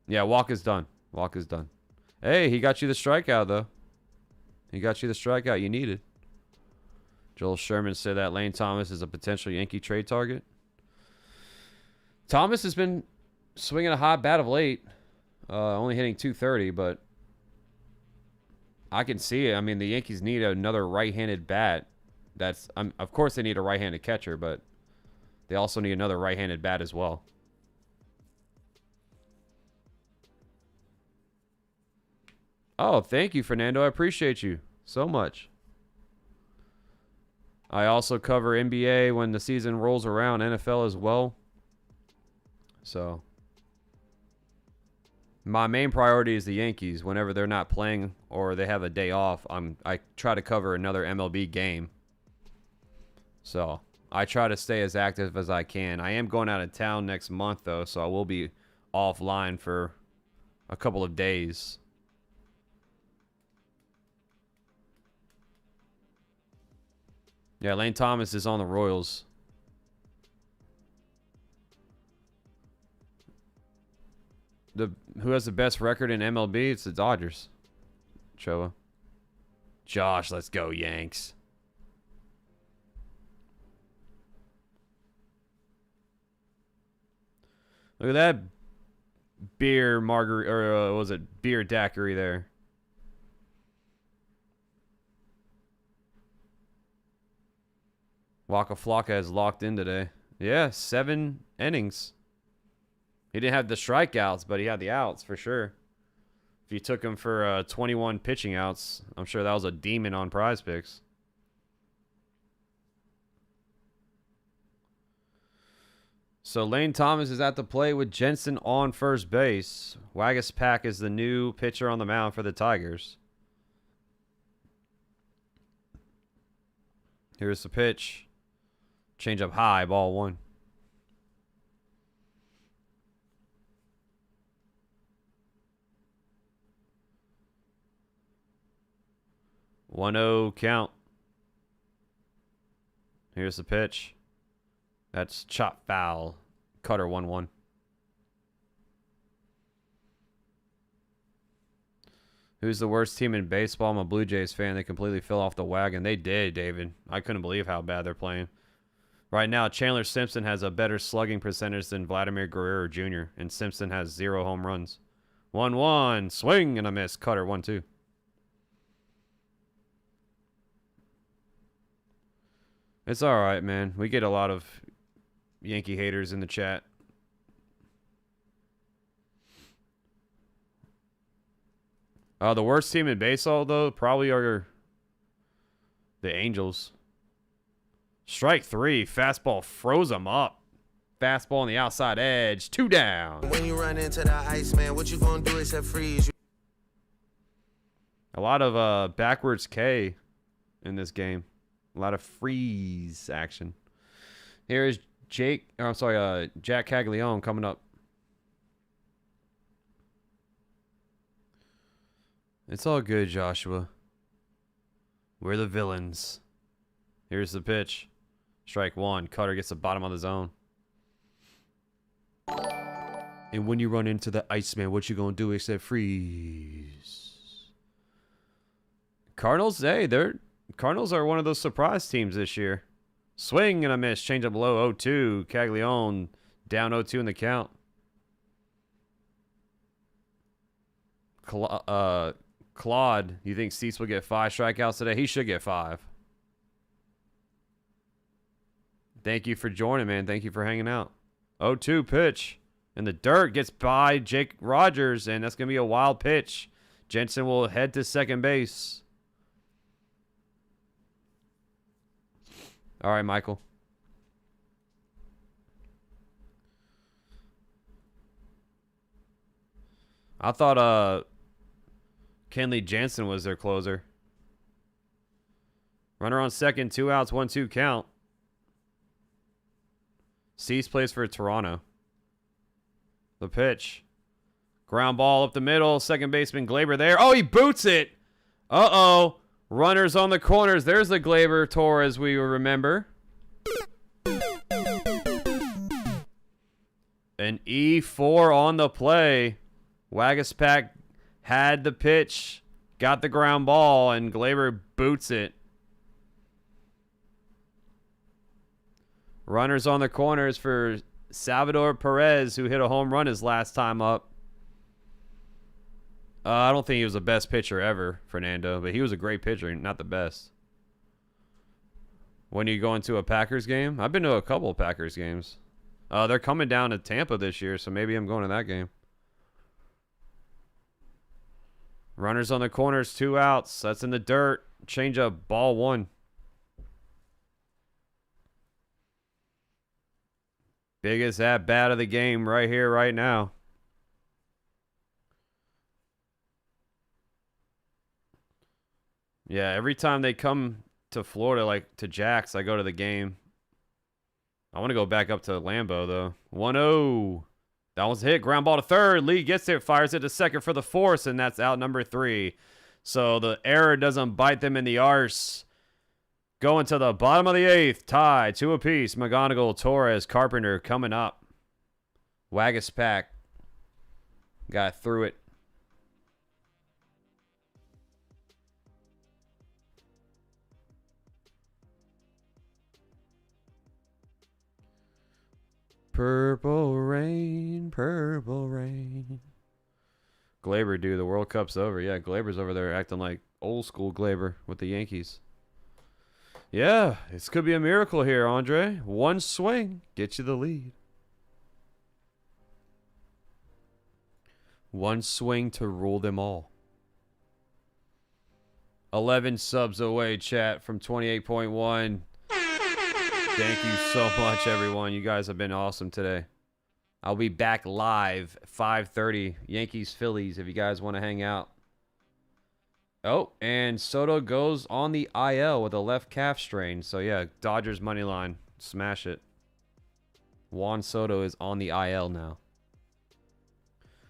Yeah, walk is done. Walk is done. Hey, he got you the strikeout, though. He got you the strikeout you needed. Joel Sherman said that Lane Thomas is a potential Yankee trade target. Thomas has been swinging a hot bat of late. Only hitting .230, but I can see it. I mean, the Yankees need another right-handed bat. Of course, they need a right-handed catcher, but they also need another right-handed bat as well. Oh, thank you, Fernando. I appreciate you so much. I also cover NBA when the season rolls around, NFL as well. So my main priority is the Yankees. Whenever they're not playing or they have a day off, I try to cover another MLB game. So I try to stay as active as I can. I am going out of town next month, though, so I will be offline for a couple of days. Yeah, Lane Thomas is on the Royals. Who has the best record in MLB? It's the Dodgers. Choa. Josh, let's go, Yanks. Look at that beer margarita, or was it beer daiquiri there? Waka Flocka is locked in today. Yeah, 7 innings. He didn't have the strikeouts, but he had the outs for sure. If you took him for 21 pitching outs, I'm sure that was a demon on Prize Picks. So Lane Thomas is at the plate with Jensen on first base. Wagaspack is the new pitcher on the mound for the Tigers. Here's the pitch. Change up high, ball 1. 1-0 count. Here's the pitch. That's chop foul. Cutter 1-1. Who's the worst team in baseball? I'm a Blue Jays fan. They completely fell off the wagon. They did, David. I couldn't believe how bad they're playing. Right now, Chandler Simpson has a better slugging percentage than Vladimir Guerrero Jr., and Simpson has 0 home runs. 1-1. Swing and a miss. Cutter 1-2. It's all right, man. We get a lot of Yankee haters in the chat. The worst team in baseball, though, probably are the Angels. Strike 3. Fastball froze them up. Fastball on the outside edge. 2 down. When you run into the ice, man, what you gonna do except freeze? A lot of backwards K in this game. A lot of freeze action. Here is Jac Caglianone coming up. It's all good, Joshua. We're the villains. Here's the pitch. Strike 1. Cutter gets the bottom of the zone. And when you run into the Iceman, what you gonna do except freeze? Cardinals, hey, Cardinals are one of those surprise teams this year. Swing and a miss. Change up low 0-2. Caglianone down 0-2 in the count. Claude, you think Cease will get 5 strikeouts today? He should get 5. Thank you for joining, man. Thank you for hanging out. 0-2 pitch. And the dirt gets by Jake Rogers, and that's going to be a wild pitch. Jensen will head to second base. All right, Michael. I thought Kenley Jansen was their closer. Runner on second, 2 outs, 1-2 count. Cease plays for Toronto. The pitch. Ground ball up the middle. Second baseman Gleyber there. Oh, he boots it. Uh-oh. Runners on the corners. There's the Gleyber Torres we remember. An E4 on the play. Waguespack had the pitch. Got the ground ball, and Gleyber boots it. Runners on the corners for Salvador Perez, who hit a home run his last time up. I don't think he was the best pitcher ever, Fernando, but he was a great pitcher, not the best. When are you going to a Packers game? I've been to a couple of Packers games. They're coming down to Tampa this year, so maybe I'm going to that game. Runners on the corners, 2 outs. That's in the dirt. Change up, ball 1. Biggest at-bat of the game right here, right now. Yeah, every time they come to Florida, like to Jax, I go to the game. I want to go back up to Lambeau, though. 1-0. That was a hit. Ground ball to third. Lee gets it, fires it to second for the force, and that's out number 3. So the error doesn't bite them in the arse. Going to the bottom of the 8th. Tie, 2 apiece. McGonigle, Torres, Carpenter coming up. Waguespack got through it. Purple rain, purple rain. Gleyber, dude, the World Cup's over. Yeah, Gleyber's over there acting like old school Gleyber with the Yankees. Yeah, this could be a miracle here, Andre. 1 swing, get you the lead. 1 swing to rule them all. 11 subs away, chat, from 28.1. Thank you so much, everyone. You guys have been awesome today. I'll be back live 5:30, Yankees Phillies, if you guys want to hang out. Oh, and Soto goes on the IL with a left calf strain. So yeah, Dodgers money line, smash it. Juan Soto is on the IL now.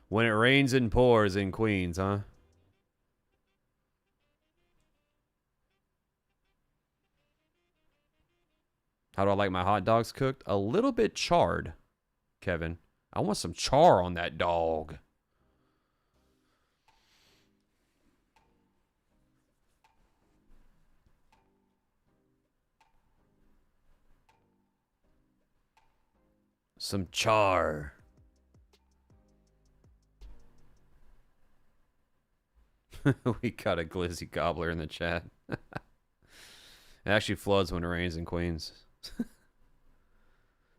When it rains and pours in Queens, huh? How do I like my hot dogs cooked? A little bit charred, Kevin. I want some char on that dog. Some char. We got a glizzy gobbler in the chat. It actually floods when it rains in Queens.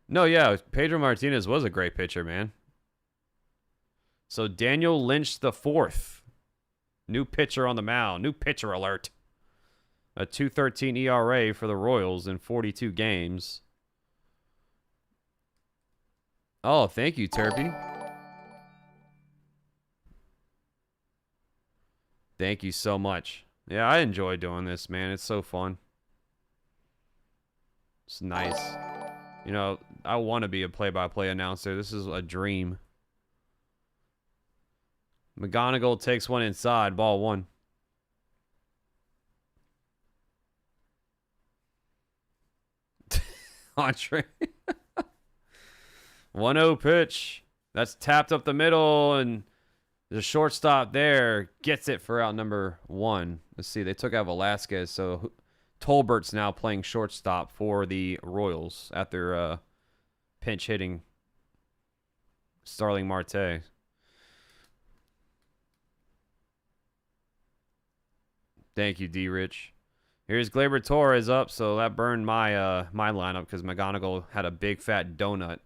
No, yeah, Pedro Martinez was a great pitcher, man. So Daniel Lynch the 4th. New pitcher on the mound. New pitcher alert. A 2.13 ERA for the Royals in 42 games. Oh, thank you, Turpy. Thank you so much. Yeah, I enjoy doing this, man. It's so fun. It's nice. You know, I want to be a play-by-play announcer. This is a dream. McGonigle takes one inside. Ball 1. Andre. 1-0 pitch. That's tapped up the middle, and the shortstop there gets it for out number 1. Let's see. They took out Velazquez, so Tolbert's now playing shortstop for the Royals after pinch hitting Starling Marte. Thank you, D-Rich. Here's Gleyber Torres up, so that burned my my lineup because McGonigle had a big fat donut.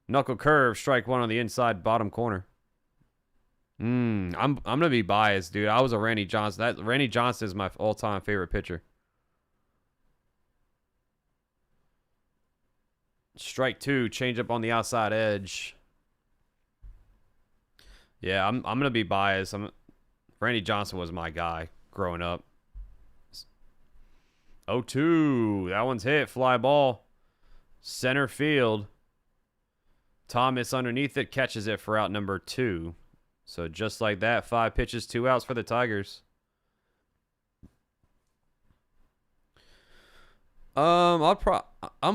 Knuckle curve, strike one on the inside bottom corner. I'm gonna be biased, dude. I was a Randy Johnson. Randy Johnson is my all-time favorite pitcher. Strike two, change up on the outside edge. Yeah, I'm gonna be biased. Randy Johnson was my guy growing up. 0-2. That one's hit. Fly ball. Center field. Thomas underneath it catches it for out number 2. So just like that, 5 pitches, 2 outs for the Tigers. I'm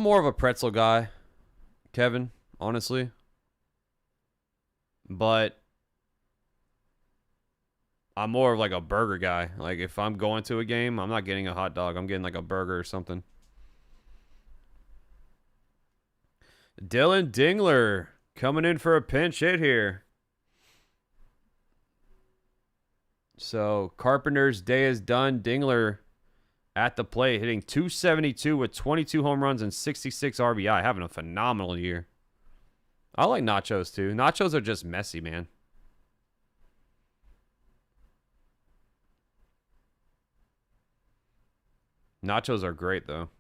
more of a pretzel guy, Kevin, honestly. But I'm more of like a burger guy. Like if I'm going to a game, I'm not getting a hot dog. I'm getting like a burger or something. Dylan Dingler coming in for a pinch hit here. So Carpenter's day is done. Dingler at the plate hitting .272 with 22 home runs and 66 RBI. Having a phenomenal year. I like nachos too. Nachos are just messy, man. Nachos are great, though.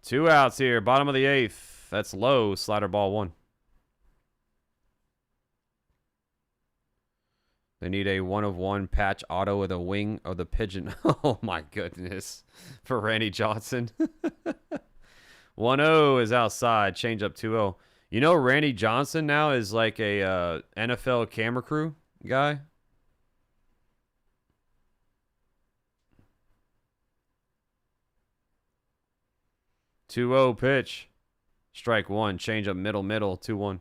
2 outs here. Bottom of the 8th. That's low. Slider ball 1. They need a 1-of-1 patch auto with a wing of the pigeon. Oh, my goodness. For Randy Johnson. 1-0 is outside. Change up 2-0. You know, Randy Johnson now is like a NFL camera crew guy. .2-0 pitch. Strike 1. Change up middle. 2-1.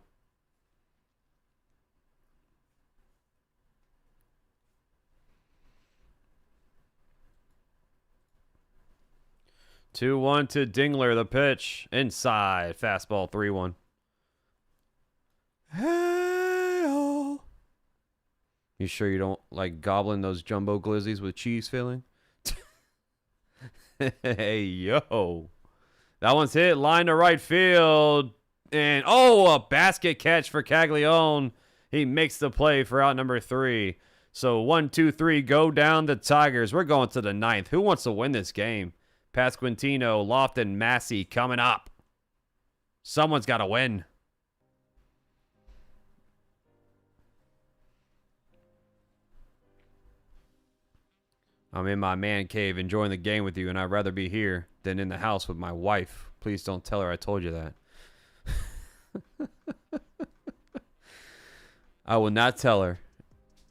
(2-1) to Dingler. The pitch. Inside. Fastball 3-1. Hey-oh. You sure you don't like gobbling those jumbo glizzies with cheese filling? Hey, yo. That one's hit. Line to right field. And, oh, a basket catch for Caglianone. He makes the play for out number 3. So 1, 2, 3, go down the Tigers. We're going to the 9th. Who wants to win this game? Pasquantino, Loftin, Massey coming up. Someone's got to win. I'm in my man cave enjoying the game with you, and I'd rather be here than in the house with my wife. Please don't tell her I told you that. I will not tell her.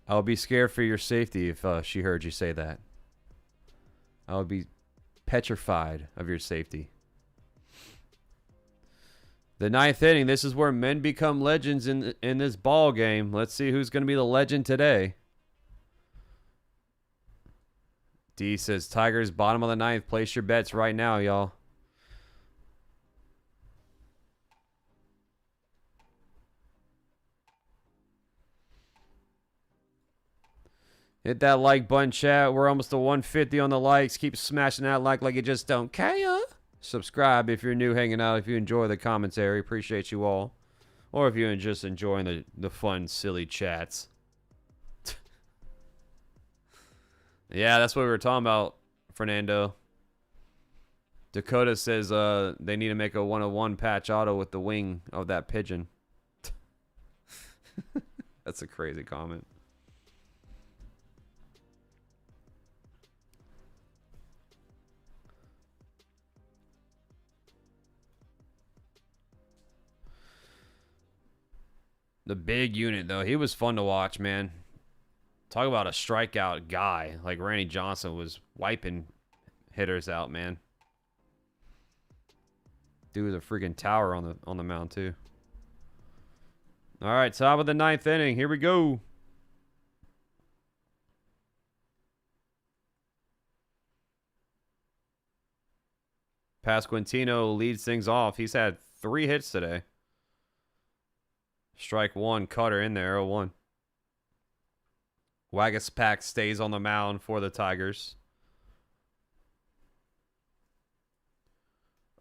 I will be scared for your safety if she heard you say that. I would be petrified of your safety. The 9th inning. This is where men become legends in this ball game. Let's see who's going to be the legend today. D says, Tigers, bottom of the 9th. Place your bets right now, y'all. Hit that like button, chat. We're almost to 150 on the likes. Keep smashing that like you just don't care. Subscribe if you're new hanging out. If you enjoy the commentary, appreciate you all. Or if you're just enjoying the fun, silly chats. Yeah, that's what we were talking about, Fernando. Dakota says they need to make a 1-of-1 patch auto with the wing of that pigeon. That's a crazy comment. The big unit, though, he was fun to watch, man. Talk about a strikeout guy. Like Randy Johnson was wiping hitters out, man. Dude was a freaking tower on the mound, too. All right, top of the 9th inning. Here we go. Pasquantino leads things off. He's had 3 hits today. Strike 1, cutter in there, 0-1. Waguespack stays on the mound for the Tigers.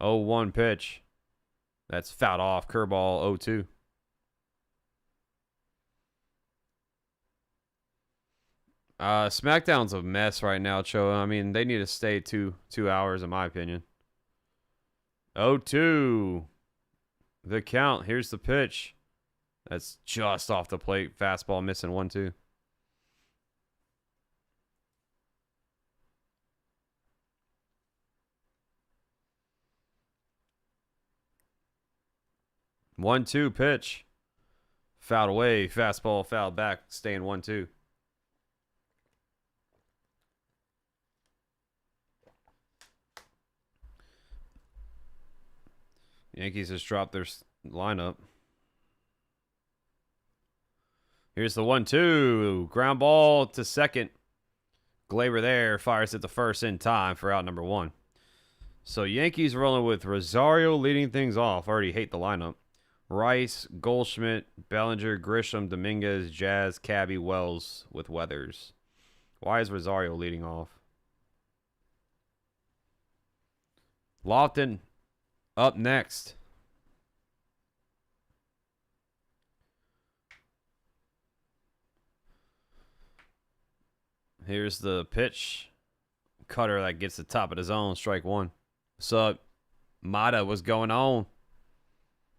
0-1 pitch. That's fouled off. Curveball 0-2. SmackDown's a mess right now, Cho. I mean, they need to stay two hours, in my opinion. 0-2. The count. Here's the pitch. That's just off the plate. Fastball missing 1-2. One-two pitch. Fouled away. Fastball fouled back. Staying 1-2. Yankees just dropped their lineup. Here's the 1-2. Ground ball to second. Gleyber there fires it to first in time for out number 1. So Yankees rolling with Rosario leading things off. Already hate the lineup. Rice, Goldschmidt, Bellinger, Grisham, Dominguez, Jazz, Cabby, Wells with Weathers. Why is Rosario leading off? Loftin up next. Here's the pitch. Cutter that gets the top of the zone. Strike 1. What's up? Mata, what's going on?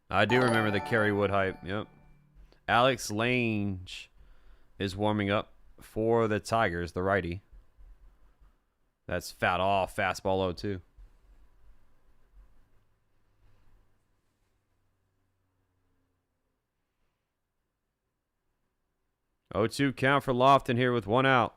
I do remember the Kerry Wood hype. Yep. Alex Lange is warming up for the Tigers, the righty. That's fouled off. Fastball 0-2. 0-2 count for Loftin here with 1 out.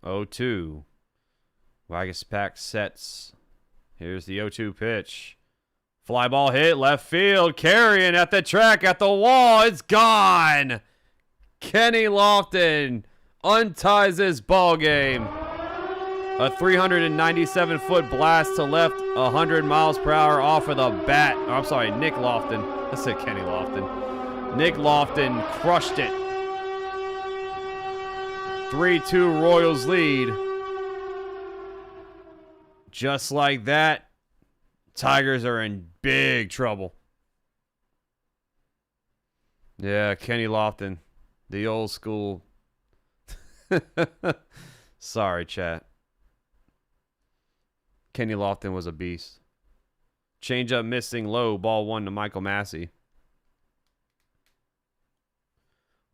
Oh-2. Waguespack sets. Here's the 0-2 pitch. Fly ball hit left field. Carrying at the track, at the wall. It's gone. Kenny Loftin unties this ball game. A 397-foot blast to left, 100 miles per hour off of the bat. Oh, I'm sorry, Nick Loftin. I said Kenny Loftin. Nick Loftin crushed it. 3-2 Royals lead. Just like that, Tigers are in big trouble. Yeah, Kenny Loftin, the old school. Sorry, chat. Kenny Loftin was a beast. Changeup missing low. Ball 1 to Michael Massey.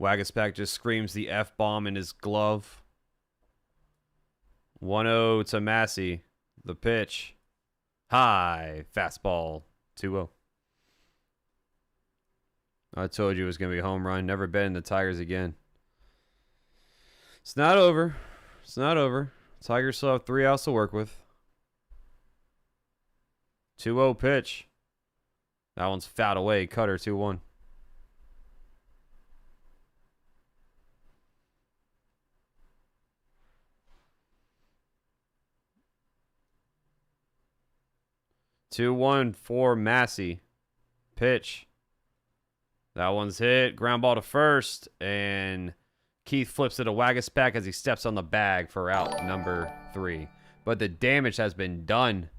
Waguespack just screams the F-bomb in his glove. 1-0 to Massey. The pitch. High. Fastball. 2-0. I told you it was going to be a home run. Never bet in the Tigers again. It's not over. It's not over. Tigers still have 3 outs to work with. 2-0 pitch. That one's fouled away. Cutter 2-1. Two one for Massey. Pitch. That one's hit. Ground ball to first. And Keith flips it to Waguespack as he steps on the bag for out number 3. But the damage has been done.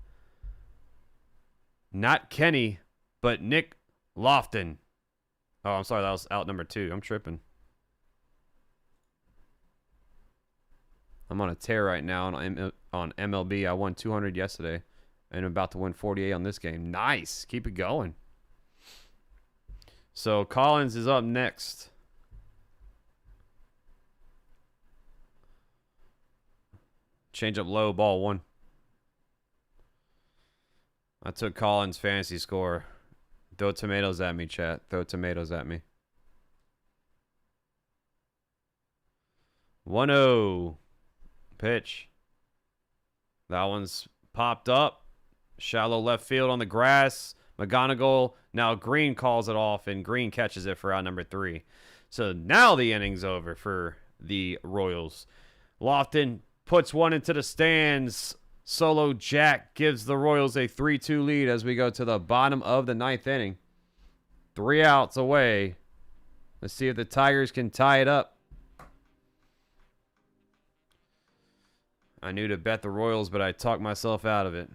Not Kenny, but Nick Loftin. Oh, I'm sorry. That was out number 2. I'm tripping. I'm on a tear right now on MLB. I won 200 yesterday. And I'm about to win 48 on this game. Nice. Keep it going. So Collins is up next. Change up low, ball 1. I took Collins' fantasy score. Throw tomatoes at me, chat. Throw tomatoes at me. 1-0. Pitch. That one's popped up. Shallow left field on the grass. McGonigle. Now Greene calls it off, and Greene catches it for out number 3. So now the inning's over for the Royals. Loftin puts one into the stands. Solo Jack gives the Royals a 3-2 lead as we go to the bottom of the 9th inning. 3 outs away. Let's see if the Tigers can tie it up. I knew to bet the Royals, but I talked myself out of it.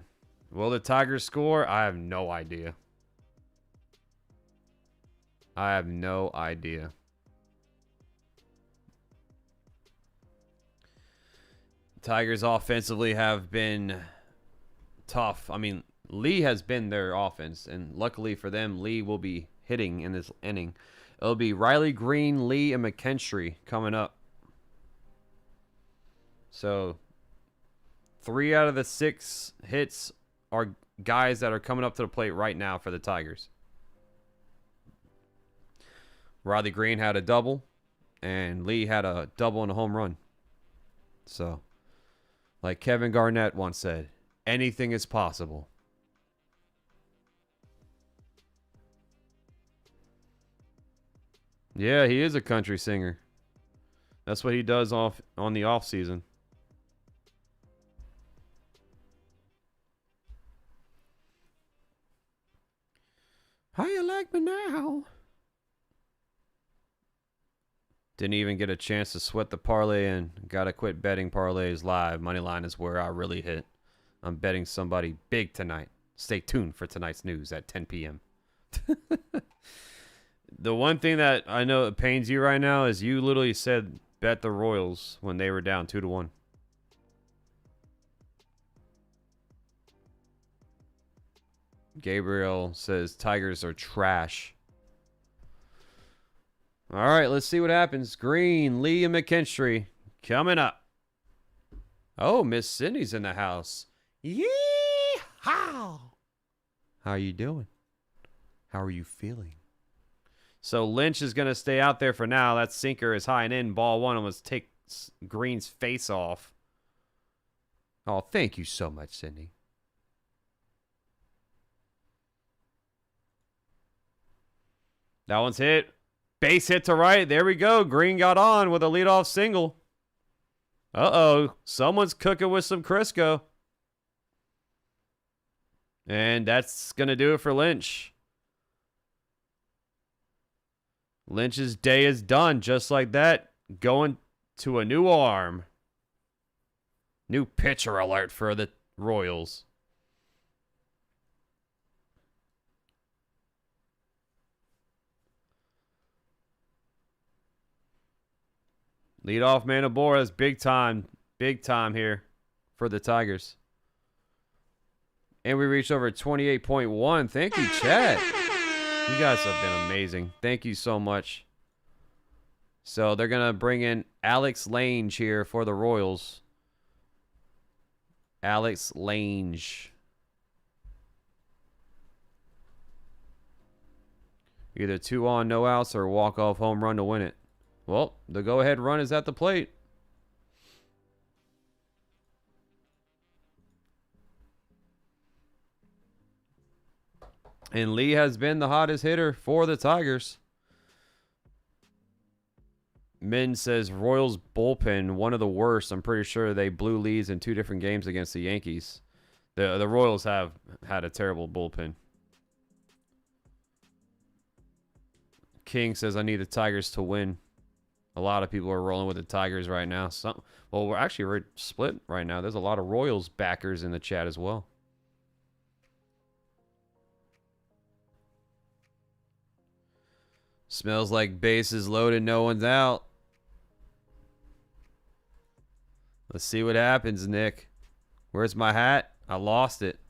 Will the Tigers score? I have no idea. I have no idea. Tigers offensively have been tough. I mean, Lee has been their offense, and luckily for them, Lee will be hitting in this inning. It'll be Riley Greene, Lee, and McKinstry coming up. So 3 out of the 6 hits are guys that are coming up to the plate right now for the Tigers. Riley Greene had a double, and Lee had a double and a home run. So, like Kevin Garnett once said, anything is possible. Yeah, he is a country singer. That's what he does on the off season. How you like me now? Didn't even get a chance to sweat the parlay and gotta quit betting parlays live. Moneyline is where I really hit. I'm betting somebody big tonight. Stay tuned for tonight's news at 10 p.m. The one thing that I know it pains you right now is you literally said bet the Royals when they were down 2-1. Gabriel says Tigers are trash. All right, let's see what happens. Green, Lee, and McKinstry coming up. Oh, Miss Cindy's in the house. Yee-haw! How you doing? How are you feeling? So Lynch is going to stay out there for now. That sinker is high and in. Ball 1 almost takes Green's face off. Oh, thank you so much, Cindy. That one's hit. Base hit to right. There we go. Green got on with a leadoff single. Uh-oh. Someone's cooking with some Crisco. And that's going to do it for Lynch. Lynch's day is done just like that. Going to a new arm. New pitcher alert for the Royals. Leadoff man aboard. That's big time here for the Tigers. And we reached over 28.1. Thank you, chat. You guys have been amazing. Thank you so much. So they're going to bring in Alex Lange here for the Royals. Alex Lange. Either 2 on, no outs, or walk-off home run to win it. Well, the go-ahead run is at the plate. And Lee has been the hottest hitter for the Tigers. Min says Royals bullpen, one of the worst. I'm pretty sure they blew leads in 2 different games against the Yankees. The Royals have had a terrible bullpen. King says I need the Tigers to win. A lot of people are rolling with the Tigers right now. We're split right now. There's a lot of Royals backers in the chat as well. Smells like bases loaded, no one's out. Let's see what happens, Nick. Where's my hat? I lost it.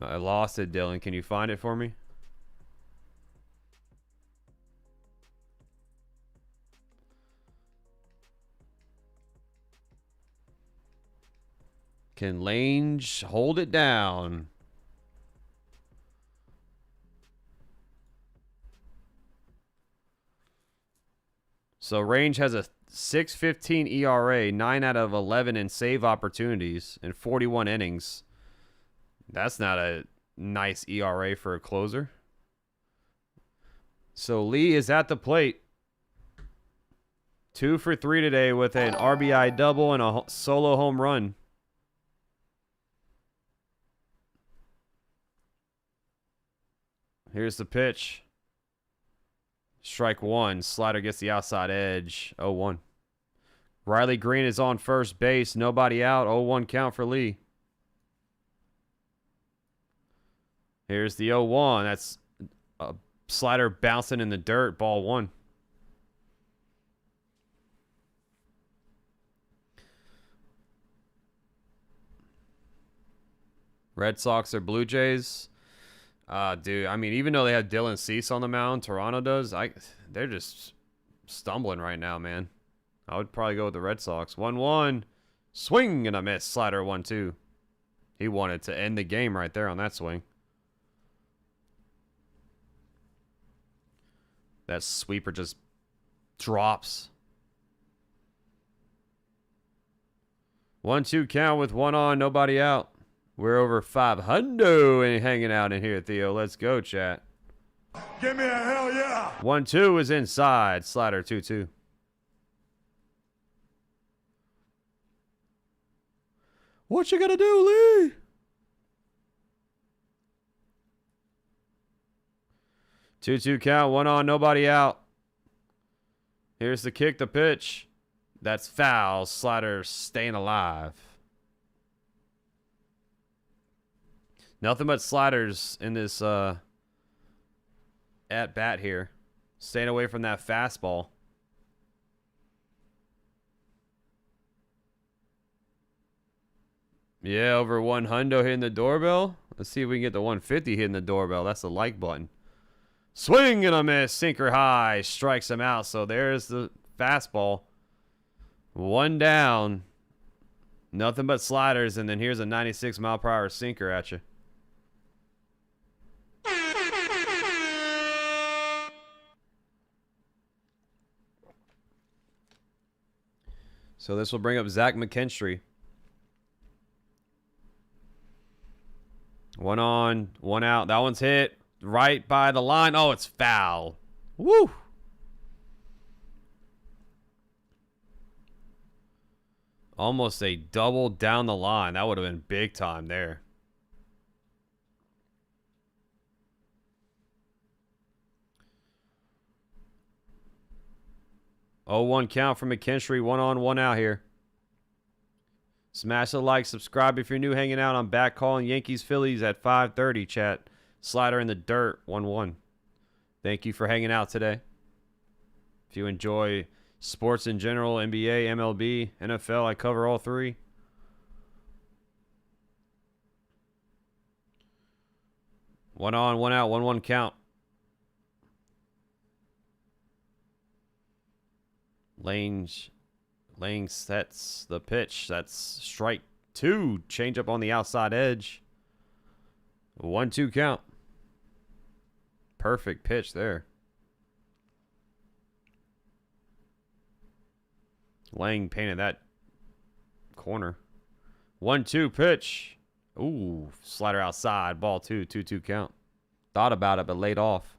I lost it, Dylan. Can you find it for me? Can Lange hold it down? So Range has a 6.15 ERA, 9 out of 11 in save opportunities, in 41 innings. That's not a nice ERA for a closer. So Lee is at the plate. 2 for 3 today with an RBI double and a solo home run. Here's the pitch. Strike one. Slider gets the outside edge. 0-1. Riley Greene is on first base. Nobody out. 0-1 count for Lee. Here's the 0-1. That's a slider bouncing in the dirt. Ball one. Red Sox or Blue Jays? Dude, I mean, even though they have Dylan Cease on the mound, Toronto does, they're just stumbling right now, man. I would probably go with the Red Sox. 1-1. Swing and a miss. Slider 1-2. He wanted to end the game right there on that swing. That sweeper just drops. 1-2 count with one on, nobody out. We're over 500 and hanging out in here, Theo. Let's go, chat. Give me a hell yeah. 1-2 is inside. Slider 2-2. What you gonna do, Lee? 2-2 count, one on, nobody out. Here's the kick, the pitch. That's foul. Slider staying alive. Nothing but sliders in this at bat here. Staying away from that fastball. Yeah, over 100 hitting the doorbell. Let's see if we can get the 150 hitting the doorbell. That's the like button. Swing and a miss. Sinker high. Strikes him out. So there's the fastball. One down. Nothing but sliders. And then here's a 96 mile per hour sinker at you. So this will bring up Zach McKinstry. One on, one out. That one's hit right by the line. Oh, it's foul. Woo! Almost a double down the line. That would have been big time there. Oh, 1 count for McKinstry. One on, one out here. Smash the like, subscribe if you're new, hanging out. I'm back calling Yankees Phillies at 5:30, chat. Slider in the dirt, 1-1. Thank you for hanging out today. If you enjoy sports in general, NBA, MLB, NFL, I cover all three. One on, one out, 1-1 count. Lane sets the pitch. That's strike two. Change up on the outside edge. 1-2 count. Perfect pitch there. Lang painted that corner. 1-2 pitch. Ooh, slider outside. Ball 2-2 count. Thought about it, but laid off.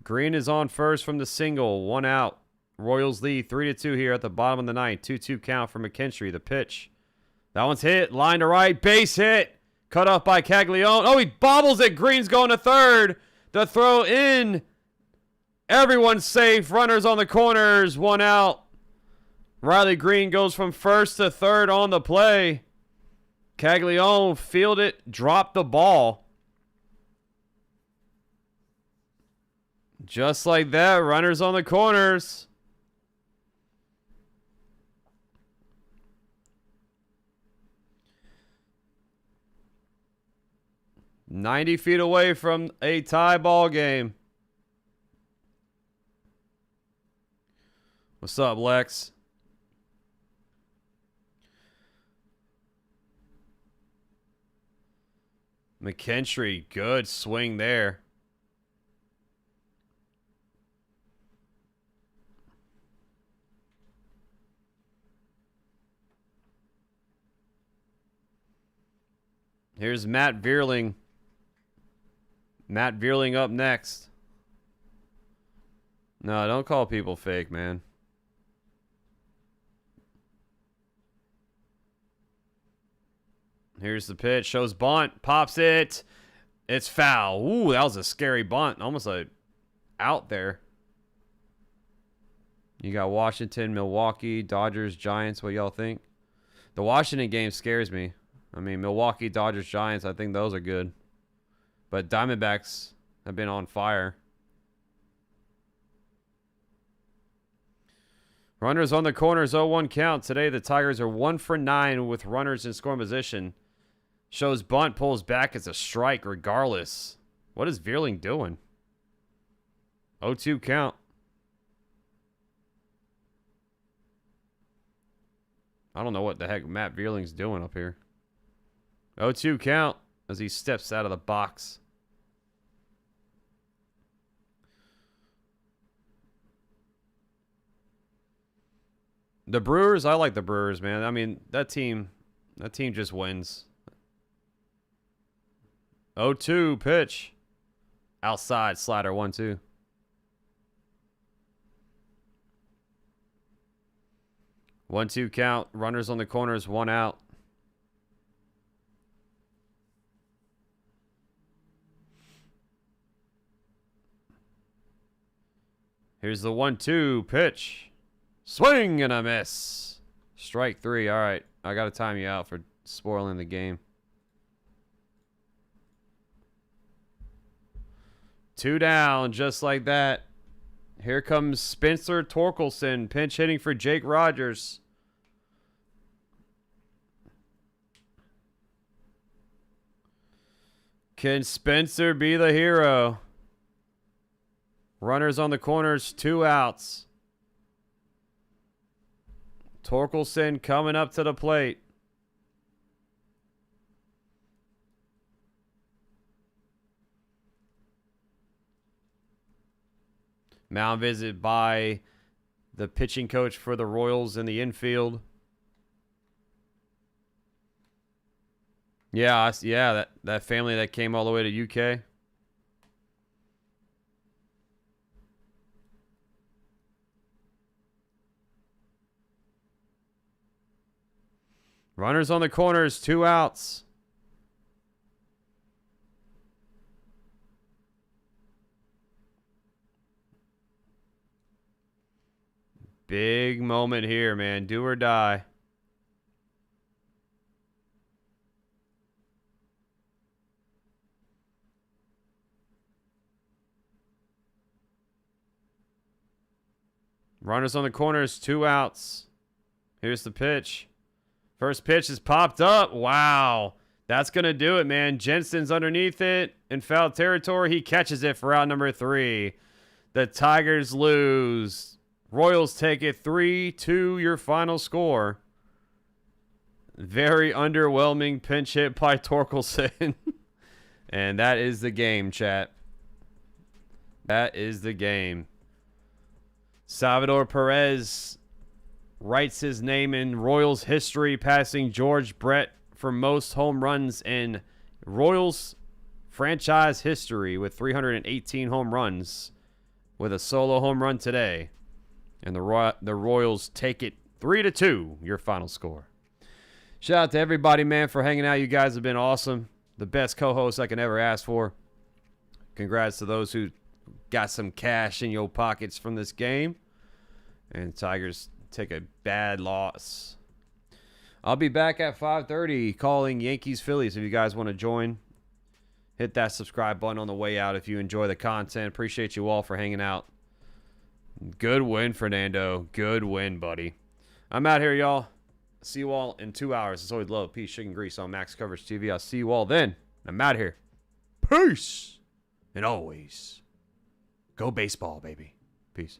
Green is on first from the single. One out. Royals lead 3-2 here at the bottom of the ninth. 2-2 count for McKinstry. The pitch. That one's hit. Line to right. Base hit. Cut off by Caglianone. Oh, he bobbles it. Green's going to third. The throw in. Everyone's safe. Runners on the corners. One out. Riley Greene goes from first to third on the play. Caglianone fielded it. Dropped the ball. Just like that, runners on the corners. "90 feet away from a tie ball game." What's up, Lex? McKinstry, good swing there. Here's Matt Vierling. Matt Vierling up next. No, don't call people fake, man. Here's the pitch. Shows bunt. Pops it. It's foul. Ooh, that was a scary bunt. Almost like out there. You got Washington, Milwaukee, Dodgers, Giants. What y'all think? The Washington game scares me. I mean, Milwaukee, Dodgers, Giants, I think those are good. But Diamondbacks have been on fire. Runners on the corners, 0-1 count. Today, the Tigers are 1 for 9 with runners in scoring position. Shows bunt, pulls back. It's a strike regardless. What is Vierling doing? 0-2 count. I don't know what the heck Matt Vierling's doing up here. 0-2 count as he steps out of the box. The Brewers, I like the Brewers, man. I mean, that team just wins. 0-2 pitch. Outside slider 1-2. One, two count. Runners on the corners, 1 out. Here's the 1-2 pitch. Swing and a miss. Strike 3. All right. I got to time you out for spoiling the game. 2 down, just like that. Here comes Spencer Torkelson, pinch hitting for Jake Rogers. Can Spencer be the hero? Runners on the corners, 2 outs. Torkelson coming up to the plate. Mound visit by the pitching coach for the Royals in the infield. Yeah, that family that came all the way to UK. Runners on the corners, 2 outs. Big moment here, man. Do or die. Runners on the corners, 2 outs. Here's the pitch. First pitch is popped up. Wow. That's going to do it, man. Jensen's underneath it in foul territory. He catches it for out number 3. The Tigers lose. Royals take it 3-2, your final score. Very underwhelming pinch hit by Torkelson. And that is the game, chat. That is the game. Salvador Perez writes his name in Royals history, passing George Brett for most home runs in Royals franchise history with 318 home runs with a solo home run today. And the Royals take it 3-2, your final score. Shout out to everybody, man, for hanging out. You guys have been awesome. The best co-hosts I can ever ask for. Congrats to those who got some cash in your pockets from this game. And Tigers take a bad loss. I'll be back at 5:30 calling Yankees-Phillies. If you guys want to join, hit that subscribe button on the way out if you enjoy the content. Appreciate you all for hanging out. Good win, Fernando. Good win, buddy. I'm out here, y'all. See you all in 2 hours. It's always love, peace, chicken grease on Max Coverage TV. I'll see you all then. I'm out here. Peace. And always, go baseball, baby. Peace.